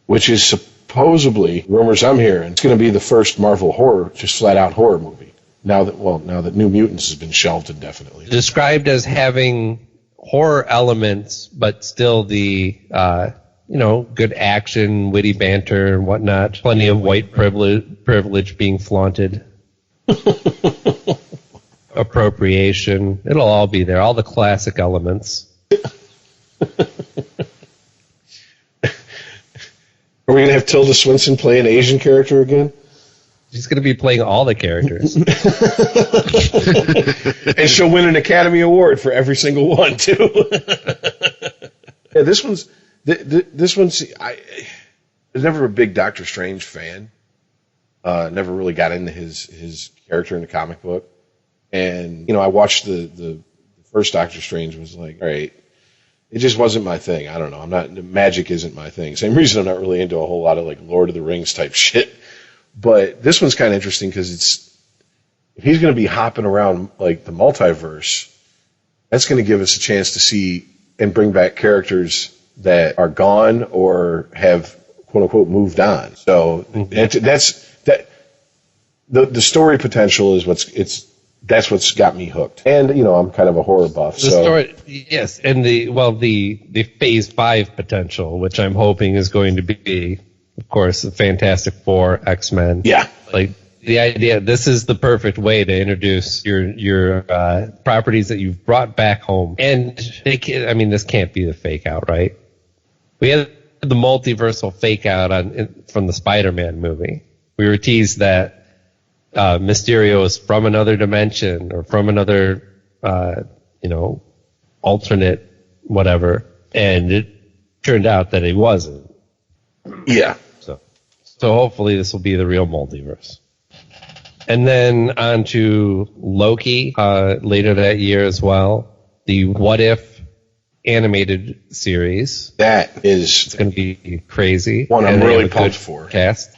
Which is supposedly, rumors I'm hearing, it's going to be the first Marvel horror, just flat out horror movie. Now that New Mutants has been shelved indefinitely. Described as having horror elements, but still the, good action, witty banter and whatnot. Plenty of white privilege being flaunted. Appropriation. It'll all be there. All the classic elements. Are we going to have Tilda Swinton play an Asian character again? She's going to be playing all the characters. And she'll win an Academy Award for every single one, too. Yeah, this one's... I was never a big Doctor Strange fan. Never really got into his character in the comic book. And, I watched the first Doctor Strange, was like, all right, it just wasn't my thing. I don't know. Magic isn't my thing. Same reason I'm not really into a whole lot of like Lord of the Rings type shit. But this one's kind of interesting because if he's going to be hopping around like the multiverse, that's going to give us a chance to see and bring back characters that are gone or have quote unquote moved on. So the story potential is that's what's got me hooked. And, I'm kind of a horror buff. Story, yes, and the Phase 5 potential, which I'm hoping is going to be, of course, the Fantastic Four, X-Men. Yeah. Like, the idea, this is the perfect way to introduce your properties that you've brought back home. And, this can't be the fake out, right? We had the multiversal fake out from the Spider-Man movie. We were teased that Mysterio is from another dimension or from another, alternate whatever, and it turned out that it wasn't. Yeah. So hopefully this will be the real multiverse. And then on to Loki later that year as well. The What If animated series. It's going to be crazy. One I'm really pumped for. Cast.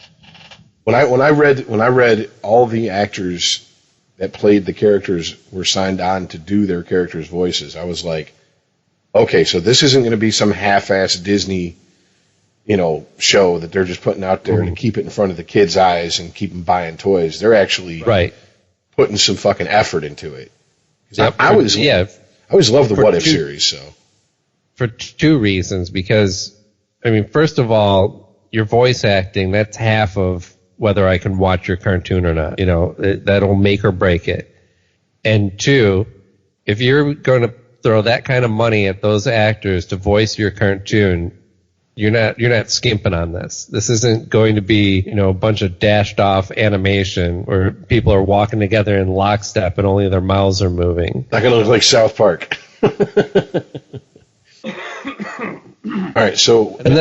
When I read all the actors that played the characters were signed on to do their characters' voices, I was like, okay, so this isn't going to be some half-assed Disney, show that they're just putting out there to keep it in front of the kids' eyes and keep them buying toys. They're actually putting some fucking effort into it. I always love the What If series. So for two reasons, because first of all, your voice acting, that's half of whether I can watch your cartoon or not. That'll make or break it. And two, if you're going to throw that kind of money at those actors to voice your cartoon, you're not skimping on this. This isn't going to be, a bunch of dashed off animation where people are walking together in lockstep and only their mouths are moving. Not going to look like South Park. All right, so and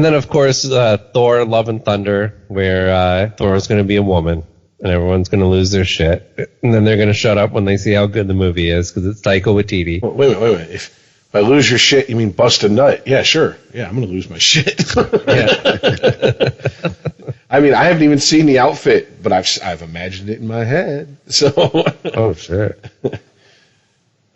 then of course Thor: Love and Thunder, where Thor is going to be a woman. and everyone's going to lose their shit, and then they're going to shut up when they see how good the movie is because it's Taika Waititi. Well, wait a minute. If I lose your shit, you mean bust a nut? Yeah, sure. Yeah, I'm going to lose my shit. I mean, I haven't even seen the outfit, but I've imagined it in my head. So. Oh, sure.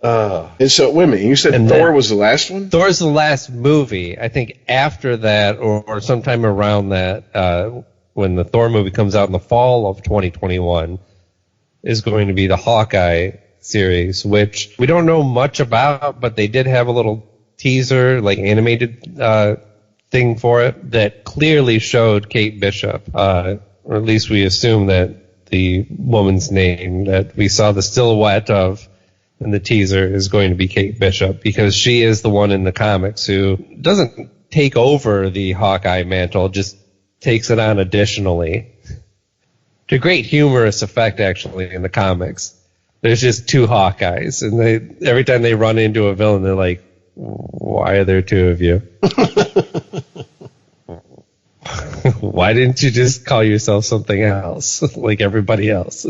And so, wait a minute, you said Thor was the last one? Thor's the last movie. I think after that, or sometime around that, when the Thor movie comes out in the fall of 2021, is going to be the Hawkeye series, which we don't know much about, but they did have a little teaser, like animated thing for it, that clearly showed Kate Bishop, or at least we assume that the woman's name that we saw the silhouette of in the teaser is going to be Kate Bishop, because she is the one in the comics who doesn't take over the Hawkeye mantle, just takes it on additionally. To great humorous effect, actually, in the comics. There's just two Hawkeyes, and every time they run into a villain, they're like, why are there two of you? Why didn't you just call yourself something else, like everybody else?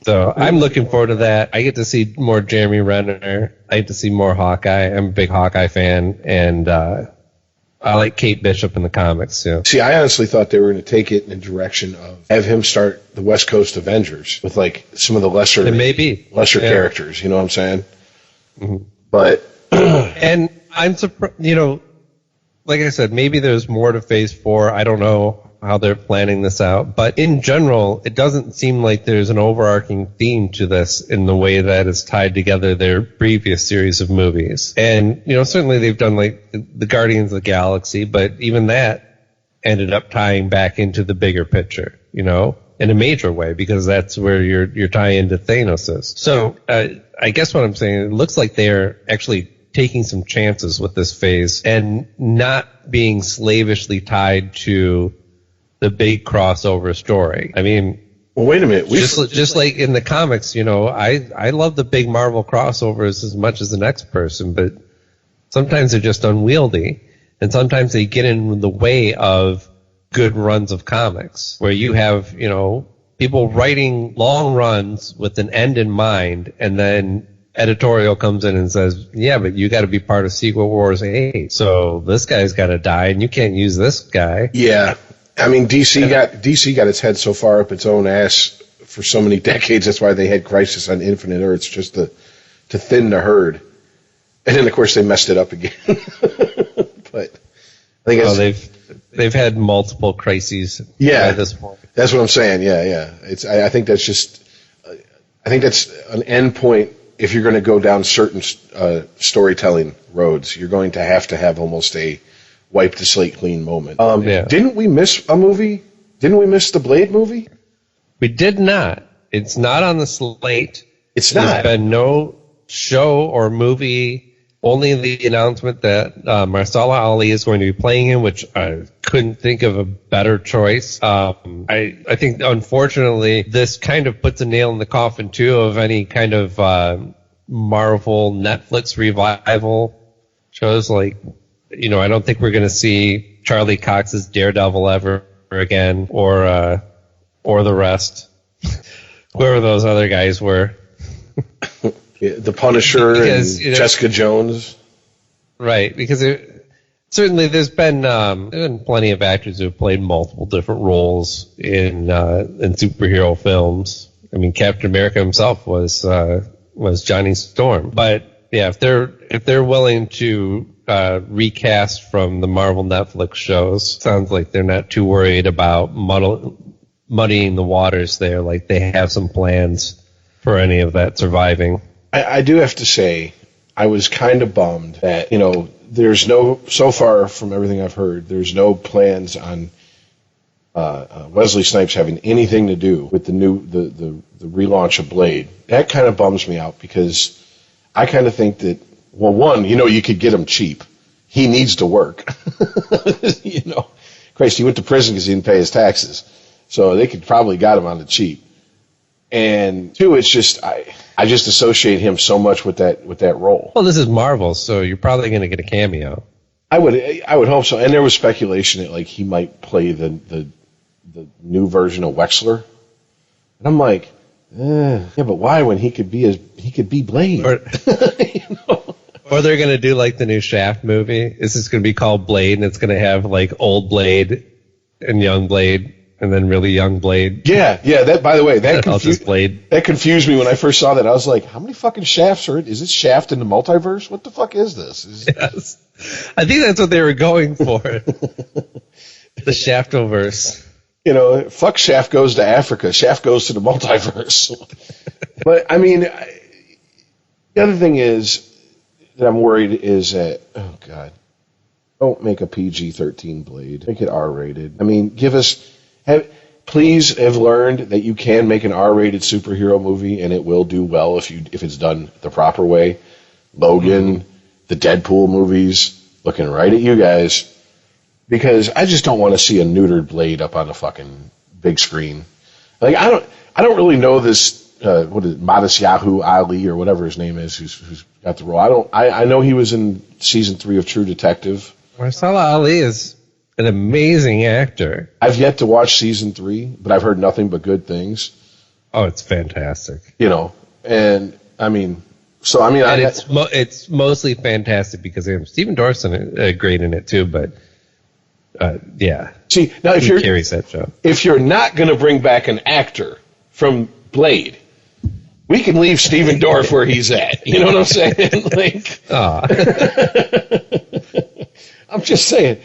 So I'm looking forward to that. I get to see more Jeremy Renner. I get to see more Hawkeye. I'm a big Hawkeye fan, and I like Kate Bishop in the comics too. See, I honestly thought they were going to take it in the direction of have him start the West Coast Avengers with like some of the lesser characters. You know what I'm saying? Mm-hmm. But and I'm surprised. You know, like I said, maybe there's more to Phase 4. I don't know how they're planning this out, but in general, it doesn't seem like there's an overarching theme to this in the way that is tied together their previous series of movies. And, you know, certainly they've done like the Guardians of the Galaxy, but even that ended up tying back into the bigger picture, you know, in a major way, because that's where your tie into Thanos is. So, I guess what I'm saying, it looks like they're actually taking some chances with this phase and not being slavishly tied to the big crossover story. I mean, well, wait a minute. Just like in the comics, you know, I love the big Marvel crossovers as much as the next person, but sometimes they're just unwieldy, and sometimes they get in the way of good runs of comics, where you have, you know, people writing long runs with an end in mind, and then editorial comes in and says, yeah, but you got to be part of Secret Wars 8, so this guy's got to die, and you can't use this guy. Yeah. I mean, DC got its head so far up its own ass for so many decades. That's why they had Crisis on Infinite Earths, just to thin the herd. And then, of course, they messed it up again. But I think they've had multiple crises. Yeah, by this point. That's what I'm saying. Yeah. I think that's just. I think that's an end point. If you're going to go down certain storytelling roads, you're going to have almost a wipe the slate clean moment. Didn't we miss a movie? Didn't we miss the Blade movie? We did not. It's not on the slate. It's not. There's been no show or movie, only the announcement that Mahershala Ali is going to be playing him, which I couldn't think of a better choice. I think, unfortunately, this kind of puts a nail in the coffin, too, of any kind of Marvel Netflix revival shows. Like, you know, I don't think we're going to see Charlie Cox's Daredevil ever again, or the rest. Whoever those other guys were. The Punisher because, and Jessica Jones. Right, because certainly there's been plenty of actors who have played multiple different roles in superhero films. I mean, Captain America himself was Johnny Storm. But yeah, if they're willing to recast from the Marvel Netflix shows, sounds like they're not too worried about muddying the waters there. Like they have some plans for any of that surviving. I do have to say, I was kind of bummed that, you know, there's so far from everything I've heard, there's no plans on Wesley Snipes having anything to do with the relaunch of Blade. That kind of bums me out, because I kind of think that, well, one, you know, you could get him cheap. He needs to work. You know, Christ, he went to prison because he didn't pay his taxes. So they could probably got him on the cheap. And two, it's just I just associate him so much with that role. Well, this is Marvel, so you're probably going to get a cameo. I would hope so. And there was speculation that like he might play the new version of Wexler. And I'm like, yeah, but why when he could be Blade? Or they're going to do like the new Shaft movie. Is this going to be called Blade, and it's going to have like old Blade and young Blade, and then really young Blade? Yeah. That, by the way, that confused me when I first saw that. I was like, how many fucking Shafts is this Shaft in the multiverse? What the fuck is this? Yes. I think that's what they were going for. The Shaftoverse. You know, fuck Shaft goes to Africa. Shaft goes to the multiverse. But, I mean, the other thing is that I'm worried is that, oh, God, don't make a PG-13 Blade. Make it R-rated. I mean, please have learned that you can make an R-rated superhero movie, and it will do well if it's done the proper way. Logan, the Deadpool movies, looking right at you guys. Because I just don't want to see a neutered Blade up on the fucking big screen. Like I don't really know this Matisyahu Ali or whatever his name is who's got the role. I know he was in season 3 of True Detective. Mahershala Ali is an amazing actor. I've yet to watch season 3, but I've heard nothing but good things. Oh, it's fantastic. You know, and I mean, it's mostly fantastic because Stephen Dorff's great in it too, but. Yeah. See, now he carries that show. If you're not going to bring back an actor from Blade, we can leave Stephen Dorff where he's at. You know what I'm saying? Like, I'm just saying.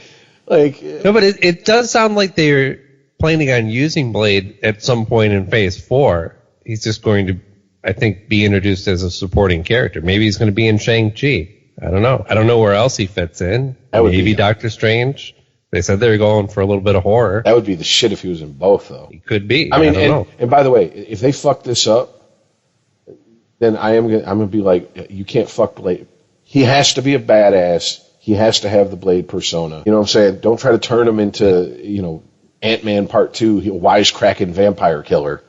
Like, no, but it does sound like they're planning on using Blade at some point in Phase 4. He's just going to, I think, be introduced as a supporting character. Maybe he's going to be in Shang-Chi. I don't know. I don't know where else he fits in. Maybe Doctor Strange. They said they were going for a little bit of horror. That would be the shit if he was in both, though. He could be. I mean, and by the way, if they fuck this up, then I'm gonna be like, you can't fuck Blade. He has to be a badass. He has to have the Blade persona. You know what I'm saying? Don't try to turn him into, you know, Ant-Man Part 2, wisecracking vampire killer.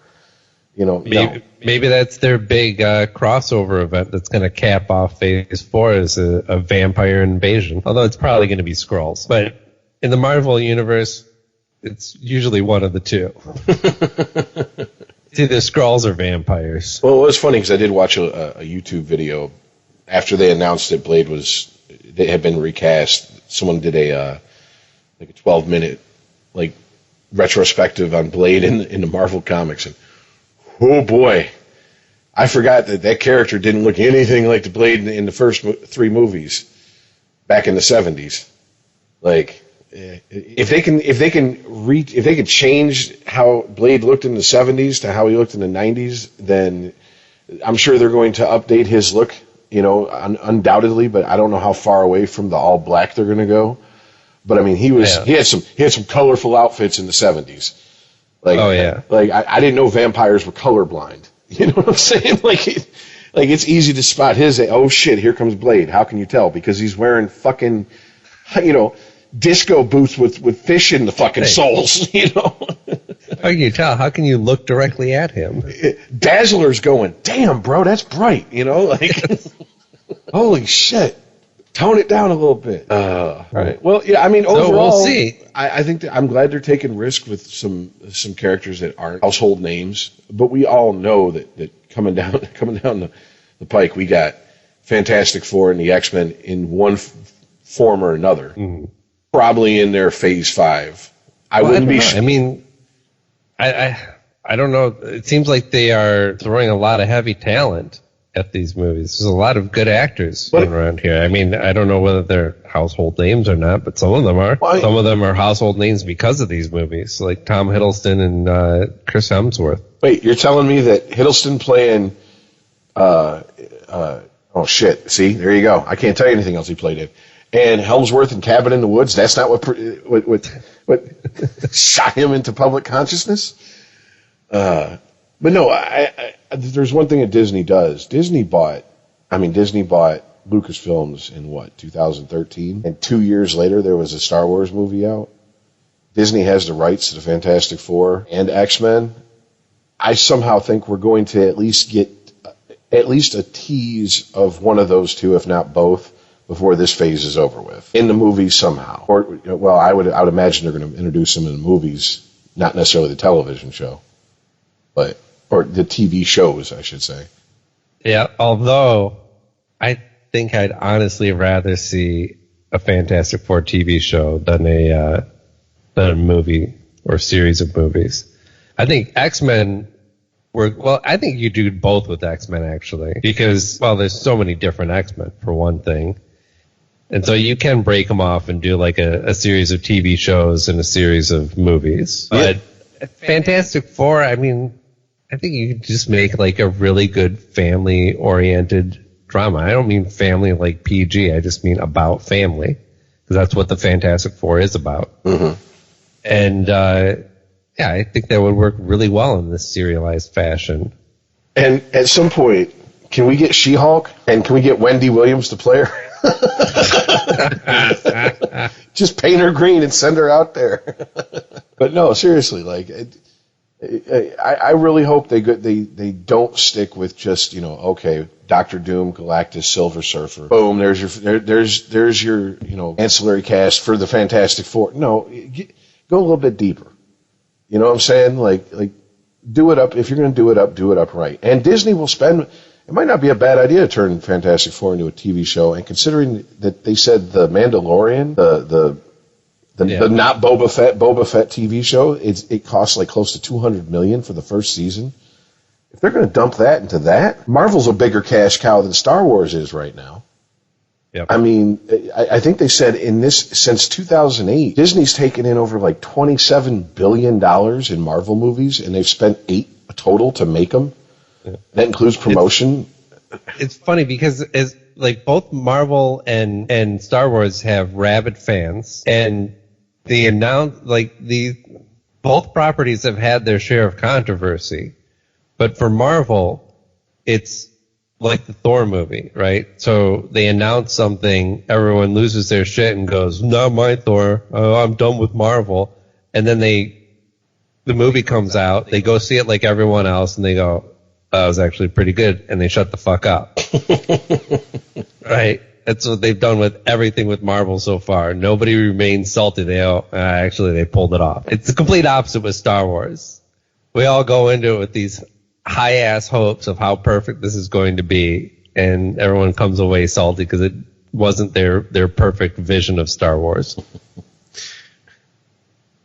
You know, maybe that's their big crossover event that's going to cap off Phase 4 as a vampire invasion. Although it's probably going to be Skrulls, but. In the Marvel universe, it's usually one of the two. It's either Skrulls or vampires. Well, it was funny because I did watch a YouTube video after they announced that Blade they had been recast. Someone did a 12-minute retrospective on Blade in the Marvel comics, and oh boy, I forgot that character didn't look anything like the Blade in the first 3 movies back in the 70s. Like. If they can change how Blade looked in the 70s to how he looked in the 90s, then I'm sure they're going to update his look, you know, undoubtedly. But I don't know how far away from the all black they're going to go. But I mean, he had some colorful outfits in the 70s. Like, oh yeah, like I didn't know vampires were colorblind. You know what I'm saying? Like it's easy to spot his. Oh shit, here comes Blade. How can you tell? Because he's wearing fucking, you know. Disco boots with fish in the fucking soles, you know. How can you tell? How can you look directly at him? Dazzler's going, damn, bro, that's bright, you know. Like, holy shit, tone it down a little bit. Right. Well, yeah, I mean, overall, we'll see. I think that I'm glad they're taking risk with some characters that aren't household names, but we all know that coming down the pike, we got Fantastic Four and the X-Men in one form or another. Mm-hmm. Probably in their Phase 5. I wouldn't be. I mean, I don't know. It seems like they are throwing a lot of heavy talent at these movies. There's a lot of good actors around here. I mean, I don't know whether they're household names or not, but some of them are. Well, some of them are household names because of these movies, like Tom Hiddleston and Chris Hemsworth. Wait, you're telling me that Hiddleston playing? Oh shit! See, there you go. I can't tell you anything else he played in. And Helmsworth and Cabin in the Woods, that's not what shot him into public consciousness? But no, there's one thing that Disney does. Disney bought Lucasfilms in 2013? And 2 years later, there was a Star Wars movie out. Disney has the rights to the Fantastic Four and X-Men. I somehow think we're going to at least get a tease of one of those two, if not both, before this phase is over with. In the movies somehow. Or, well, I would imagine they're going to introduce them in the movies, not necessarily the television show. But or the TV shows, I should say. Yeah, although I think I'd honestly rather see a Fantastic Four TV show than a movie or series of movies. I think X-Men I think you do both with X-Men, actually, because, well, there's so many different X-Men, for one thing. And so you can break them off and do like a series of TV shows and a series of movies. But Fantastic Four, I mean, I think you could just make like a really good family-oriented drama. I don't mean family like PG. I just mean about family, because that's what the Fantastic Four is about. Mm-hmm. And yeah, I think that would work really well in this serialized fashion. And at some point, can we get She-Hulk and can we get Wendy Williams to play her? Just paint her green and send her out there. But no, seriously, like, I really hope they don't stick with just, you know, okay, Doctor Doom, Galactus, Silver Surfer, boom, there's your you know, ancillary cast for the Fantastic Four. No, go a little bit deeper. You know what I'm saying? Like do it up. If you're going to do it up right. And Disney will spend. It might not be a bad idea to turn Fantastic Four into a TV show. And considering that they said the Mandalorian, the not Boba Fett TV show, it costs like close to $200 million for the first season. If they're going to dump that into that, Marvel's a bigger cash cow than Star Wars is right now. Yep. I mean, I think they said since 2008, Disney's taken in over like $27 billion in Marvel movies, and they've spent $8 total to make them. Yeah. That includes promotion. It's funny because as like both Marvel and Star Wars have rabid fans, and they announce both properties have had their share of controversy, but for Marvel, it's like the Thor movie, right? So they announce something, everyone loses their shit and goes, "Not my Thor. I'm done with Marvel." And then the movie comes out, they go see it like everyone else, and they go, "That was actually pretty good," and they shut the fuck up. Right? That's what they've done with everything with Marvel so far. Nobody remains salty. They pulled it off. It's the complete opposite with Star Wars. We all go into it with these high-ass hopes of how perfect this is going to be, and everyone comes away salty because it wasn't their perfect vision of Star Wars.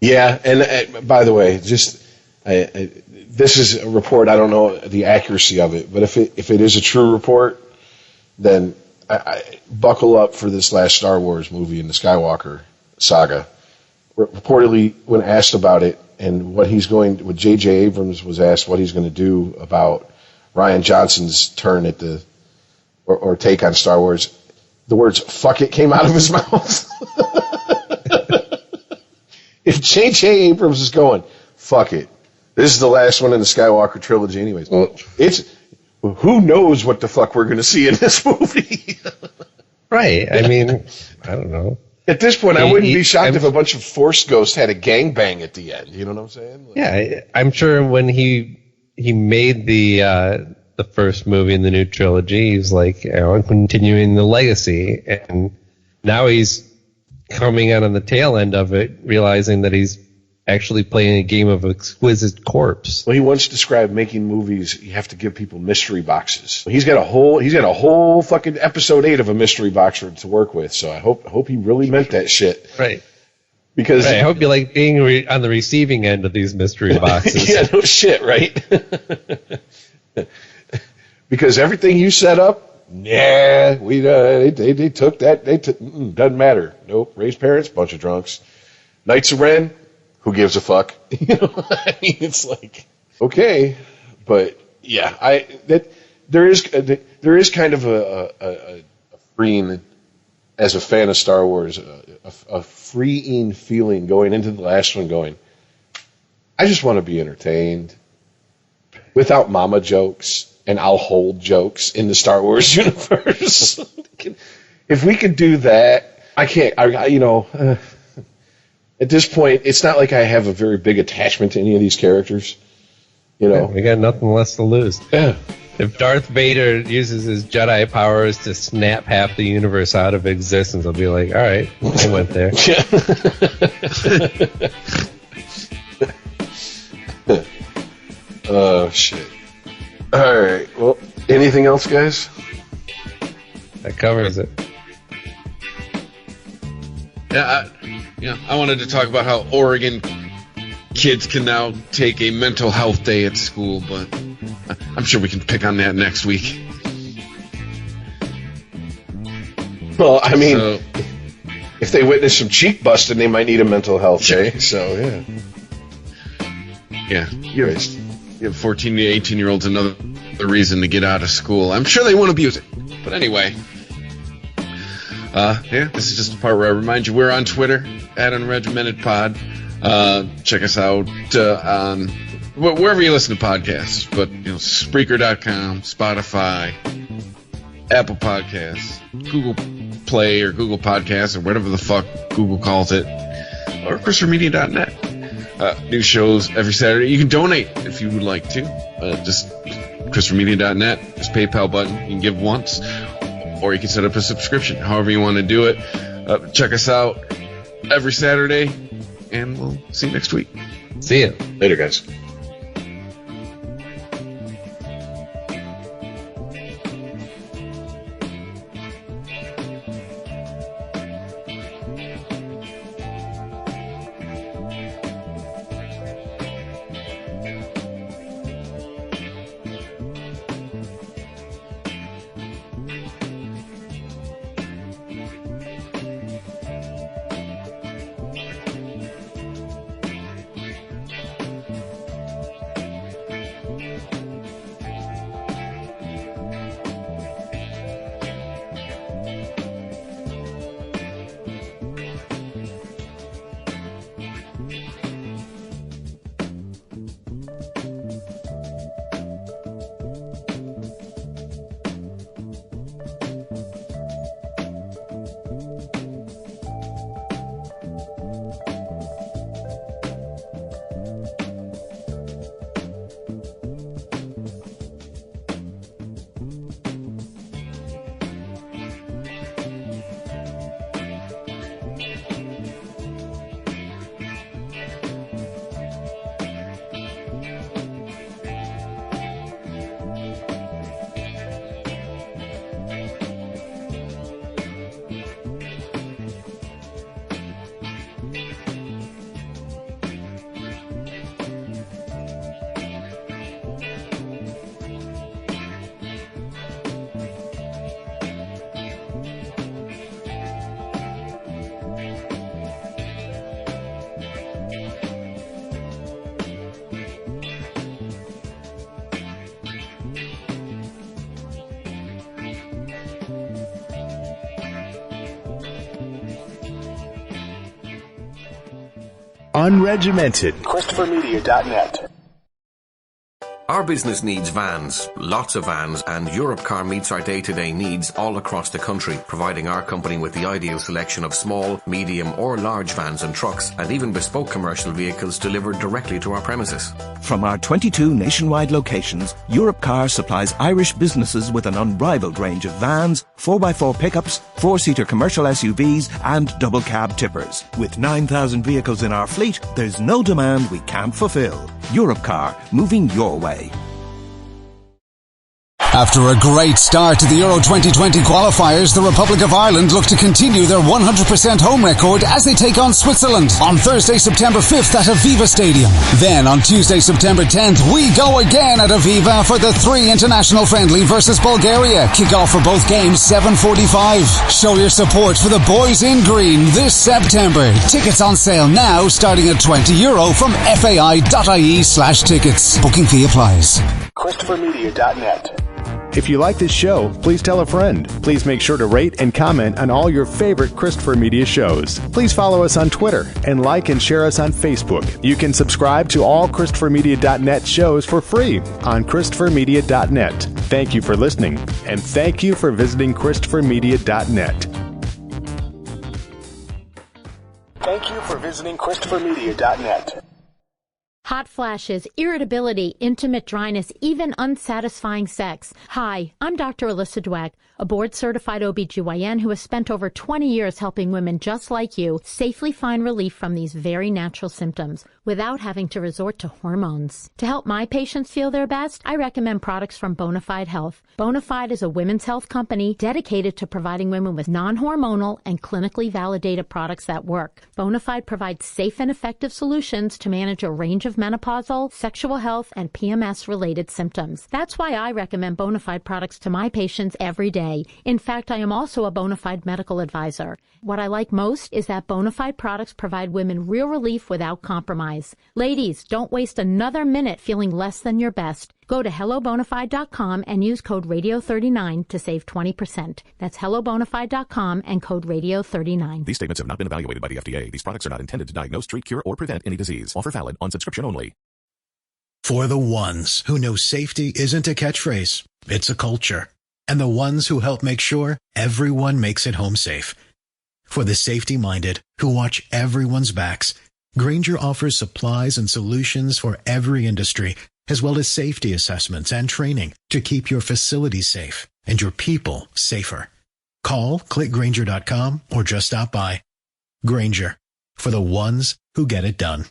Yeah, and by the way, this is a report. I don't know the accuracy of it, but if it is a true report, then I buckle up for this last Star Wars movie in the Skywalker saga. Reportedly, when asked about it, and what J.J. Abrams was asked what he's going to do about Rian Johnson's turn at or take on Star Wars, the words "fuck it" came out of his mouth. If J.J. Abrams is going, "Fuck it, this is the last one in the Skywalker trilogy anyways," who knows what the fuck we're going to see in this movie. Right. I mean, I don't know. At this point, I wouldn't be shocked if a bunch of Force ghosts had a gangbang at the end. You know what I'm saying? Yeah, I'm sure when he made the first movie in the new trilogy, he's like, I'm continuing the legacy, and now he's coming out on the tail end of it, realizing that he's actually playing a game of exquisite corpse. Well, he once described making movies, you have to give people mystery boxes. He's got a whole fucking episode 8 of a mystery box to work with. So I hope he really meant that shit. Right. Because I hope you like being on the receiving end of these mystery boxes. Yeah, no shit, right? Because everything you set up, they took that. Doesn't matter. Nope. Raised parents, bunch of drunks. Knights of Ren. Who gives a fuck? You know, I mean, it's like, okay, but yeah, there is kind of a freeing, as a fan of Star Wars, a freeing feeling going into the last one. Going, I just want to be entertained without mama jokes and I'll hold jokes in the Star Wars universe. If we could do that, I can't. At this point, it's not like I have a very big attachment to any of these characters. You know, we got nothing less to lose. Yeah. If Darth Vader uses his Jedi powers to snap half the universe out of existence, I'll be like, all right, I went there. Oh, shit. All right. Well, anything else, guys? That covers it. I wanted to talk about how Oregon kids can now take a mental health day at school, but I'm sure we can pick on that next week. Well, I mean, if they witness some cheek busting, they might need a mental health day. So, yeah. Yeah. You have 14 to 18-year-olds another reason to get out of school. I'm sure they won't abuse it. But anyway. This is just the part where I remind you we're on Twitter, @UnregimentedPod. Check us out on wherever you listen to podcasts. But, Spreaker.com, Spotify, Apple Podcasts, Google Play or Google Podcasts or whatever the fuck Google calls it, or ChristopherMedia.net. New shows every Saturday. You can donate if you would like to. Just ChristopherMedia.net. Just PayPal button. You can give once, or you can set up a subscription. However you want to do it. Check us out every Saturday, and we'll see you next week. See you later, guys. Unregimented. ChristopherMedia.net. Our business needs vans, lots of vans, and Europcar meets our day-to-day needs all across the country, providing our company with the ideal selection of small, medium or large vans and trucks, and even bespoke commercial vehicles delivered directly to our premises. From our 22 nationwide locations, Europcar supplies Irish businesses with an unrivaled range of vans, 4x4 pickups, 4-seater commercial SUVs and double cab tippers. With 9,000 vehicles in our fleet, there's no demand we can't fulfill. Europcar, moving your way. After a great start to the Euro 2020 qualifiers, the Republic of Ireland look to continue their 100% home record as they take on Switzerland on Thursday, September 5th at Aviva Stadium. Then on Tuesday, September 10th, we go again at Aviva for the 3 international friendly versus Bulgaria. Kick-off for both games 7:45. Show your support for the boys in green this September. Tickets on sale now starting at €20 from fai.ie/tickets. Booking fee applies. ChristopherMedia.net. If you like this show, please tell a friend. Please make sure to rate and comment on all your favorite Christopher Media shows. Please follow us on Twitter and like and share us on Facebook. You can subscribe to all ChristopherMedia.net shows for free on ChristopherMedia.net. Thank you for listening, and thank you for visiting ChristopherMedia.net. Thank you for visiting ChristopherMedia.net. Hot flashes, irritability, intimate dryness, even unsatisfying sex. Hi, I'm Dr. Alyssa Dweck, a board-certified OBGYN who has spent over 20 years helping women just like you safely find relief from these very natural symptoms without having to resort to hormones. To help my patients feel their best, I recommend products from Bonafide Health. Bonafide is a women's health company dedicated to providing women with non-hormonal and clinically validated products that work. Bonafide provides safe and effective solutions to manage a range of menopausal, sexual health, and PMS-related symptoms. That's why I recommend Bonafide products to my patients every day. In fact, I am also a Bonafide medical advisor. What I like most is that Bonafide products provide women real relief without compromise. Ladies, don't waste another minute feeling less than your best. Go to hellobonafide.com and use code radio39 to save 20%. That's hellobonafide.com and code radio39. These statements have not been evaluated by the FDA. These products are not intended to diagnose, treat, cure, or prevent any disease. Offer valid on subscription only. For the ones who know safety isn't a catchphrase, it's a culture. And the ones who help make sure everyone makes it home safe. For the safety-minded who watch everyone's backs, Grainger offers supplies and solutions for every industry, as well as safety assessments and training to keep your facilities safe and your people safer. Call, click Grainger.com, or just stop by. Grainger, for the ones who get it done.